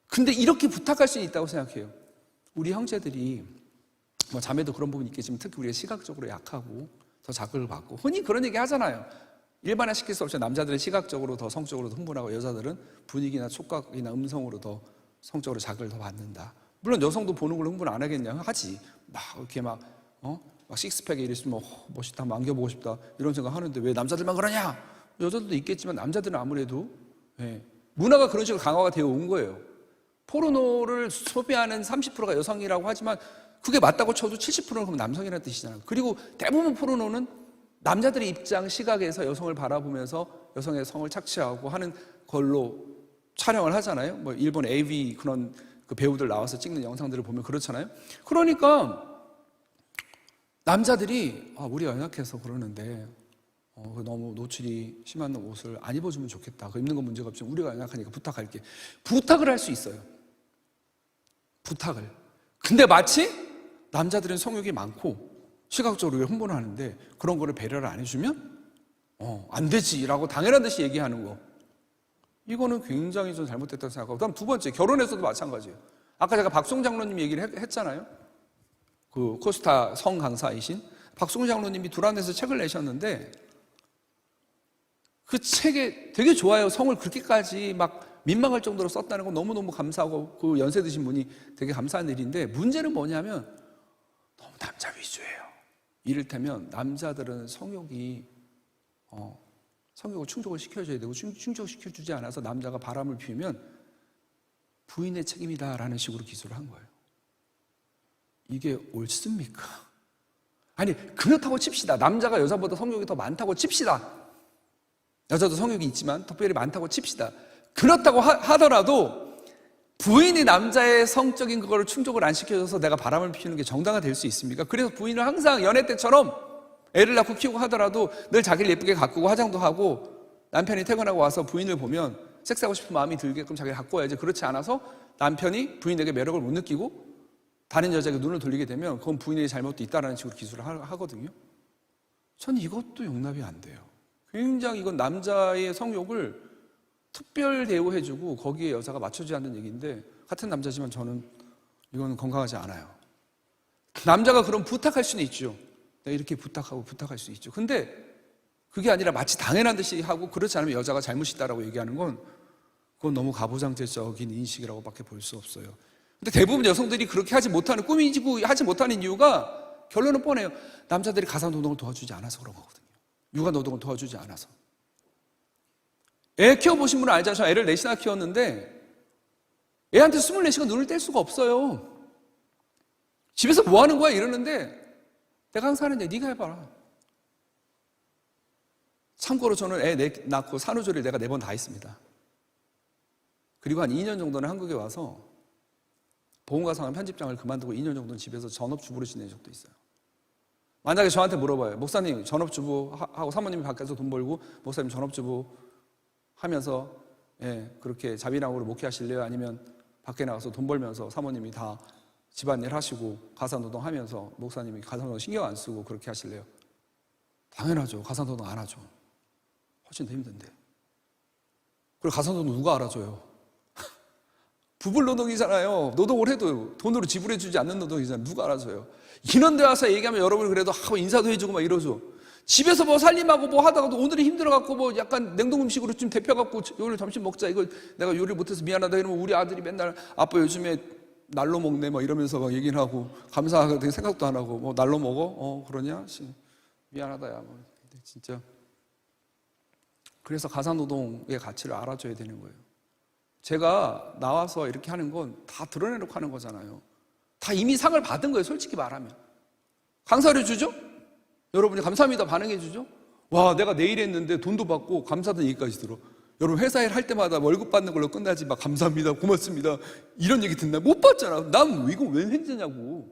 근데 이렇게 부탁할 수 있다고 생각해요. 우리 형제들이 뭐 자매도 그런 부분이 있겠지만 특히 우리가 시각적으로 약하고 더 자극을 받고 흔히 그런 얘기 하잖아요. 일반화시킬 수 없이 남자들은 시각적으로 더 성적으로 더 흥분하고 여자들은 분위기나 촉각이나 음성으로 더 성적으로 자극을 더 받는다. 물론 여성도 보는 걸 흥분 안 하겠냐 하지. 막 이렇게 막 식스팩에 이랬으면 멋있다, 막 안겨보고 싶다 이런 생각 하는데 왜 남자들만 그러냐? 여자들도 있겠지만 남자들은 아무래도 문화가 그런 식으로 강화가 되어 온 거예요. 포르노를 소비하는 30%가 여성이라고 하지만 그게 맞다고 쳐도 70%는 그럼 남성이라는 뜻이잖아요. 그리고 대부분 포르노는 남자들의 입장 시각에서 여성을 바라보면서 여성의 성을 착취하고 하는 걸로 촬영을 하잖아요. 뭐 일본 AV 그런 그 배우들 나와서 찍는 영상들을 보면 그렇잖아요. 그러니까 남자들이 우리가 연약해서 그러는데 너무 노출이 심한 옷을 안 입어주면 좋겠다. 그 입는 건 문제가 없지만 우리가 연약하니까 부탁할게. 부탁을 할 수 있어요. 부탁을. 근데 마치 남자들은 성욕이 많고 시각적으로 흥분을 하는데 그런 거를 배려를 안 해주면 안 되지라고 당연한 듯이 얘기하는 거. 이거는 굉장히 좀 잘못됐다고 생각하고 그다음 두 번째 결혼에서도 마찬가지예요. 아까 제가 박송 장로님 얘기를 했잖아요. 그 코스타 성 강사이신 박송 장로님이 두란에서 책을 내셨는데 그 책에 되게 좋아요. 성을 그렇게까지 막 민망할 정도로 썼다는 건 너무너무 감사하고 그 연세 드신 분이 되게 감사한 일인데 문제는 뭐냐면 너무 남자 위주예요. 이를테면 남자들은 성욕을 충족을 시켜줘야 되고 충족시켜주지 않아서 남자가 바람을 피우면 부인의 책임이다라는 식으로 기술을 한 거예요. 이게 옳습니까? 아니 그렇다고 칩시다. 남자가 여자보다 성욕이 더 많다고 칩시다. 여자도 성욕이 있지만 특별히 많다고 칩시다. 그렇다고 하더라도 부인이 남자의 성적인 그거를 충족을 안 시켜줘서 내가 바람을 피우는 게 정당화 될 수 있습니까? 그래서 부인을 항상 연애 때처럼 애를 낳고 키우고 하더라도 늘 자기를 예쁘게 가꾸고 화장도 하고 남편이 퇴근하고 와서 부인을 보면 섹스하고 싶은 마음이 들게끔 자기를 가꿔야지. 그렇지 않아서 남편이 부인에게 매력을 못 느끼고 다른 여자에게 눈을 돌리게 되면 그건 부인의 잘못도 있다라는 식으로 기술을 하거든요. 전 이것도 용납이 안 돼요. 굉장히 이건 남자의 성욕을 특별 대우해주고 거기에 여자가 맞춰주지 않는 얘기인데 같은 남자지만 저는 이거는 건강하지 않아요. 남자가 그럼 부탁할 수는 있죠. 내가 이렇게 부탁할 수 있죠. 근데 그게 아니라 마치 당연한 듯이 하고 그렇지 않으면 여자가 잘못이다라고 얘기하는 건 그건 너무 가부장제적인 인식이라고 밖에 볼 수 없어요. 근데 대부분 여성들이 그렇게 하지 못하는 꾸미지고 하지 못하는 이유가 결론은 뻔해요. 남자들이 가사노동을 도와주지 않아서 그런 거거든요. 육아노동을 도와주지 않아서. 애 키워보신 분은 알잖아요. 저 애를 4이나 키웠는데 애한테 24시간 눈을 뗄 수가 없어요. 집에서 뭐 하는 거야? 이러는데 내가 항상 하는데 네가 해봐라. 참고로 저는 애 낳고 산후조리를 내가 4번 다 했습니다. 그리고 한 2년 정도는 한국에 와서 보험가상환 편집장을 그만두고 2년 정도는 집에서 전업주부로 지낸 적도 있어요. 만약에 저한테 물어봐요. 목사님 전업주부하고 사모님이 밖에서 돈 벌고 목사님 전업주부 하면서 그렇게 자비랑으로 목회하실래요? 아니면 밖에 나가서 돈 벌면서 사모님이 다 집안일 하시고 가사노동 하면서 목사님이 가사노동 신경 안 쓰고 그렇게 하실래요? 당연하죠. 가사노동 안 하죠. 훨씬 더 힘든데. 그리고 가사노동 누가 알아줘요? 부불노동이잖아요. 노동을 해도 돈으로 지불해주지 않는 노동이잖아요. 누가 알아줘요? 이런 데 와서 얘기하면 여러분 그래도 하고 인사도 해주고 막 이러죠. 집에서 뭐 살림하고 뭐 하다가도 오늘은 힘들어갖고 뭐 약간 냉동 음식으로 좀 데펴갖고 오늘 점심 먹자. 이거 내가 요리 못해서 미안하다 이러면 우리 아들이 맨날 아빠 요즘에 날로 먹네 막 이러면서 막 얘기를 하고 감사하게 생각도 안 하고 뭐 날로 먹어? 그러냐? 미안하다 야. 뭐. 진짜. 그래서 가사노동의 가치를 알아줘야 되는 거예요. 제가 나와서 이렇게 하는 건 다 드러내놓고 하는 거잖아요. 다 이미 상을 받은 거예요, 솔직히 말하면. 강사료 주죠? 여러분이 감사합니다 반응해 주죠? 와, 내가 내일 했는데 돈도 받고 감사하다는 얘기까지 들어. 여러분 회사 일 할 때마다 월급 받는 걸로 끝나지 막 감사합니다, 고맙습니다 이런 얘기 듣나? 못 받잖아. 난 이거 왜 했냐고.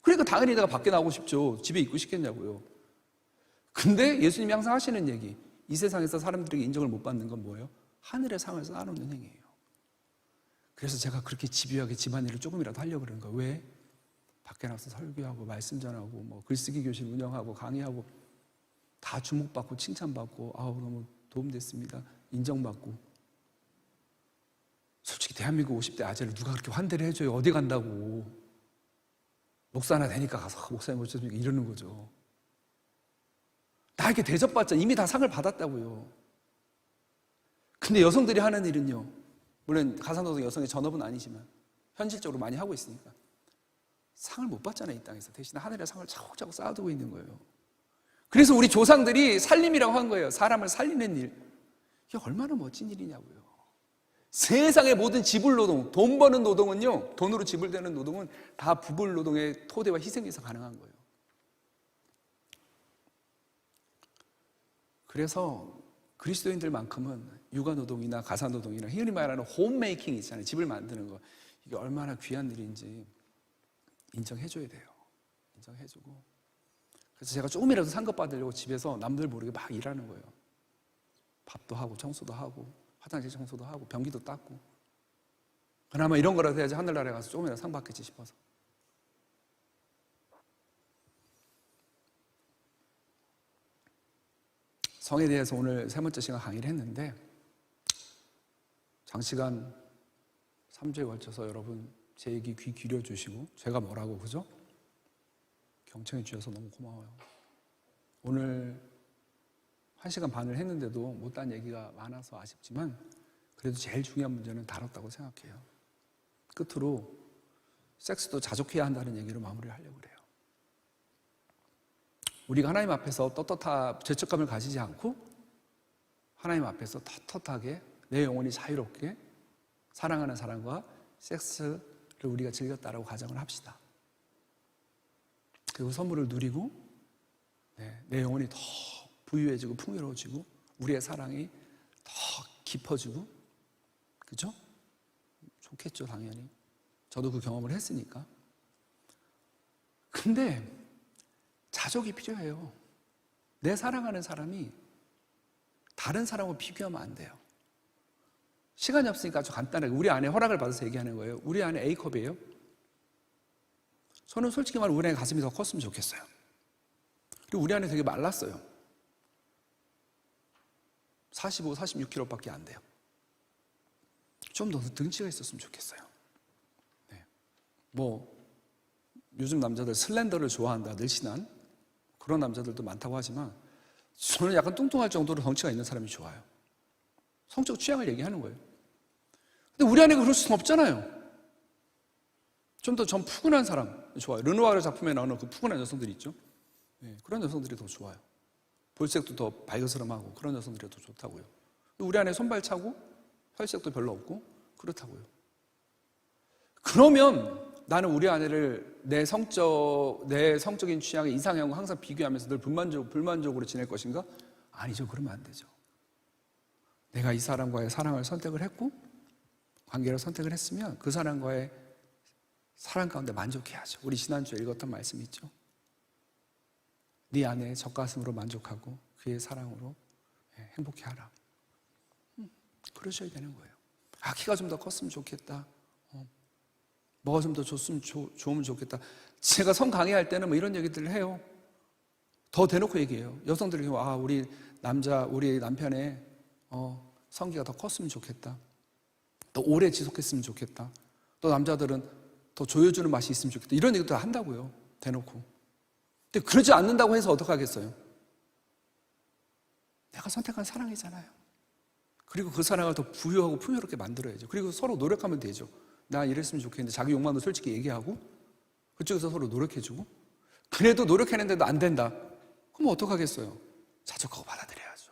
그러니까 당연히 내가 밖에 나오고 싶죠. 집에 있고 싶겠냐고요. 근데 예수님이 항상 하시는 얘기, 이 세상에서 사람들에게 인정을 못 받는 건 뭐예요? 하늘의 상을 쌓아놓는 행위예요. 그래서 제가 그렇게 집요하게 집안일을 조금이라도 하려고 그러는 거예요. 왜? 밖에 나가서 설교하고 말씀 전하고 뭐 글쓰기 교실 운영하고 강의하고 다 주목받고 칭찬받고 아우 너무 도움됐습니다 인정받고. 솔직히 대한민국 50대 아재를 누가 그렇게 환대를 해줘요? 어디 간다고. 목사 하나 되니까 가서 목사님 오셨습니까 이러는 거죠. 나에게 대접받자. 이미 다 상을 받았다고요. 근데 여성들이 하는 일은요, 물론 가사노동 여성의 전업은 아니지만 현실적으로 많이 하고 있으니까 상을 못 받잖아요, 이 땅에서. 대신 하늘의 상을 차곡차곡 쌓아두고 있는 거예요. 그래서 우리 조상들이 살림이라고 한 거예요. 사람을 살리는 일. 이게 얼마나 멋진 일이냐고요. 세상의 모든 지불노동, 돈 버는 노동은요, 돈으로 지불되는 노동은 다 부불노동의 토대와 희생에서 가능한 거예요. 그래서 그리스도인들만큼은 육아노동이나 가사노동이나 흔히 말하는 홈메이킹 있잖아요. 집을 만드는 거. 이게 얼마나 귀한 일인지 인정해줘야 돼요. 인정해주고. 그래서 제가 조금이라도 상급 받으려고 집에서 남들 모르게 막 일하는 거예요. 밥도 하고 청소도 하고 화장실 청소도 하고 변기도 닦고. 그나마 이런 거라도 해야지 하늘나라에 가서 조금이라도 상 받겠지 싶어서. 성에 대해서 오늘 세 번째 시간 강의를 했는데 장시간 3주에 걸쳐서 여러분 제 얘기 귀 기울여주시고 제가 뭐라고 그죠? 경청해 주셔서 너무 고마워요. 오늘 1시간 반을 했는데도 못한 얘기가 많아서 아쉽지만 그래도 제일 중요한 문제는 다뤘다고 생각해요. 끝으로 섹스도 자족해야 한다는 얘기로 마무리를 하려고 그래요. 우리가 하나님 앞에서 죄책감을 가지지 않고 하나님 앞에서 떳떳하게 내 영혼이 자유롭게 사랑하는 사람과 섹스를 우리가 즐겼다라고 가정을 합시다. 그리고 선물을 누리고 내 영혼이 더 부유해지고 풍요로워지고 우리의 사랑이 더 깊어지고, 그죠? 좋겠죠, 당연히. 저도 그 경험을 했으니까. 근데 자족이 필요해요. 내 사랑하는 사람이 다른 사람하고 비교하면 안 돼요. 시간이 없으니까 아주 간단하게 우리 아내 허락을 받아서 얘기하는 거예요. 우리 아내 A컵이에요. 저는 솔직히 말하면 우리 아내 가슴이 더 컸으면 좋겠어요. 그리고 우리 아내 되게 말랐어요. 45, 46kg밖에 안 돼요. 좀 더 등치가 있었으면 좋겠어요. 네. 뭐 요즘 남자들 슬렌더를 좋아한다, 늘씬한 그런 남자들도 많다고 하지만 저는 약간 뚱뚱할 정도로 덩치가 있는 사람이 좋아요. 성적 취향을 얘기하는 거예요. 근데 우리 아내가 그럴 수는 없잖아요. 좀 더 전 푸근한 사람 좋아요. 르누아르 작품에 나오는 그 푸근한 여성들이 있죠. 네, 그런 여성들이 더 좋아요. 볼색도 더 발그스름하고 그런 여성들이 더 좋다고요. 우리 아내 손발 차고 혈색도 별로 없고 그렇다고요. 그러면 나는 우리 아내를 내 성적인 취향의 이상형과 항상 비교하면서 늘 불만족으로 지낼 것인가? 아니죠. 그러면 안 되죠. 내가 이 사람과의 사랑을 선택을 했고 관계를 선택을 했으면 그 사람과의 사랑 가운데 만족해야죠. 우리 지난주에 읽었던 말씀이 있죠. 네 아내의 젖가슴으로 만족하고 그의 사랑으로 행복해하라. 그러셔야 되는 거예요. 키가 좀 더 컸으면 좋겠다. 뭐가 좀 더 좋으면 좋겠다. 제가 성 강의할 때는 뭐 이런 얘기들을 해요. 더 대놓고 얘기해요. 여성들에게 우리 남편의 성기가 더 컸으면 좋겠다. 더 오래 지속했으면 좋겠다. 또 남자들은 더 조여주는 맛이 있으면 좋겠다. 이런 얘기도 한다고요. 대놓고. 근데 그러지 않는다고 해서 어떡하겠어요? 내가 선택한 사랑이잖아요. 그리고 그 사랑을 더 부유하고 풍요롭게 만들어야죠. 그리고 서로 노력하면 되죠. 나 이랬으면 좋겠는데 자기 욕망도 솔직히 얘기하고 그쪽에서 서로 노력해주고 그래도 노력했는데도 안 된다. 그럼 어떡하겠어요? 자족하고 받아들여야죠.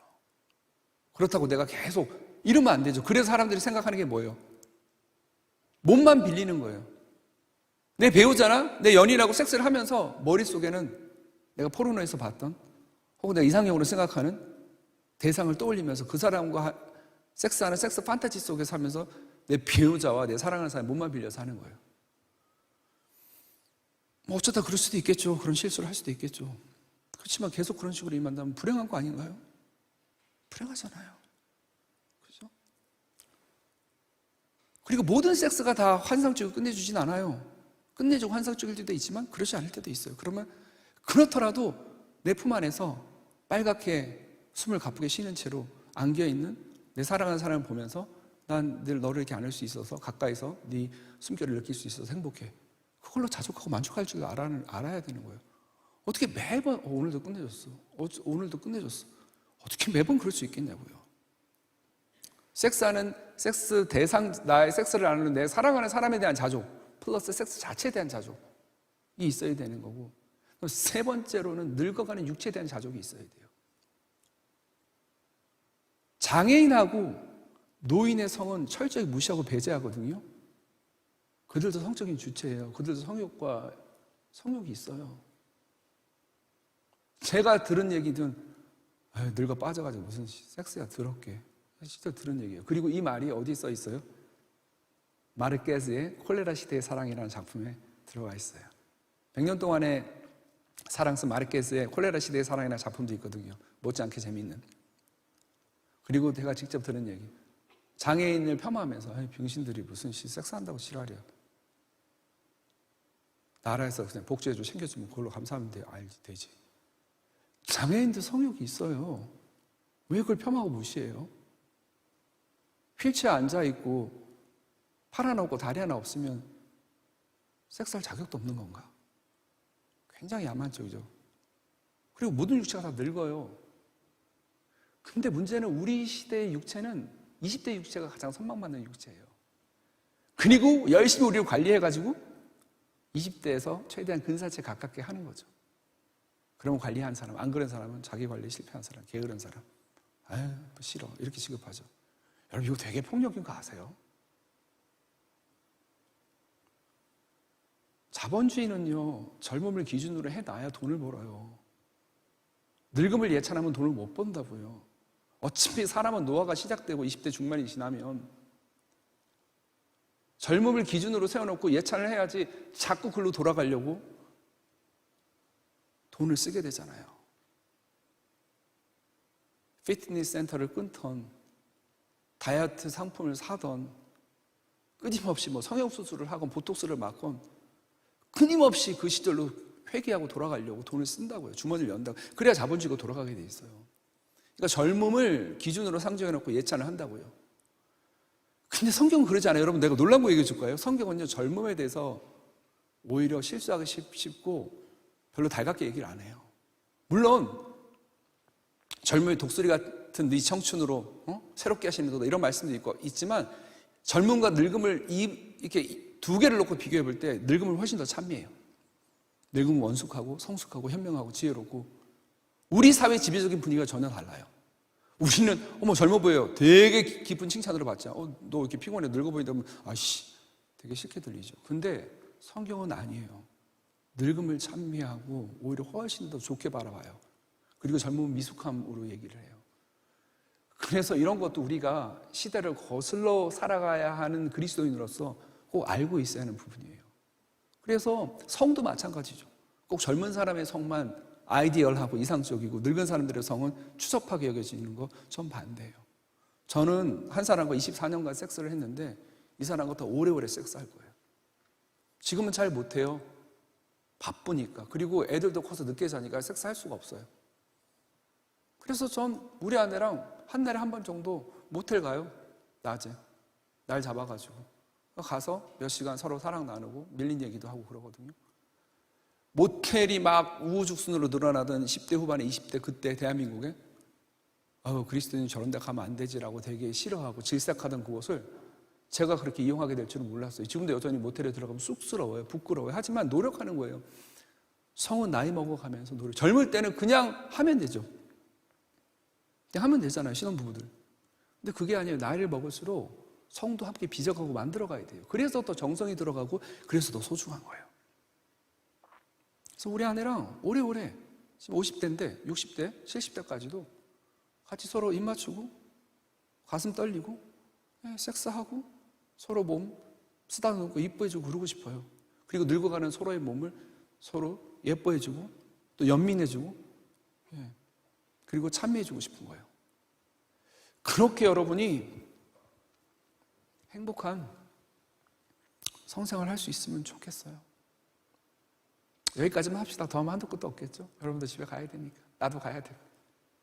그렇다고 내가 계속 이러면 안 되죠. 그래서 사람들이 생각하는 게 뭐예요? 몸만 빌리는 거예요. 내 배우자나 내 연인하고 섹스를 하면서 머릿속에는 내가 포르노에서 봤던 혹은 내가 이상형으로 생각하는 대상을 떠올리면서 그 사람과 섹스하는 섹스 판타지 속에서 하면서 내 배우자와 내 사랑하는 사람이 몸만 빌려서 하는 거예요. 뭐 어쩌다 그럴 수도 있겠죠. 그런 실수를 할 수도 있겠죠. 그렇지만 계속 그런 식으로 임한다면 불행한 거 아닌가요? 불행하잖아요. 그렇죠? 그리고 모든 섹스가 다 환상적이고 끝내주진 않아요. 끝내주고 환상적일 때도 있지만 그렇지 않을 때도 있어요. 그러면 그렇더라도 내 품 안에서 빨갛게 숨을 가쁘게 쉬는 채로 안겨있는 내 사랑하는 사람을 보면서 난 늘 너를 이렇게 안을 수 있어서 가까이서 네 숨결을 느낄 수 있어서 행복해. 그걸로 자족하고 만족할 줄 알아야 되는 거예요. 어떻게 매번 오늘도 끝내줬어. 오늘도 끝내줬어. 어떻게 매번 그럴 수 있겠냐고요. 섹스하는 섹스 대상 나의 섹스를 나누는 내 사랑하는 사람에 대한 자족 플러스 섹스 자체에 대한 자족이 있어야 되는 거고 세 번째로는 늙어가는 육체에 대한 자족이 있어야 돼요. 장애인하고 노인의 성은 철저히 무시하고 배제하거든요. 그들도 성적인 주체예요. 그들도 성욕이 있어요. 제가 들은 얘기든 늙어 빠져가지고 무슨 섹스야 더럽게 진짜 들은 얘기예요. 그리고 이 말이 어디 써 있어요? 마르케스의 콜레라 시대의 사랑이라는 작품에 들어가 있어요. 100년 동안의 사랑 쓴 마르케스의 콜레라 시대의 사랑이라는 작품도 있거든요. 못지않게 재미있는. 그리고 제가 직접 들은 얘기. 장애인을 폄하하면서 병신들이 무슨 섹스한다고 지랄이야. 나라에서 그냥 복지해주고 챙겨주면 그걸로 감사하면 되지. 장애인도 성욕이 있어요. 왜 그걸 폄하하고 무시해요? 휠체어에 앉아있고 팔 하나 없고 다리 하나 없으면 섹스할 자격도 없는 건가? 굉장히 야만적이죠. 그리고 모든 육체가 다 늙어요. 근데 문제는 우리 시대의 육체는 20대 육체가 가장 선망받는 육체예요. 그리고 열심히 우리를 관리해가지고 20대에서 최대한 근사체 가깝게 하는 거죠. 그러면 관리한 사람, 안 그런 사람은 자기 관리에 실패한 사람, 게으른 사람. 아유, 싫어. 이렇게 취급하죠. 여러분, 이거 되게 폭력인 거 아세요? 자본주의는요, 젊음을 기준으로 해놔야 돈을 벌어요. 늙음을 예찬하면 돈을 못 번다고요. 어차피 사람은 노화가 시작되고 20대 중반이 지나면 젊음을 기준으로 세워놓고 예찬을 해야지 자꾸 글로 돌아가려고 돈을 쓰게 되잖아요. 피트니스 센터를 끊던 다이어트 상품을 사던 끊임없이 성형수술을 하건 보톡스를 맞건 끊임없이 그 시절로 회귀하고 돌아가려고 돈을 쓴다고요. 주머니를 연다고. 그래야 자본주의가 돌아가게 돼 있어요. 그러니까 젊음을 기준으로 상정해놓고 예찬을 한다고요. 근데 성경은 그러지 않아요. 여러분, 내가 놀란 거 얘기해 줄까요? 성경은요, 젊음에 대해서 오히려 실수하기 쉽고 별로 달갑게 얘기를 안 해요. 물론 젊음의 독수리 같은 네 청춘으로 새롭게 하시는 거다 이런 말씀도 있지만 젊음과 늙음을 이렇게 두 개를 놓고 비교해 볼 때 늙음은 훨씬 더 찬미해요. 늙음은 원숙하고 성숙하고 현명하고 지혜롭고 우리 사회 지배적인 분위기가 전혀 달라요. 우리는 젊어 보여요. 되게 깊은 칭찬으로 받자. 너 이렇게 피곤해 늙어 보인다 면 아씨 되게 싫게 들리죠. 근데 성경은 아니에요. 늙음을 찬미하고 오히려 훨씬 더 좋게 바라봐요. 그리고 젊음은 미숙함으로 얘기를 해요. 그래서 이런 것도 우리가 시대를 거슬러 살아가야 하는 그리스도인으로서 꼭 알고 있어야 하는 부분이에요. 그래서 성도 마찬가지죠. 꼭 젊은 사람의 성만 아이디얼하고 이상적이고 늙은 사람들의 성은 추접하게 여겨지는 거 전 반대예요. 저는 한 사람과 24년간 섹스를 했는데 이 사람과 더 오래오래 섹스할 거예요. 지금은 잘 못해요. 바쁘니까. 그리고 애들도 커서 늦게 자니까 섹스할 수가 없어요. 그래서 전 우리 아내랑 한 달에 한 번 정도 모텔 가요. 낮에. 날 잡아가지고. 가서 몇 시간 서로 사랑 나누고 밀린 얘기도 하고 그러거든요. 모텔이 막 우후죽순으로 늘어나던 10대 후반에 20대 그때 대한민국에 그리스도인이 저런 데 가면 안 되지라고 되게 싫어하고 질색하던 그곳을 제가 그렇게 이용하게 될 줄은 몰랐어요. 지금도 여전히 모텔에 들어가면 쑥스러워요. 부끄러워요. 하지만 노력하는 거예요. 성은 나이 먹어가면서 젊을 때는 그냥 하면 되죠. 그냥 하면 되잖아요, 신혼부부들. 근데 그게 아니에요. 나이를 먹을수록 성도 함께 빚어가고 만들어가야 돼요. 그래서 더 정성이 들어가고 그래서 더 소중한 거예요. 그래서 우리 아내랑 오래오래 지금 50대인데 60대, 70대까지도 같이 서로 입 맞추고 가슴 떨리고 섹스하고 서로 몸 쓰다듬고 이뻐해주고 그러고 싶어요. 그리고 늙어가는 서로의 몸을 서로 예뻐해주고 또 연민해주고 그리고 찬미해주고 싶은 거예요. 그렇게 여러분이 행복한 성생활 할 수 있으면 좋겠어요. 여기까지만 합시다. 더 하면 한도 끝도 없겠죠. 여러분도 집에 가야 되니까. 나도 가야 돼요.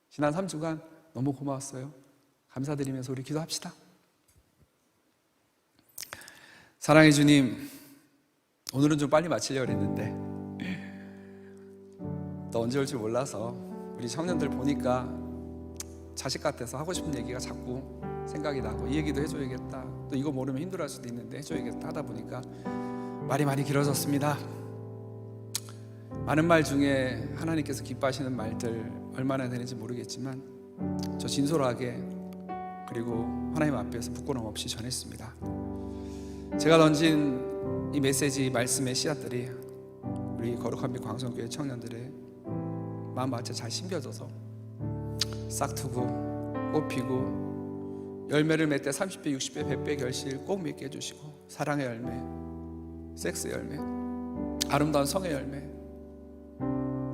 지난 3주간 너무 고마웠어요. 감사드리면서 우리 기도합시다. 사랑해 주님, 오늘은 좀 빨리 마치려고 했는데 또 언제 올지 몰라서 우리 청년들 보니까 자식 같아서 하고 싶은 얘기가 자꾸 생각이 나고 이 얘기도 해줘야겠다, 또 이거 모르면 힘들어할 수도 있는데 해줘야겠다 하다 보니까 말이 많이 길어졌습니다. 많은 말 중에 하나님께서 기뻐하시는 말들 얼마나 되는지 모르겠지만 저 진솔하게 그리고 하나님 앞에서 부끄러움 없이 전했습니다. 제가 던진 이 메시지 말씀의 씨앗들이 우리 거룩한 빛 광성교회 청년들의 마음밭에 잘 심겨져서 싹트고 꽃피고 열매를 맺되 30배, 60배, 100배 결실 꼭 맺게 해주시고 사랑의 열매, 섹스의 열매, 아름다운 성의 열매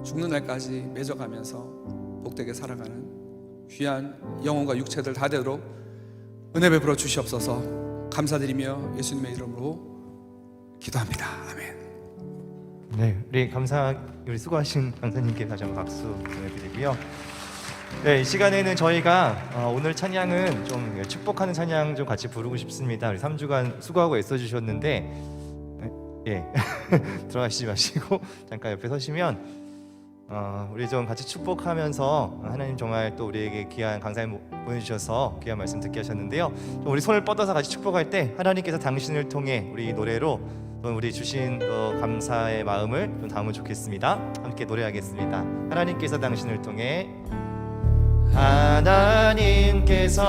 죽는 날까지 맺어가면서 복되게 살아가는 귀한 영혼과 육체들 다 되도록 은혜 베풀어 주시옵소서. 감사드리며 예수님의 이름으로 기도합니다. 아멘. 네, 우리 수고하신 강사님께 다시 한번 박수 보내드리고요. 네, 이 시간에는 저희가 오늘 찬양은 좀 축복하는 찬양 좀 같이 부르고 싶습니다. 우리 3주간 수고하고 애써주셨는데 들어가시지 마시고 잠깐 옆에 서시면 우리 좀 같이 축복하면서 하나님 정말 또 우리에게 귀한 강사님 보내주셔서 귀한 말씀 듣게 하셨는데요. 우리 손을 뻗어서 같이 축복할 때 하나님께서 당신을 통해 우리 노래로 우리 주신 감사의 마음을 좀 담으면 좋겠습니다. 함께 노래하겠습니다. 하나님께서 당신을 통해, 하나님께서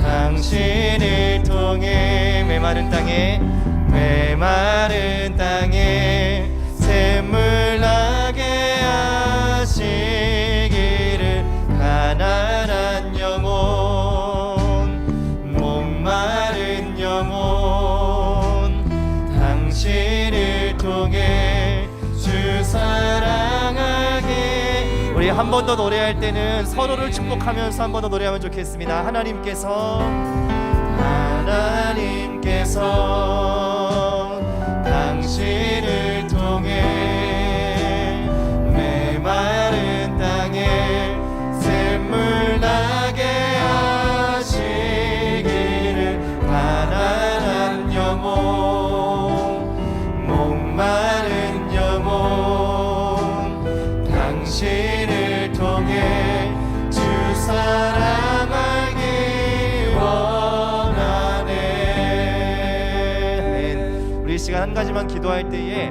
당신을 통해 메마른 땅에 샘물 나게 하시기를, 가난한 영혼, 목마른 영혼, 당신을 통해 주 사랑하게. 우리 한 번 더 노래할 때는 서로를 축복하면서 한 번 더 노래하면 좋겠습니다. 하나님께서 당신을 통해 메마른 땅에 샘물 나게 하시기를, 가난한 영혼, 목마른 영혼, 당신을 통해 주 사랑하기 원하네. 우리 이 시간 한 가지만 기도할 때에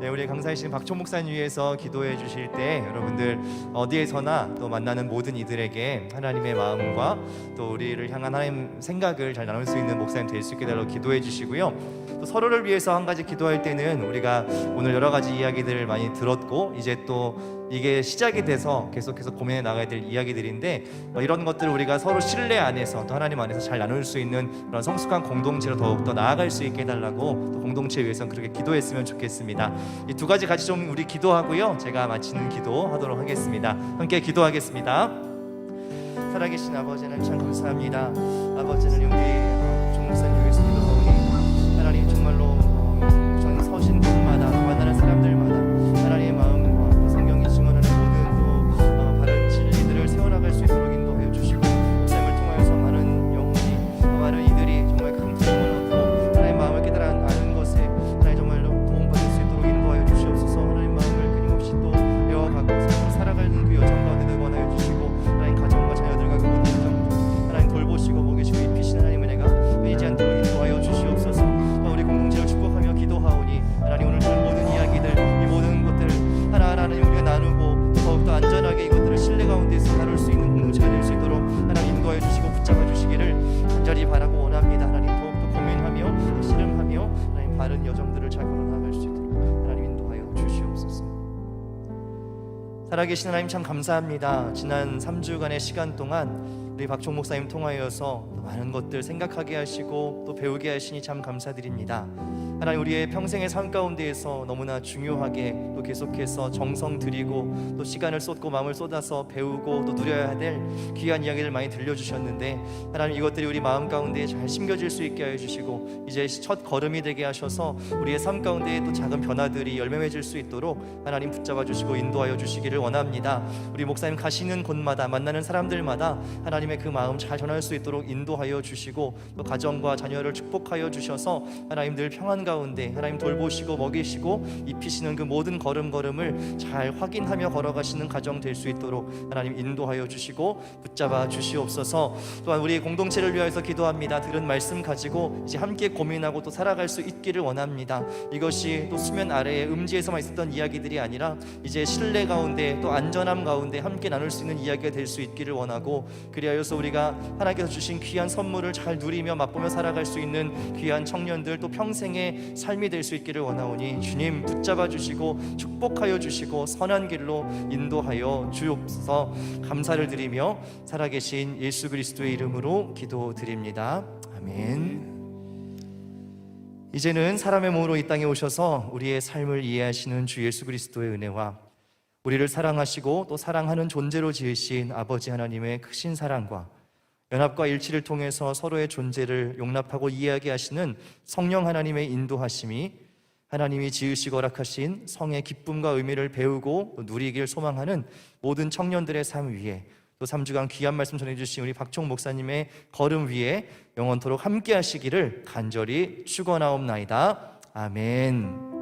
우리 강사이신 박총 목사님 위해서 기도해 주실 때 여러분들 어디에서나 또 만나는 모든 이들에게 하나님의 마음과 또 우리를 향한 하나님 생각을 잘 나눌 수 있는 목사님 될 수 있게 달라고 기도해 주시고요. 또 서로를 위해서 한 가지 기도할 때는 우리가 오늘 여러 가지 이야기들을 많이 들었고 이제 또 이게 시작이 돼서 계속해서 고민해 나가야 될 이야기들인데 이런 것들을 우리가 서로 신뢰 안에서 또 하나님 안에서 잘 나눌 수 있는 그런 성숙한 공동체로 더욱더 나아갈 수 있게 해달라고 또 공동체 위해서 그렇게 기도했으면 좋겠습니다. 이 두 가지 같이 좀 우리 기도하고요, 제가 마치는 기도하도록 하겠습니다. 함께 기도하겠습니다. 살아계신 아버지 하나님 참 감사합니다. 아버지 하나님 우리 종목사님 위해서 기도하오니 하나님 정말로 저는 서신 곳마다 만나는 사람들마다 하나님의 마음과 성경이 증언하는 모든 또 바른 진리들을 세워나갈 수 있도록 인도하여 주시고 목사님을 통하여서 많은 영혼이 많은 이들이 정말 큰 도움을 얻고 하나님의 마음을 깨달아 아는 것에 하나님 정말로 도움받을 수 있도록 인도하여 주시옵소서. 하나님 마음을 끊임없이 또 배워가고 삶을 살아가는 그 여정 가운데 원하여 주시고 살아계신 하나님 참 감사합니다. 지난 3주간의 시간 동안 우리 박종 목사님 통하여서 또 많은 것들 생각하게 하시고 또 배우게 하시니 참 감사드립니다. 하나님, 우리의 평생의 삶 가운데에서 너무나 중요하게 또 계속해서 정성 들이고 또 시간을 쏟고 마음을 쏟아서 배우고 또 누려야 될 귀한 이야기를 많이 들려주셨는데, 하나님 이것들이 우리 마음 가운데 잘 심겨질 수 있게 하여 주시고 이제 첫 걸음이 되게 하셔서 우리의 삶 가운데 또 작은 변화들이 열매 맺을 수 있도록 하나님 붙잡아 주시고 인도하여 주시기를 원합니다. 우리 목사님 가시는 곳마다 만나는 사람들마다 하나님의 그 마음 잘 전할 수 있도록 인도하여 주시고 또 가정과 자녀를 축복하여 주셔서 하나님 늘 평안 가운데 하나님 돌보시고 먹이시고 입히시는 그 모든 걸음걸음을 잘 확인하며 걸어가시는 가정 될 수 있도록 하나님 인도하여 주시고 붙잡아 주시옵소서. 또한 우리 공동체를 위하여서 기도합니다. 들은 말씀 가지고 이제 함께 고민하고 또 살아갈 수 있기를 원합니다. 이것이 또 수면 아래에 음지에서만 있었던 이야기들이 아니라 이제 신뢰 가운데 또 안전함 가운데 함께 나눌 수 있는 이야기가 될 수 있기를 원하고, 그리하여서 우리가 하나님께서 주신 귀한 선물을 잘 누리며 맛보며 살아갈 수 있는 귀한 청년들 또 평생의 삶이 될 수 있기를 원하오니 주님 붙잡아 주시고 축복하여 주시고 선한 길로 인도하여 주옵소서. 감사를 드리며 살아계신 예수 그리스도의 이름으로 기도드립니다. 아멘. 이제는 사람의 몸으로 이 땅에 오셔서 우리의 삶을 이해하시는 주 예수 그리스도의 은혜와 우리를 사랑하시고 또 사랑하는 존재로 지으신 아버지 하나님의 크신 사랑과 연합과 일치를 통해서 서로의 존재를 용납하고 이해하게 하시는 성령 하나님의 인도하심이 하나님이 지으시고 허락하신 성의 기쁨과 의미를 배우고 누리길 소망하는 모든 청년들의 삶 위에 또 3주간 귀한 말씀 전해주신 우리 박총 목사님의 걸음 위에 영원토록 함께 하시기를 간절히 축원하옵나이다. 아멘.